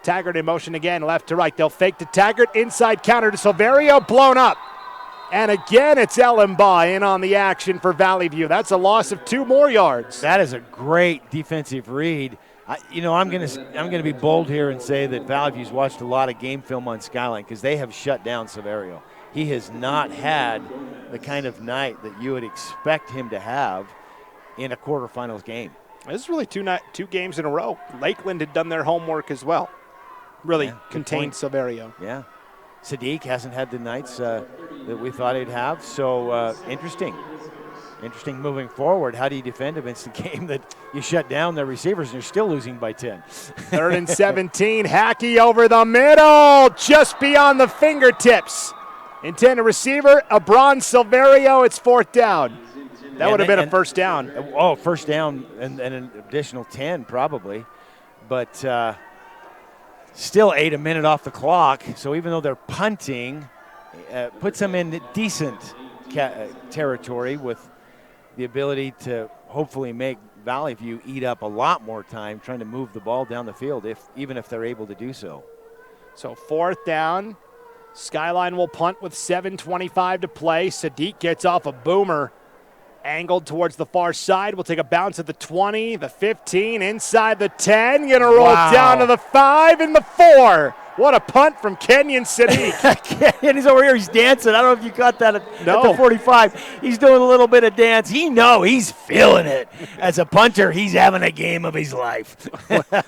Taggart in motion again, left to right. They'll fake to Taggart, inside counter to Silverio, blown up. And again, it's Ellenbaugh in on the action for Vallivue. That's a loss of 2 more yards. That is a great defensive read. I'm going to be bold here and say that Vallivue's watched a lot of game film on Skyline because they have shut down Silverio. He has not had the kind of night that you would expect him to have in a quarterfinals game. This is really two games in a row. Lakeland had done their homework as well. Really contained Silverio. Yeah. Sadiq hasn't had the nights that we thought he'd have. So interesting. Interesting moving forward. How do you defend against a game that you shut down their receivers and you're still losing by 10? 3rd and 17. Hackey over the middle, just beyond the fingertips. Intended receiver, Abron Silverio. It's 4th down. That would have been a first down. Oh, first down and an additional 10 probably. But still 8 a minute off the clock. So even though they're punting, puts them in decent territory with the ability to hopefully make Vallivue eat up a lot more time trying to move the ball down the field, even if they're able to do so. So 4th down. Skyline will punt with 7:25 to play. Sadiq gets off a boomer, angled towards the far side. We'll take a bounce at the 20, the 15, inside the 10. Going to roll down to the 5 and the 4. What a punt from Kenyon Sadiq. And he's over here, he's dancing. I don't know if you caught that at the 45. He's doing a little bit of dance. He's feeling it. As a punter, he's having a game of his life.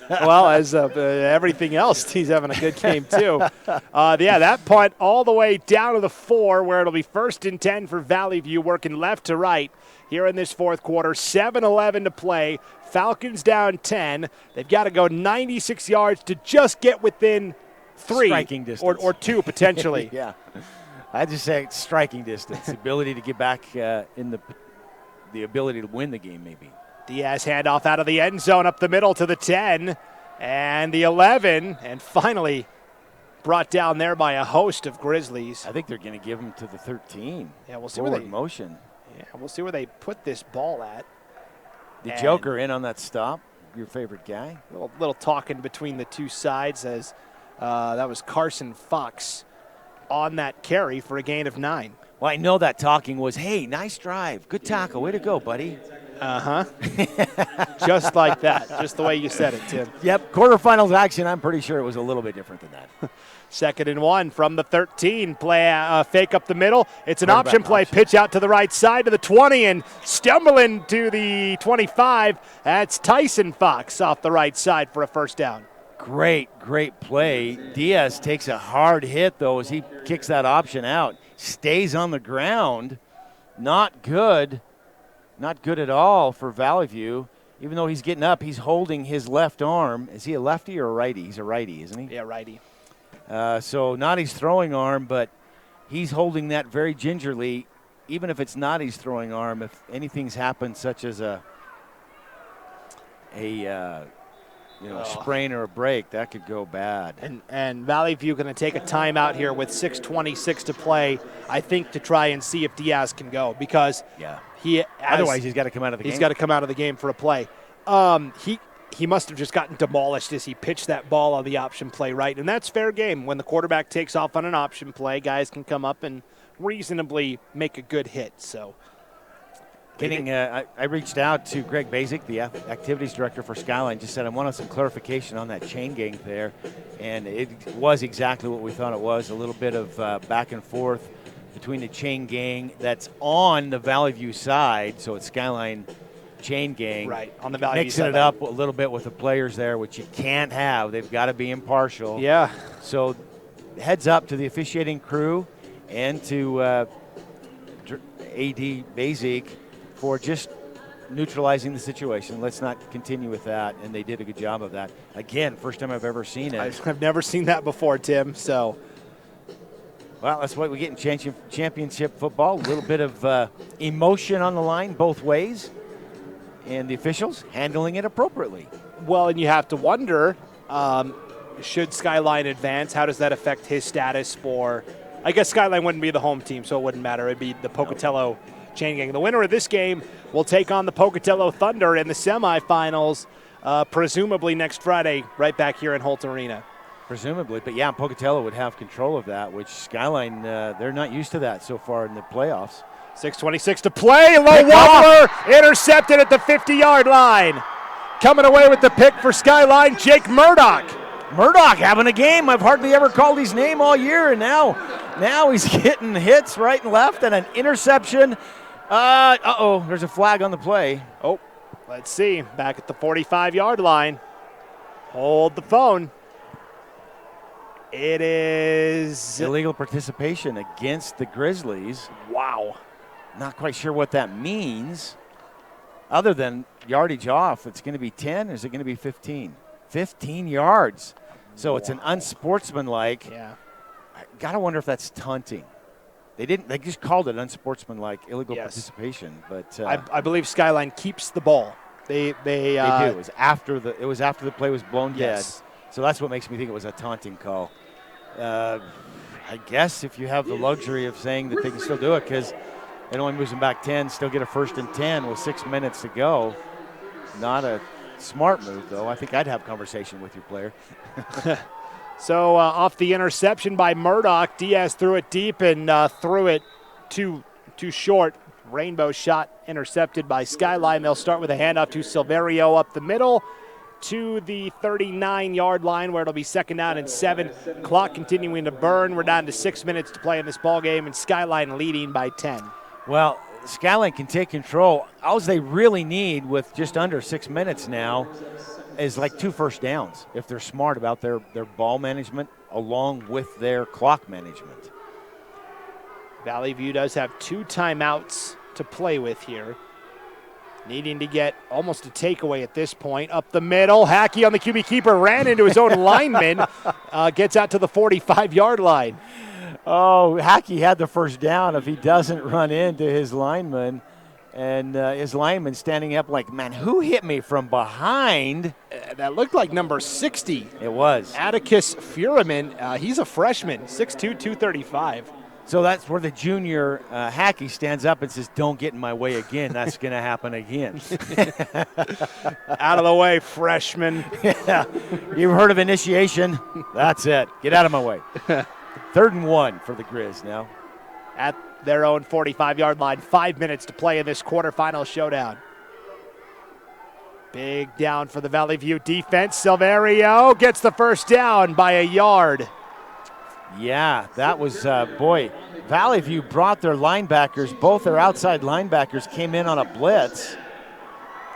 Well, as everything else, he's having a good game too. That punt all the way down to the 4, where it'll be 1st and 10 for Vallivue, working left to right here in this fourth quarter. 7:11 to play. Falcons down 10. They've got to go 96 yards to just get within 3 striking distance. or 2 potentially. Yeah, I just say striking distance, the ability to get back in the ability to win the game maybe. Diaz handoff out of the end zone up the middle to the 10 and the 11, and finally brought down there by a host of Grizzlies. I think they're going to give him to the 13. Yeah, we'll see forward where they motion. Yeah, we'll see where they put this ball at. The Joker in on that stop. Your favorite guy. Little talking between the two sides as that was Carson Fox on that carry for a gain of 9. Well, I know that talking was, hey, nice drive. Good tackle. Way to go, buddy. Uh-huh. Just like that. Just the way you said it, Tim. Yep. Quarterfinals action, I'm pretty sure it was a little bit different than that. 2nd and 1 from the 13. Play fake up the middle. It's an option play. Pitch out to the right side to the 20 and stumbling to the 25. That's Tyson Fox off the right side for a first down. Great play. Diaz takes a hard hit, though, as he kicks that option out. Stays on the ground. Not good. Not good at all for Vallivue. Even though he's getting up, he's holding his left arm. Is he a lefty or a righty? He's a righty, isn't he? Yeah, righty. So not his throwing arm, but he's holding that very gingerly even if it's not his throwing arm, if anything's happened, such as a sprain or a break, that could go bad. And Valley View going to take a timeout here with 6:26 to play, I think, to try and see if Diaz can go, because otherwise he's got to come out of the game. He's got to come out of the game for a play. He must have just gotten demolished as he pitched that ball on the option play, right? And that's fair game. When the quarterback takes off on an option play, guys can come up and reasonably make a good hit. So, I reached out to Greg Basic, the activities director for Skyline, just said I wanted some clarification on that chain gang there, and it was exactly what we thought it was, a little bit of back and forth between the chain gang that's on the Valley View side, so it's Skyline chain gang. Right, on the Valley View mixing side. it up a little bit with the players there, which you can't have. They've got to be impartial. Yeah. So heads up to the officiating crew and to AD Basic for just neutralizing the situation. Let's not continue with that, and they did a good job of that. Again, first time I've ever seen it. I've never seen that before, Tim, so. Well, that's what we get in championship football, a little bit of emotion on the line both ways, and the officials handling it appropriately. Well, and you have to wonder, should Skyline advance, how does that affect his status for, I guess Skyline wouldn't be the home team, so it wouldn't matter. It'd be the Pocatello chain gang. The winner of this game will take on the Pocatello Thunder in the semifinals, presumably next Friday, right back here in Holt Arena. Presumably, but yeah, Pocatello would have control of that, which Skyline, they're not used to that so far in the playoffs. 6:26 to play. Low wobbler, intercepted at the 50-yard line. Coming away with the pick for Skyline, Jake Murdoch. Murdoch having a game. I've hardly ever called his name all year, and now he's getting hits right and left and an interception. There's a flag on the play. Oh, let's see. Back at the 45-yard line. Hold the phone. It is illegal participation against the Grizzlies. Wow. Not quite sure what that means. Other than yardage off, it's going to be 10 or is it going to be 15? 15 yards. So it's an unsportsmanlike. Yeah. I got to wonder if that's taunting. They just called it unsportsmanlike illegal participation, but I believe Skyline keeps the ball. They do. It was after the play was blown dead. So that's what makes me think it was a taunting call. I guess if you have the luxury of saying that they can still do it because it only moves them back 10, still get a 1st and 10 with 6 minutes to go. Not a smart move, though. I think I'd have a conversation with your player. So off the interception by Murdoch, Diaz threw it deep and threw it too short. Rainbow shot intercepted by Skyline. They'll start with a handoff to Silverio up the middle to the 39-yard line where it'll be 2nd down and 7. Clock continuing to burn. We're down to 6 minutes to play in this ball game, and Skyline leading by 10. Well, Skyline can take control. All they really need with just under 6 minutes now is like 2 first downs if they're smart about their ball management along with their clock management. Valley View does have 2 timeouts to play with here. Needing to get almost a takeaway at this point. Up the middle, Hackey on the QB keeper, ran into his own lineman, gets out to the 45-yard line. Oh, Hackey had the first down if he doesn't run into his lineman. And his lineman standing up like, man, who hit me from behind? That looked like number 60. It was. Atticus Furiman. He's a freshman, 6'2", 235. So that's where the junior Hackey stands up and says, don't get in my way again. That's going to happen again. Out of the way, freshman. Yeah. You've heard of initiation. That's it. Get out of my way. 3rd and 1 for the Grizz now. At their own 45-yard line, 5 minutes to play in this quarterfinal showdown. Big down for the Valley View defense. Silverio gets the first down by a yard. Yeah, that was, Valley View brought their linebackers. Both their outside linebackers came in on a blitz.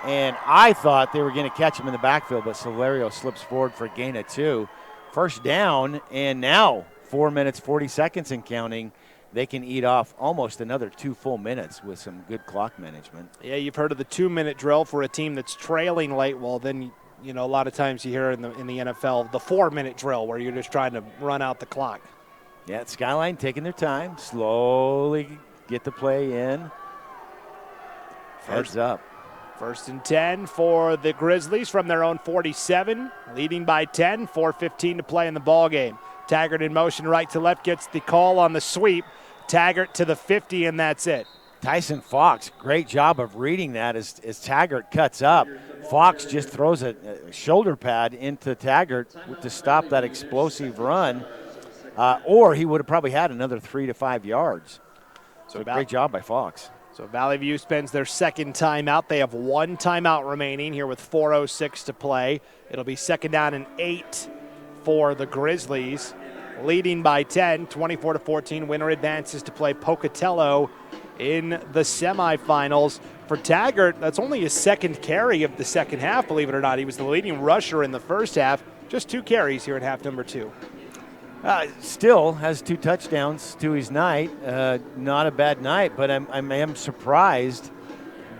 And I thought they were going to catch him in the backfield, but Silverio slips forward for a gain of 2. First down, and now 4 minutes, 40 seconds and counting. They can eat off almost another 2 full minutes with some good clock management. Yeah, you've heard of the 2-minute drill for a team that's trailing late. Well, then, you know, a lot of times you hear in the NFL the 4-minute drill where you're just trying to run out the clock. Yeah, Skyline taking their time, slowly get the play in. Heads up. 1st and 10 for the Grizzlies from their own 47, leading by 10, 4:15 to play in the ball game. Taggart in motion right to left, gets the call on the sweep. Taggart to the 50, and that's it. Tyson Fox, great job of reading that as Taggart cuts up. Fox just throws a shoulder pad into Taggart to stop that explosive run, or he would have probably had another 3 to 5 yards. So great job by Fox. So Vallivue spends their second timeout. They have 1 timeout remaining here with 4:06 to play. It'll be 2nd down and 8 for the Grizzlies. Leading by 10, 24-14. Winner advances to play Pocatello in the semifinals. For Taggart, that's only his 2nd carry of the second half, believe it or not. He was the leading rusher in the first half. Just 2 carries here in half number 2. Still has 2 touchdowns to his night. Not a bad night, but I am surprised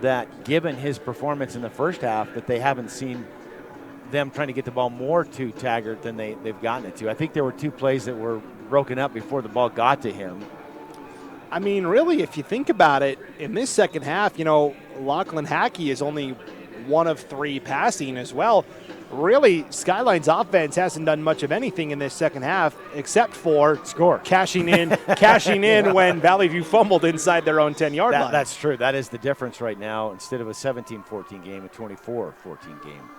that given his performance in the first half that they haven't seen them trying to get the ball more to Taggart than they've gotten it to. I think there were 2 plays that were broken up before the ball got to him. I mean, really, if you think about it, in this second half, Lachlan Hackey is only 1 of 3 passing as well. Really, Skyline's offense hasn't done much of anything in this second half except for cashing in when Vallivue fumbled inside their own 10-yard line. That's true. That is the difference right now. Instead of a 17-14 game, a 24-14 game.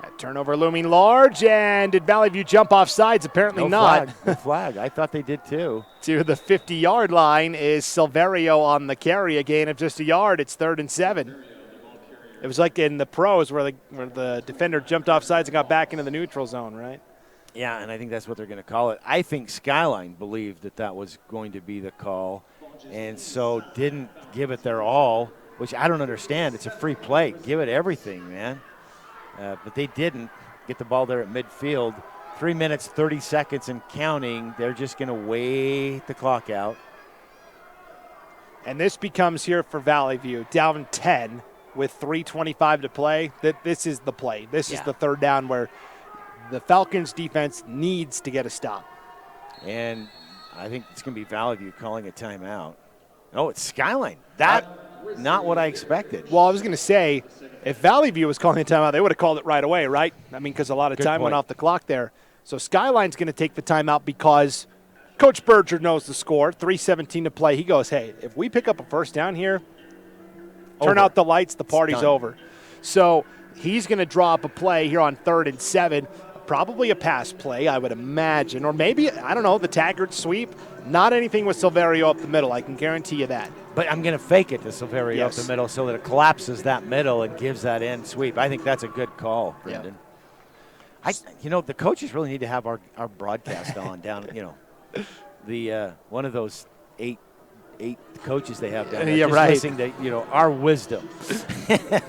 That turnover looming large, and did Vallivue jump off sides? Apparently not. No flag. I thought they did too. To the 50-yard line is Silverio on the carry, a gain of just a yard. It's 3rd and 7. It was like in the pros where the defender jumped off sides and got back into the neutral zone, right? Yeah, and I think that's what they're going to call it. I think Skyline believed that was going to be the call, and so didn't give it their all, which I don't understand. It's a free play. Give it everything, man. But they didn't get the ball there at midfield. 3 minutes, 30 seconds and counting. They're just going to wait the clock out. And this becomes here for Vallivue, down 10 with 3:25 to play. This is the play. This is the 3rd down where the Falcons defense needs to get a stop. And I think it's going to be Vallivue calling a timeout. Oh, it's Skyline. Not what I expected. Well, I was going to say, if Vallivue was calling a timeout, they would have called it right away, right? I mean, because a lot of time went off the clock there. So Skyline's going to take the timeout because Coach Berger knows the score. 3:17 to play. He goes, hey, if we pick up a 1st down here, turn out the lights, the party's over. So he's going to draw up a play here on 3rd and 7. Probably a pass play, I would imagine. Or maybe, I don't know, the Taggart sweep. Not anything with Silverio up the middle. I can guarantee you that. But I'm going to fake it to Silverio up the middle so that it collapses that middle and gives that end sweep. I think that's a good call, Brendan. Yeah. The coaches really need to have our broadcast on down, the one of those eight coaches they have down there. Yeah, just right. listening to, our wisdom.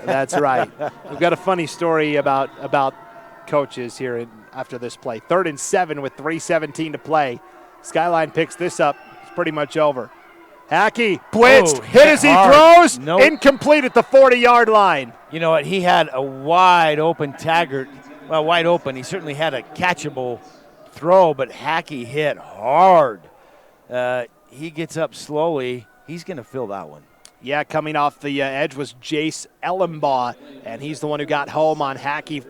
That's right. We've got a funny story about coaches here after this play. 3rd and 7 with 3:17 to play. Skyline picks this up. It's pretty much over. Hackey blitzed, hit as he throws, incomplete at the 40-yard line. You know what? He had a wide open Taggart. Well, wide open. He certainly had a catchable throw, but Hackey hit hard. He gets up slowly. He's going to fill that one. Yeah, coming off the edge was Jace Ellenbaugh, and he's the one who got home on Hackey,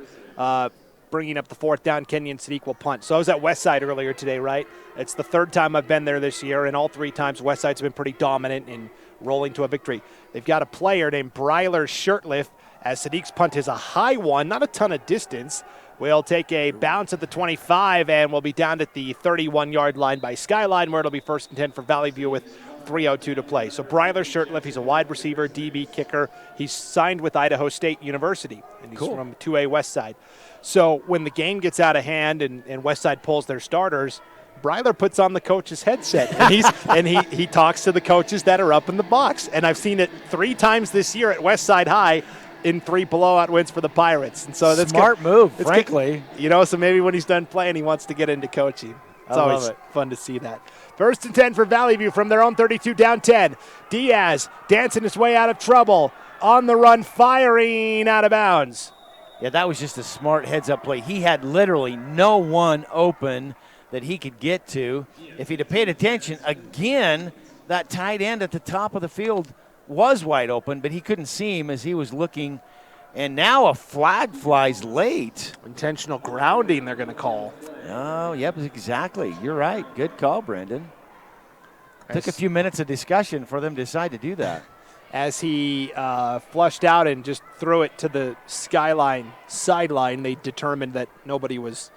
bringing up the 4th down Kenyon Sadiq punt. So I was at Westside earlier today, right? It's the 3rd time I've been there this year, and all 3 times Westside's been pretty dominant in rolling to a victory. They've got a player named Bryler Shirtliff, as Sadiq's punt is a high one, not a ton of distance. We'll take a bounce at the 25, and we'll be down at the 31-yard line by Skyline, where it'll be 1st and 10 for Vallivue with 3:02 to play. So Bryler Shirtliff, he's a wide receiver, DB, kicker. He's signed with Idaho State University, and he's from 2A Westside. So when the game gets out of hand and Westside pulls their starters, Bryler puts on the coach's headset, and he talks to the coaches that are up in the box. And I've seen it 3 times this year at Westside High in 3 blowout wins for the Pirates. And so that's smart move, frankly. So maybe when he's done playing, he wants to get into coaching. It's always fun to see that. 1st and 10 for Vallivue from their own 32, down 10. Diaz dancing his way out of trouble. On the run, firing out of bounds. Yeah, that was just a smart heads-up play. He had literally no one open that he could get to. If he'd have paid attention, again, that tight end at the top of the field was wide open, but he couldn't see him as he was looking. And now a flag flies late. Intentional grounding they're going to call. Oh, yep, exactly. You're right. Good call, Brendan. Took a few minutes of discussion for them to decide to do that. As he flushed out and just threw it to the Skyline sideline, they determined that nobody was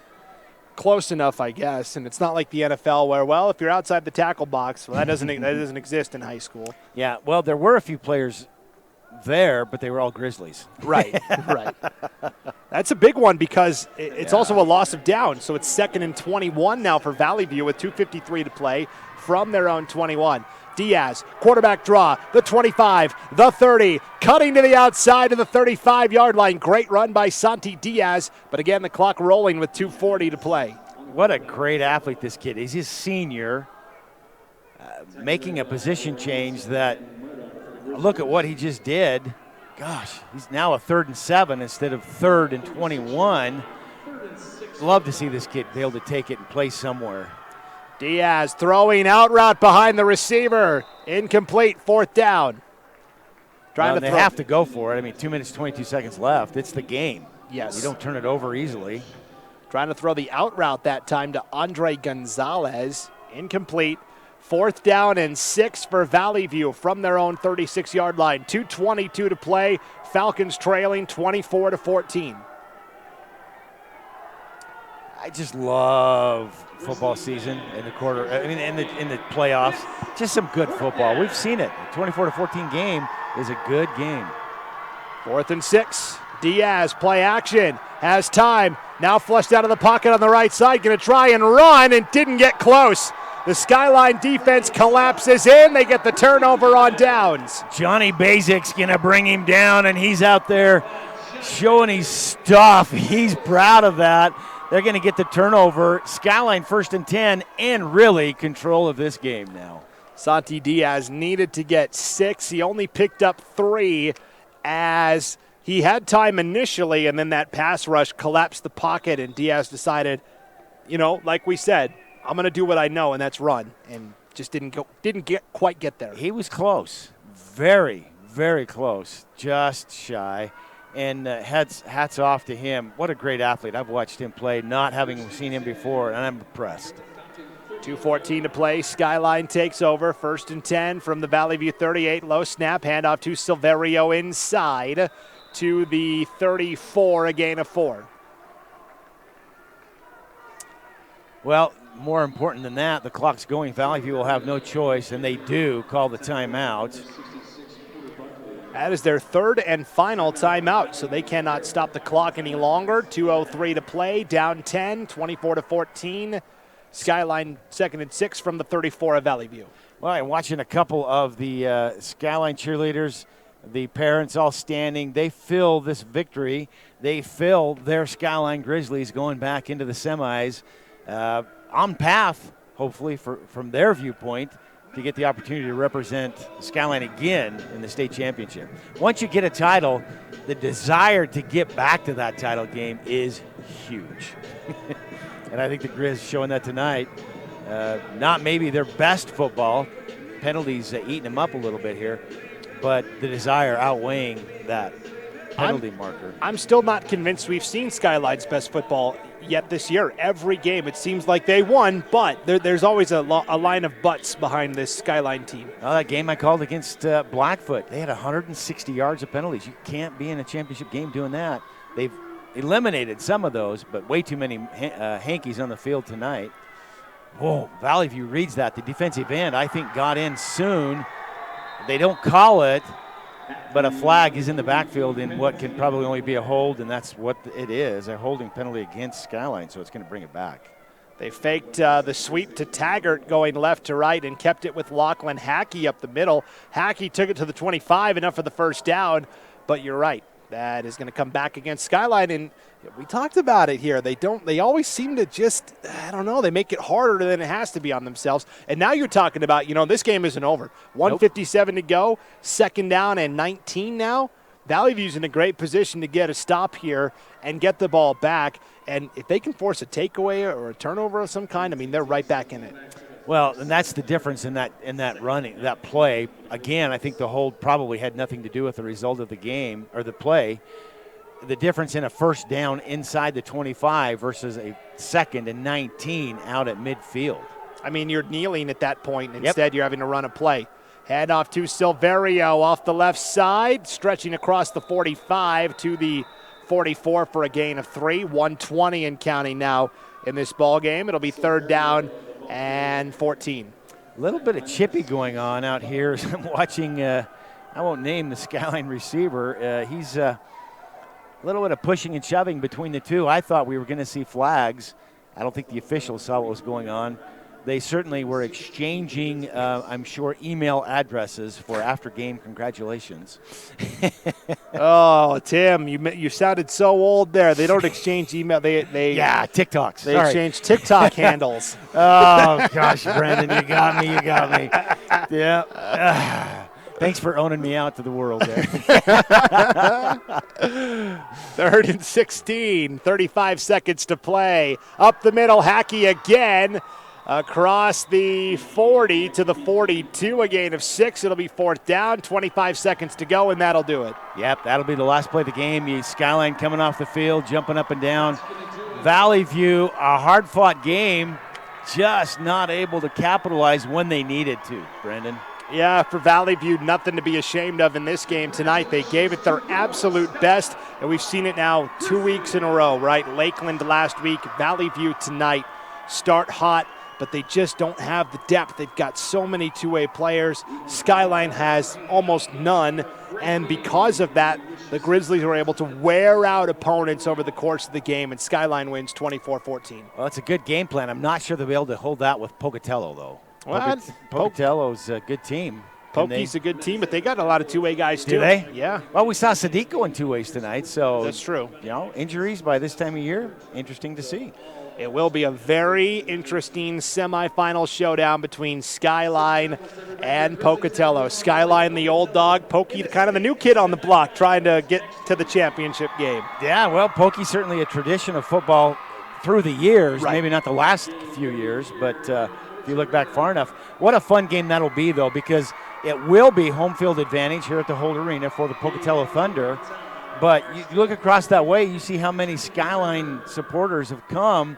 close enough, I guess. And it's not like the NFL where, well, if you're outside the tackle box, well, that doesn't exist in high school. Yeah, well, there were a few players there, but they were all Grizzlies. Right, right. That's a big one because it's also a loss of down. So it's 2nd and 21 now for Vallivue with 2:53 to play from their own 21. Diaz, quarterback draw, the 25, the 30, cutting to the outside of the 35-yard line. Great run by Santi Diaz, but again, the clock rolling with 2:40 to play. What a great athlete this kid is. He's a senior, making a position change that, look at what he just did. Gosh, he's now a 3rd and 7 instead of 3rd and 21. Love to see this kid be able to take it and play somewhere. Diaz throwing out route behind the receiver. Incomplete, 4th down. They have to go for it. I mean, 2 minutes, 22 seconds left. It's the game. Yes. You don't turn it over easily. Trying to throw the out route that time to Andre Gonzalez. Incomplete. 4th down and 6 for Vallivue from their own 36-yard line. 2:22 to play. Falcons trailing 24-14. I just love football season in the playoffs. Just some good football. We've seen it. A 24-14 game is a good game. 4th and 6. Diaz, play action, has time. Now flushed out of the pocket on the right side. Going to try and run and didn't get close. The Skyline defense collapses in. They get the turnover on downs. Johnny Basic's going to bring him down, and he's out there showing his stuff. He's proud of that. They're going to get the turnover. Skyline 1st and 10 and really control of this game now. Santi Diaz needed to get 6. He only picked up 3 as he had time initially, and then that pass rush collapsed the pocket, and Diaz decided, like we said, I'm going to do what I know, and that's run, and just didn't quite get there. He was close. Very, very close. Just shy. And hats off to him. What a great athlete. I've watched him play, not having seen him before, and I'm impressed. 2:14 to play. Skyline takes over. 1st and 10 from the Vallivue 38. Low snap. Handoff to Silverio inside to the 34. A gain of 4. Well, more important than that, the clock's going. Vallivue will have no choice, and they do call the timeout. That is their 3rd and final timeout, so they cannot stop the clock any longer. 2:03 to play, down 10, 24-14. Skyline 2nd and 6 from the 34 of Vallivue. Well, I'm watching a couple of the Skyline cheerleaders, the parents all standing. They feel this victory. They feel their Skyline Grizzlies going back into the semis on path, hopefully, from their viewpoint, to get the opportunity to represent Skyline again in the state championship. Once you get a title, the desire to get back to that title game is huge. And I think the Grizz showing that tonight. Not maybe their best football. Penalties eating them up a little bit here. But the desire outweighing that penalty marker. I'm still not convinced we've seen Skyline's best football yet this year. Every game it seems like they won, but there's always a line of buts behind this Skyline team. Oh, that game I called against Blackfoot, they had 160 yards of penalties. You can't be in a championship game doing that. They've eliminated some of those, but way too many hankies on the field tonight. Whoa, Vallivue reads that. The defensive end, I think, got in soon. They don't call it, but a flag is in the backfield in what can probably only be a hold, and that's what it is, a holding penalty against Skyline, so it's going to bring it back. They faked the sweep to Taggart going left to right and kept it with Lachlan Hackey up the middle. Hackey took it to the 25, enough for the 1st down, but you're right. That is going to come back against Skyline, and we talked about it here. They always seem to just, they make it harder than it has to be on themselves. And now you're talking about, this game isn't over. 1:57 to go, 2nd down and 19 now. Valleyview's in a great position to get a stop here and get the ball back. And if they can force a takeaway or a turnover of some kind, they're right back in it. Well, and that's the difference in that running, that play. Again, I think the hold probably had nothing to do with the result of the game or the play. The difference in a first down inside the 25 versus a 2nd and 19 out at midfield. I mean, you're kneeling at that point. Instead, you're having to run a play. Hand off to Silverio off the left side, stretching across the 45 to the 44 for a gain of 3. 120 and counting now in this ball game. It'll be 3rd down and 14. A little bit of chippy going on out here as I'm watching. I won't name the Skyline receiver. He's a little bit of pushing and shoving between the two. I thought we were going to see flags. I don't think the officials saw what was going on. They certainly were exchanging, I'm sure, email addresses for after-game congratulations. Oh, Tim, you sounded so old there. They don't exchange email. They TikToks. They exchange TikTok handles. Oh, gosh, Brandon, you got me. Yeah. Thanks for owning me out to the world there. 3rd and 16, 35 seconds to play. Up the middle, Hackey again. Across the 40 to the 42, a gain of 6. It'll be 4th down, 25 seconds to go, and that'll do it. Yep, that'll be the last play of the game. Skyline coming off the field, jumping up and down. Vallivue, a hard-fought game, just not able to capitalize when they needed to, Brandon. Yeah, for Vallivue, nothing to be ashamed of in this game tonight. They gave it their absolute best, and we've seen it now 2 weeks in a row, right? Lakeland last week, Vallivue tonight. Start hot, but they just don't have the depth. They've got so many two-way players. Skyline has almost none, and because of that, the Grizzlies were able to wear out opponents over the course of the game, and Skyline wins 24-14. Well, it's a good game plan. I'm not sure they'll be able to hold that with Pocatello, though. Pocatello's a good team. Pokey's a good team, but they got a lot of two-way guys, too. Do they? Yeah. Well, we saw Sadiq go in two ways tonight, so. That's true. Injuries by this time of year, interesting to see. It will be a very interesting semifinal showdown between Skyline and Pocatello. Skyline, the old dog. Pokey, kind of the new kid on the block, trying to get to the championship game. Yeah, well, Pokey's certainly a tradition of football through the years. Right. Maybe not the last few years, but if you look back far enough. What a fun game that'll be, though, because it will be home field advantage here at the Holt Arena for the Pocatello Thunder. But you look across that way, you see how many Skyline supporters have come,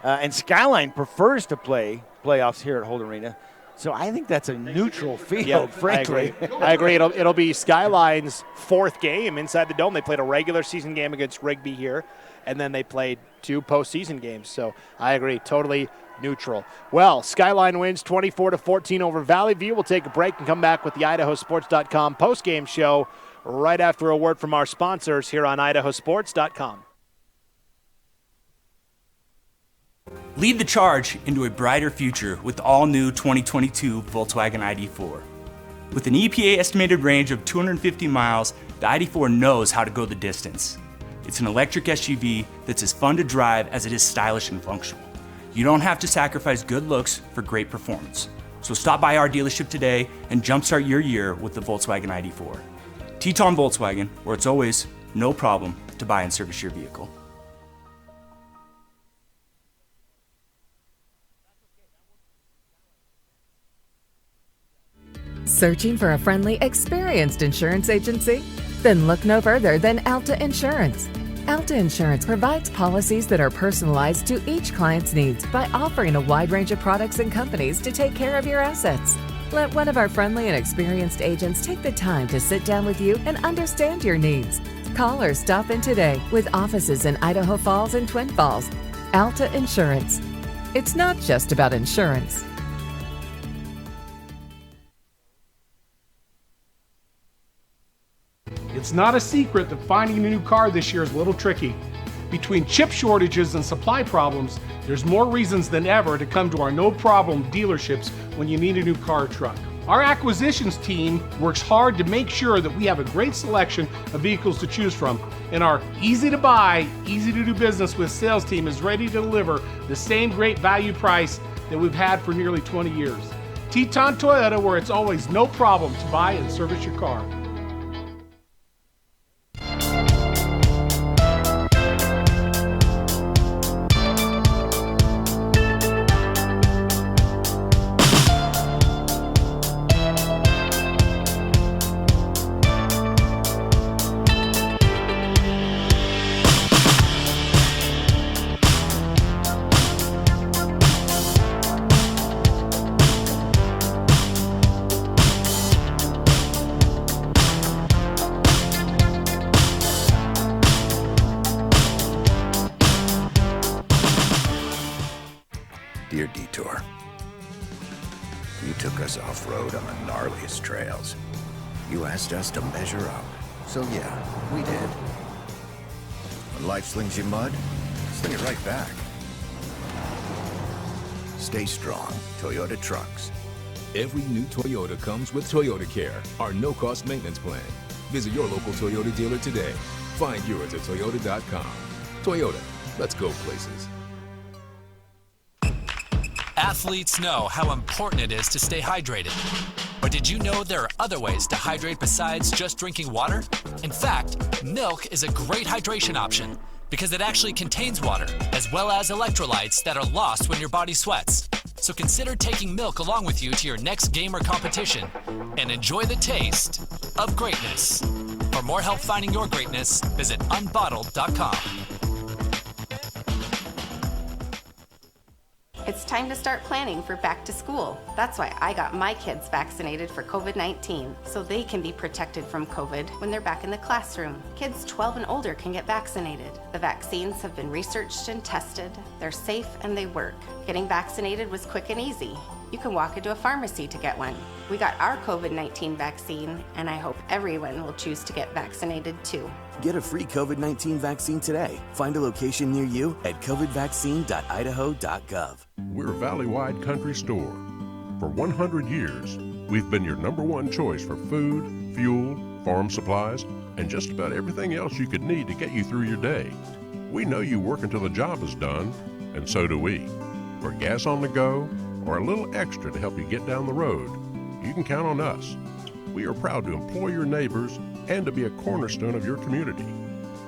and Skyline prefers to play playoffs here at Holt Arena. So I think that's a neutral field, frankly. I agree. It'll be Skyline's 4th game inside the Dome. They played a regular season game against Rigby here, and then they played 2 postseason games. So I agree, totally neutral. Well, Skyline wins 24-14 over Vallivue. We'll take a break and come back with the IdahoSports.com postgame show right after a word from our sponsors here on IdahoSports.com. Lead the charge into a brighter future with the all-new 2022 Volkswagen ID4. With an EPA estimated range of 250 miles, the ID4 knows how to go the distance. It's an electric SUV that's as fun to drive as it is stylish and functional. You don't have to sacrifice good looks for great performance. So stop by our dealership today and jumpstart your year with the Volkswagen ID4. Teton Volkswagen, where it's always no problem to buy and service your vehicle. Searching for a friendly, experienced insurance agency? Then look no further than Alta Insurance. Alta Insurance provides policies that are personalized to each client's needs by offering a wide range of products and companies to take care of your assets. Let one of our friendly and experienced agents take the time to sit down with you and understand your needs. Call or stop in today with offices in Idaho Falls and Twin Falls. Alta Insurance. It's not just about insurance. It's not a secret that finding a new car this year is a little tricky. Between chip shortages and supply problems, there's more reasons than ever to come to our no-problem dealerships when you need a new car or truck. Our acquisitions team works hard to make sure that we have a great selection of vehicles to choose from, and our easy-to-buy, easy-to-do business with sales team is ready to deliver the same great value price that we've had for nearly 20 years. Teton Toyota, where it's always no problem to buy and service your car. Dear Detour, you took us off-road on the gnarliest trails. You asked us to measure up. So yeah, we did. When life slings you mud, sling it right back. Stay strong, Toyota trucks. Every new Toyota comes with Toyota Care, our no-cost maintenance plan. Visit your local Toyota dealer today. Find yours at Toyota.com. Toyota, let's go places. Athletes know how important it is to stay hydrated. But did you know there are other ways to hydrate besides just drinking water? In fact, milk is a great hydration option because it actually contains water, as well as electrolytes that are lost when your body sweats. So consider taking milk along with you to your next game or competition and enjoy the taste of greatness. For more help finding your greatness, visit unbottled.com. It's time to start planning for back to school. That's why I got my kids vaccinated for COVID-19, so they can be protected from COVID when they're back in the classroom. Kids 12 and older can get vaccinated. The vaccines have been researched and tested. They're safe and they work. Getting vaccinated was quick and easy. You can walk into a pharmacy to get one. We got our COVID-19 vaccine, and I hope everyone will choose to get vaccinated too. Get a free COVID-19 vaccine today. Find a location near you at covidvaccine.idaho.gov. We're a valley-wide country store. For 100 years, we've been your #1 choice for food, fuel, farm supplies, and just about everything else you could need to get you through your day. We know you work until the job is done, and so do we. For gas on the go, or a little extra to help you get down the road, you can count on us. We are proud to employ your neighbors and to be a cornerstone of your community.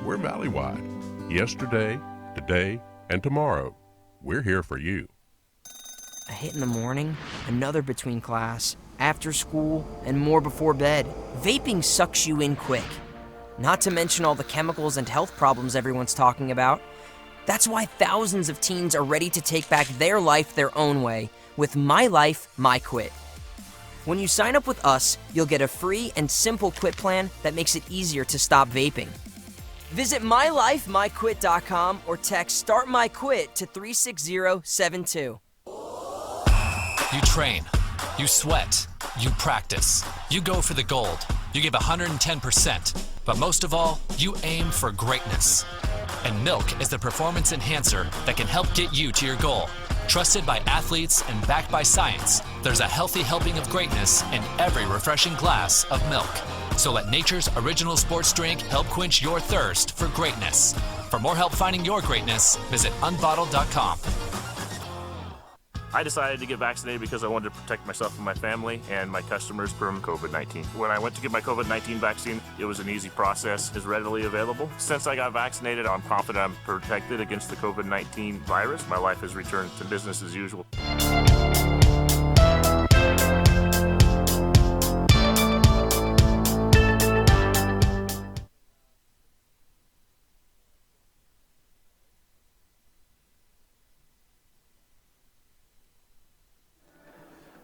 We're valley-wide. Yesterday, today, and tomorrow, we're here for you. A hit in the morning, another between class, after school, and more before bed. Vaping sucks you in quick. Not to mention all the chemicals and health problems everyone's talking about. That's why thousands of teens are ready to take back their life their own way with My Life, My Quit. When you sign up with us, you'll get a free and simple quit plan that makes it easier to stop vaping. Visit mylifemyquit.com or text Start My Quit to 36072. You train, you sweat, you practice, you go for the gold, you give 110%, but most of all, you aim for greatness. And milk is the performance enhancer that can help get you to your goal. Trusted by athletes and backed by science, there's a healthy helping of greatness in every refreshing glass of milk. So let nature's original sports drink help quench your thirst for greatness. For more help finding your greatness, visit unbottled.com. I decided to get vaccinated because I wanted to protect myself and my family and my customers from COVID-19. When I went to get my COVID-19 vaccine, it was an easy process. It's readily available. Since I got vaccinated, I'm confident I'm protected against the COVID-19 virus. My life has returned to business as usual.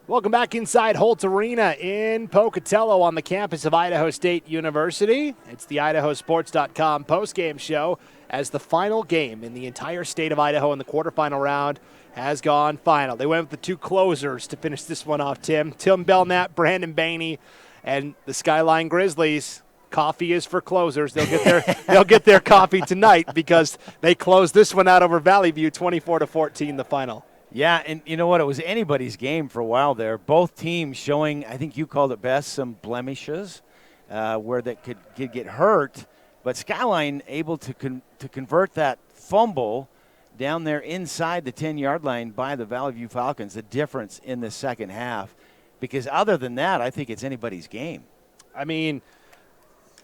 Welcome back inside Holt Arena in Pocatello on the campus of Idaho State University. It's the IdahoSports.com postgame show as the final game in the entire state of Idaho in the quarterfinal round has gone final. They went with the two closers to finish this one off, Tim. Tim Belknap, Brandon Baney, and the Skyline Grizzlies. Coffee is for closers. They'll get their coffee tonight because they closed this one out over Vallivue 24-14, the final. Yeah, and you know what? It was anybody's game for a while there. Both teams showing, I think you called it best, some blemishes where they could get hurt. But Skyline able to convert that fumble down there inside the 10-yard line by the Vallivue Falcons, the difference in the second half. Because other than that, I think it's anybody's game. I mean,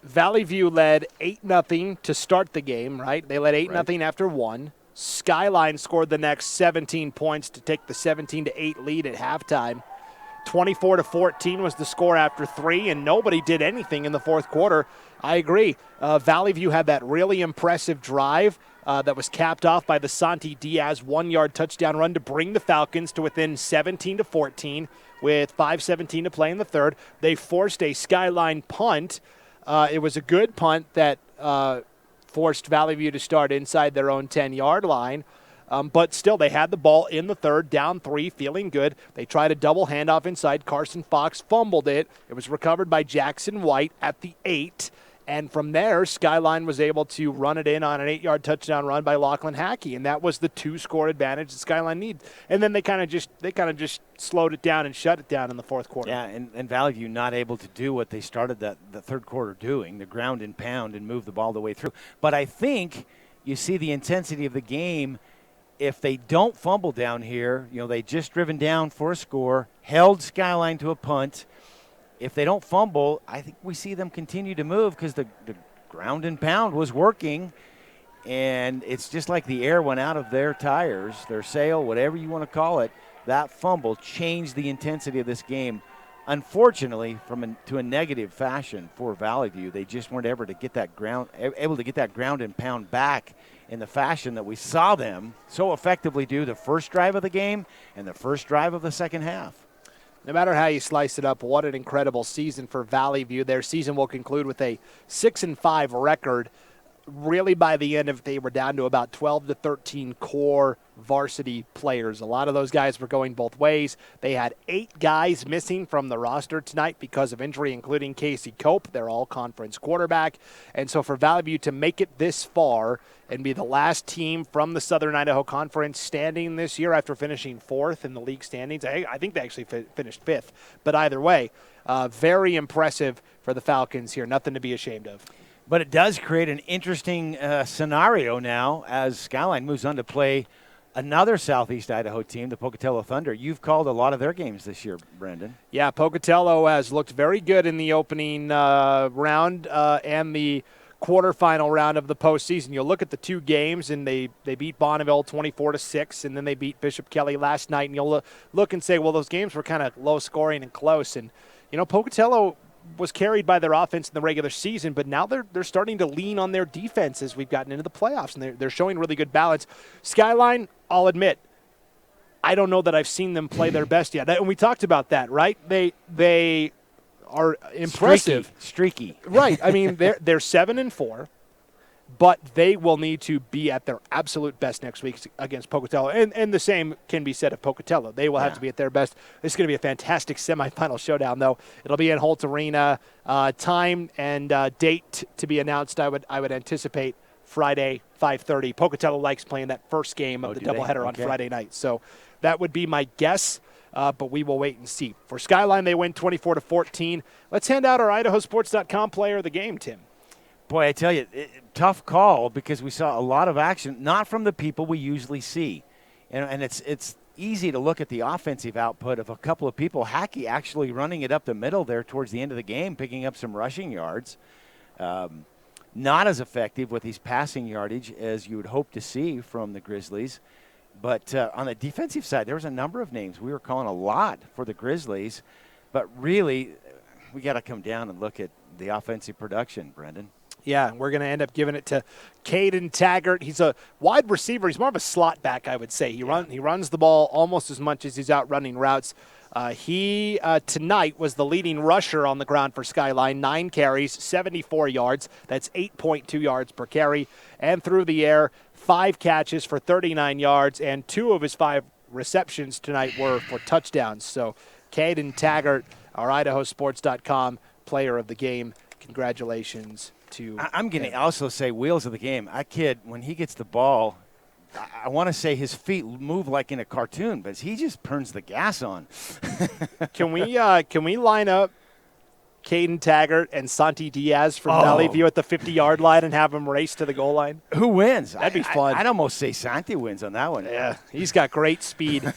Vallivue led 8-0 to start the game, right? They led 8-0 after one. Skyline scored the next 17 points to take the 17-8 lead at halftime. 24-14 was the score after three, and nobody did anything in the fourth quarter. I agree. Vallivue had that really impressive drive that was capped off by the Santi Diaz 1-yard touchdown run to bring the Falcons to within 17-14 with 5:17 to play in the third. They forced a Skyline punt. It was a good punt that forced Vallivue to start inside their own 10-yard line. But still, they had the ball in the third, down 3, feeling good. They tried a double handoff inside. Carson Fox fumbled it. It was recovered by Jackson White at the 8. And from there, Skyline was able to run it in on an 8-yard touchdown run by Lachlan Hackey, and that was the 2-score advantage that Skyline needed. And then they kind of just slowed it down and shut it down in the fourth quarter. Yeah, and Vallivue not able to do what they started the third quarter doing, the ground and pound and move the ball the way through. But I think you see the intensity of the game. If they don't fumble down here, they just driven down for a score, held Skyline to a punt. If they don't fumble, I think we see them continue to move because the ground and pound was working, and it's just like the air went out of their tires, their sail, whatever you want to call it. That fumble changed the intensity of this game. Unfortunately, to a negative fashion for Vallivue, they just weren't able to get that ground and pound back in the fashion that we saw them so effectively do the first drive of the game and the first drive of the second half. No matter how you slice it up, what an incredible season for Vallivue. Their season will conclude with a 6-5 record. Really, by the end of it, they were down to about 12 to 13 core varsity players. A lot of those guys were going both ways. They had 8 guys missing from the roster tonight because of injury, including Casey Cope, their all-conference quarterback. And so for Vallivue to make it this far and be the last team from the Southern Idaho Conference standing this year after finishing 4th in the league standings, I think they actually finished 5th. But either way, very impressive for the Falcons here. Nothing to be ashamed of. But it does create an interesting scenario now as Skyline moves on to play another Southeast Idaho team, the Pocatello Thunder. You've called a lot of their games this year, Brendan. Yeah, Pocatello has looked very good in the opening round and the quarterfinal round of the postseason. You'll look at the 2 games, and they beat Bonneville 24-6, and then they beat Bishop Kelly last night. And you'll look and say, well, those games were kind of low scoring and close. And Pocatello was carried by their offense in the regular season, but now they're starting to lean on their defense as we've gotten into the playoffs, and they're showing really good balance. Skyline, I'll admit, I don't know that I've seen them play their best yet. And we talked about that, right? They are impressive. Streaky. Right. I mean, they're 7-4. But they will need to be at their absolute best next week against Pocatello. And the same can be said of Pocatello. They will have to be at their best. This is going to be a fantastic semifinal showdown, though. It'll be in Holt Arena. Time and date to be announced, I would anticipate Friday, 5:30. Pocatello likes playing that first game of the doubleheader on Friday night. So that would be my guess. But we will wait and see. For Skyline, they win 24-14. Let's hand out our IdahoSports.com player of the game, Tim. Boy, I tell you, tough call because we saw a lot of action, not from the people we usually see. And it's easy to look at the offensive output of a couple of people. Hackey actually running it up the middle there towards the end of the game, picking up some rushing yards. Not as effective with his passing yardage as you would hope to see from the Grizzlies. But on the defensive side, there was a number of names. We were calling a lot for the Grizzlies. But really, we got to come down and look at the offensive production, Brendan. Yeah, we're going to end up giving it to Caden Taggart. He's a wide receiver. He's more of a slot back, I would say. He runs the ball almost as much as he's out running routes. He tonight was the leading rusher on the ground for Skyline. 9 carries, 74 yards. That's 8.2 yards per carry. And through the air, 5 catches for 39 yards, and 2 of his 5 receptions tonight were for touchdowns. So Caden Taggart, our IdahoSports.com player of the game. Congratulations to I'm going to also say wheels of the game. That kid, when he gets the ball, I want to say his feet move like in a cartoon, but he just turns the gas on. Can we line up Caden Taggart and Santi Diaz from Vallivue at the 50-yard line and have them race to the goal line? Who wins? That'd be fun. I'd almost say Santi wins on that one. Yeah, he's got great speed.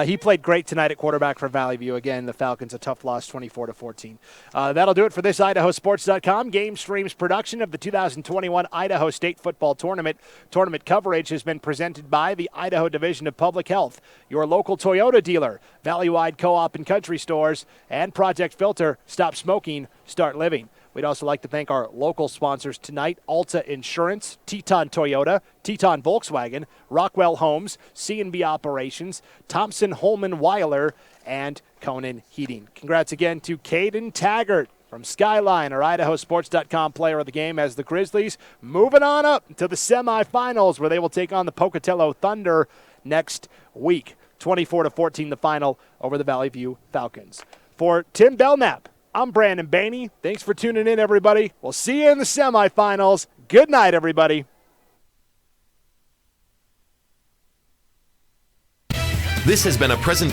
He played great tonight at quarterback for Vallivue. Again, the Falcons, a tough loss, 24-14. That'll do it for this IdahoSports.com game streams production of the 2021 Idaho State Football Tournament. Tournament coverage has been presented by the Idaho Division of Public Health, your local Toyota dealer, Valley-wide Co-op and Country Stores, and Project Filter. Stop smoking, start living. We'd also like to thank our local sponsors tonight, Alta Insurance, Teton Toyota, Teton Volkswagen, Rockwell Homes, C&B Operations, Thompson Holman Weiler, and Conan Heating. Congrats again to Caden Taggart from Skyline, our IdahoSports.com player of the game, as the Grizzlies moving on up to the semifinals where they will take on the Pocatello Thunder next week. 24-14 the final over the Vallivue Falcons. For Tim Belknap, I'm Brandon Baney. Thanks for tuning in, everybody. We'll see you in the semifinals. Good night, everybody. This has been a presentation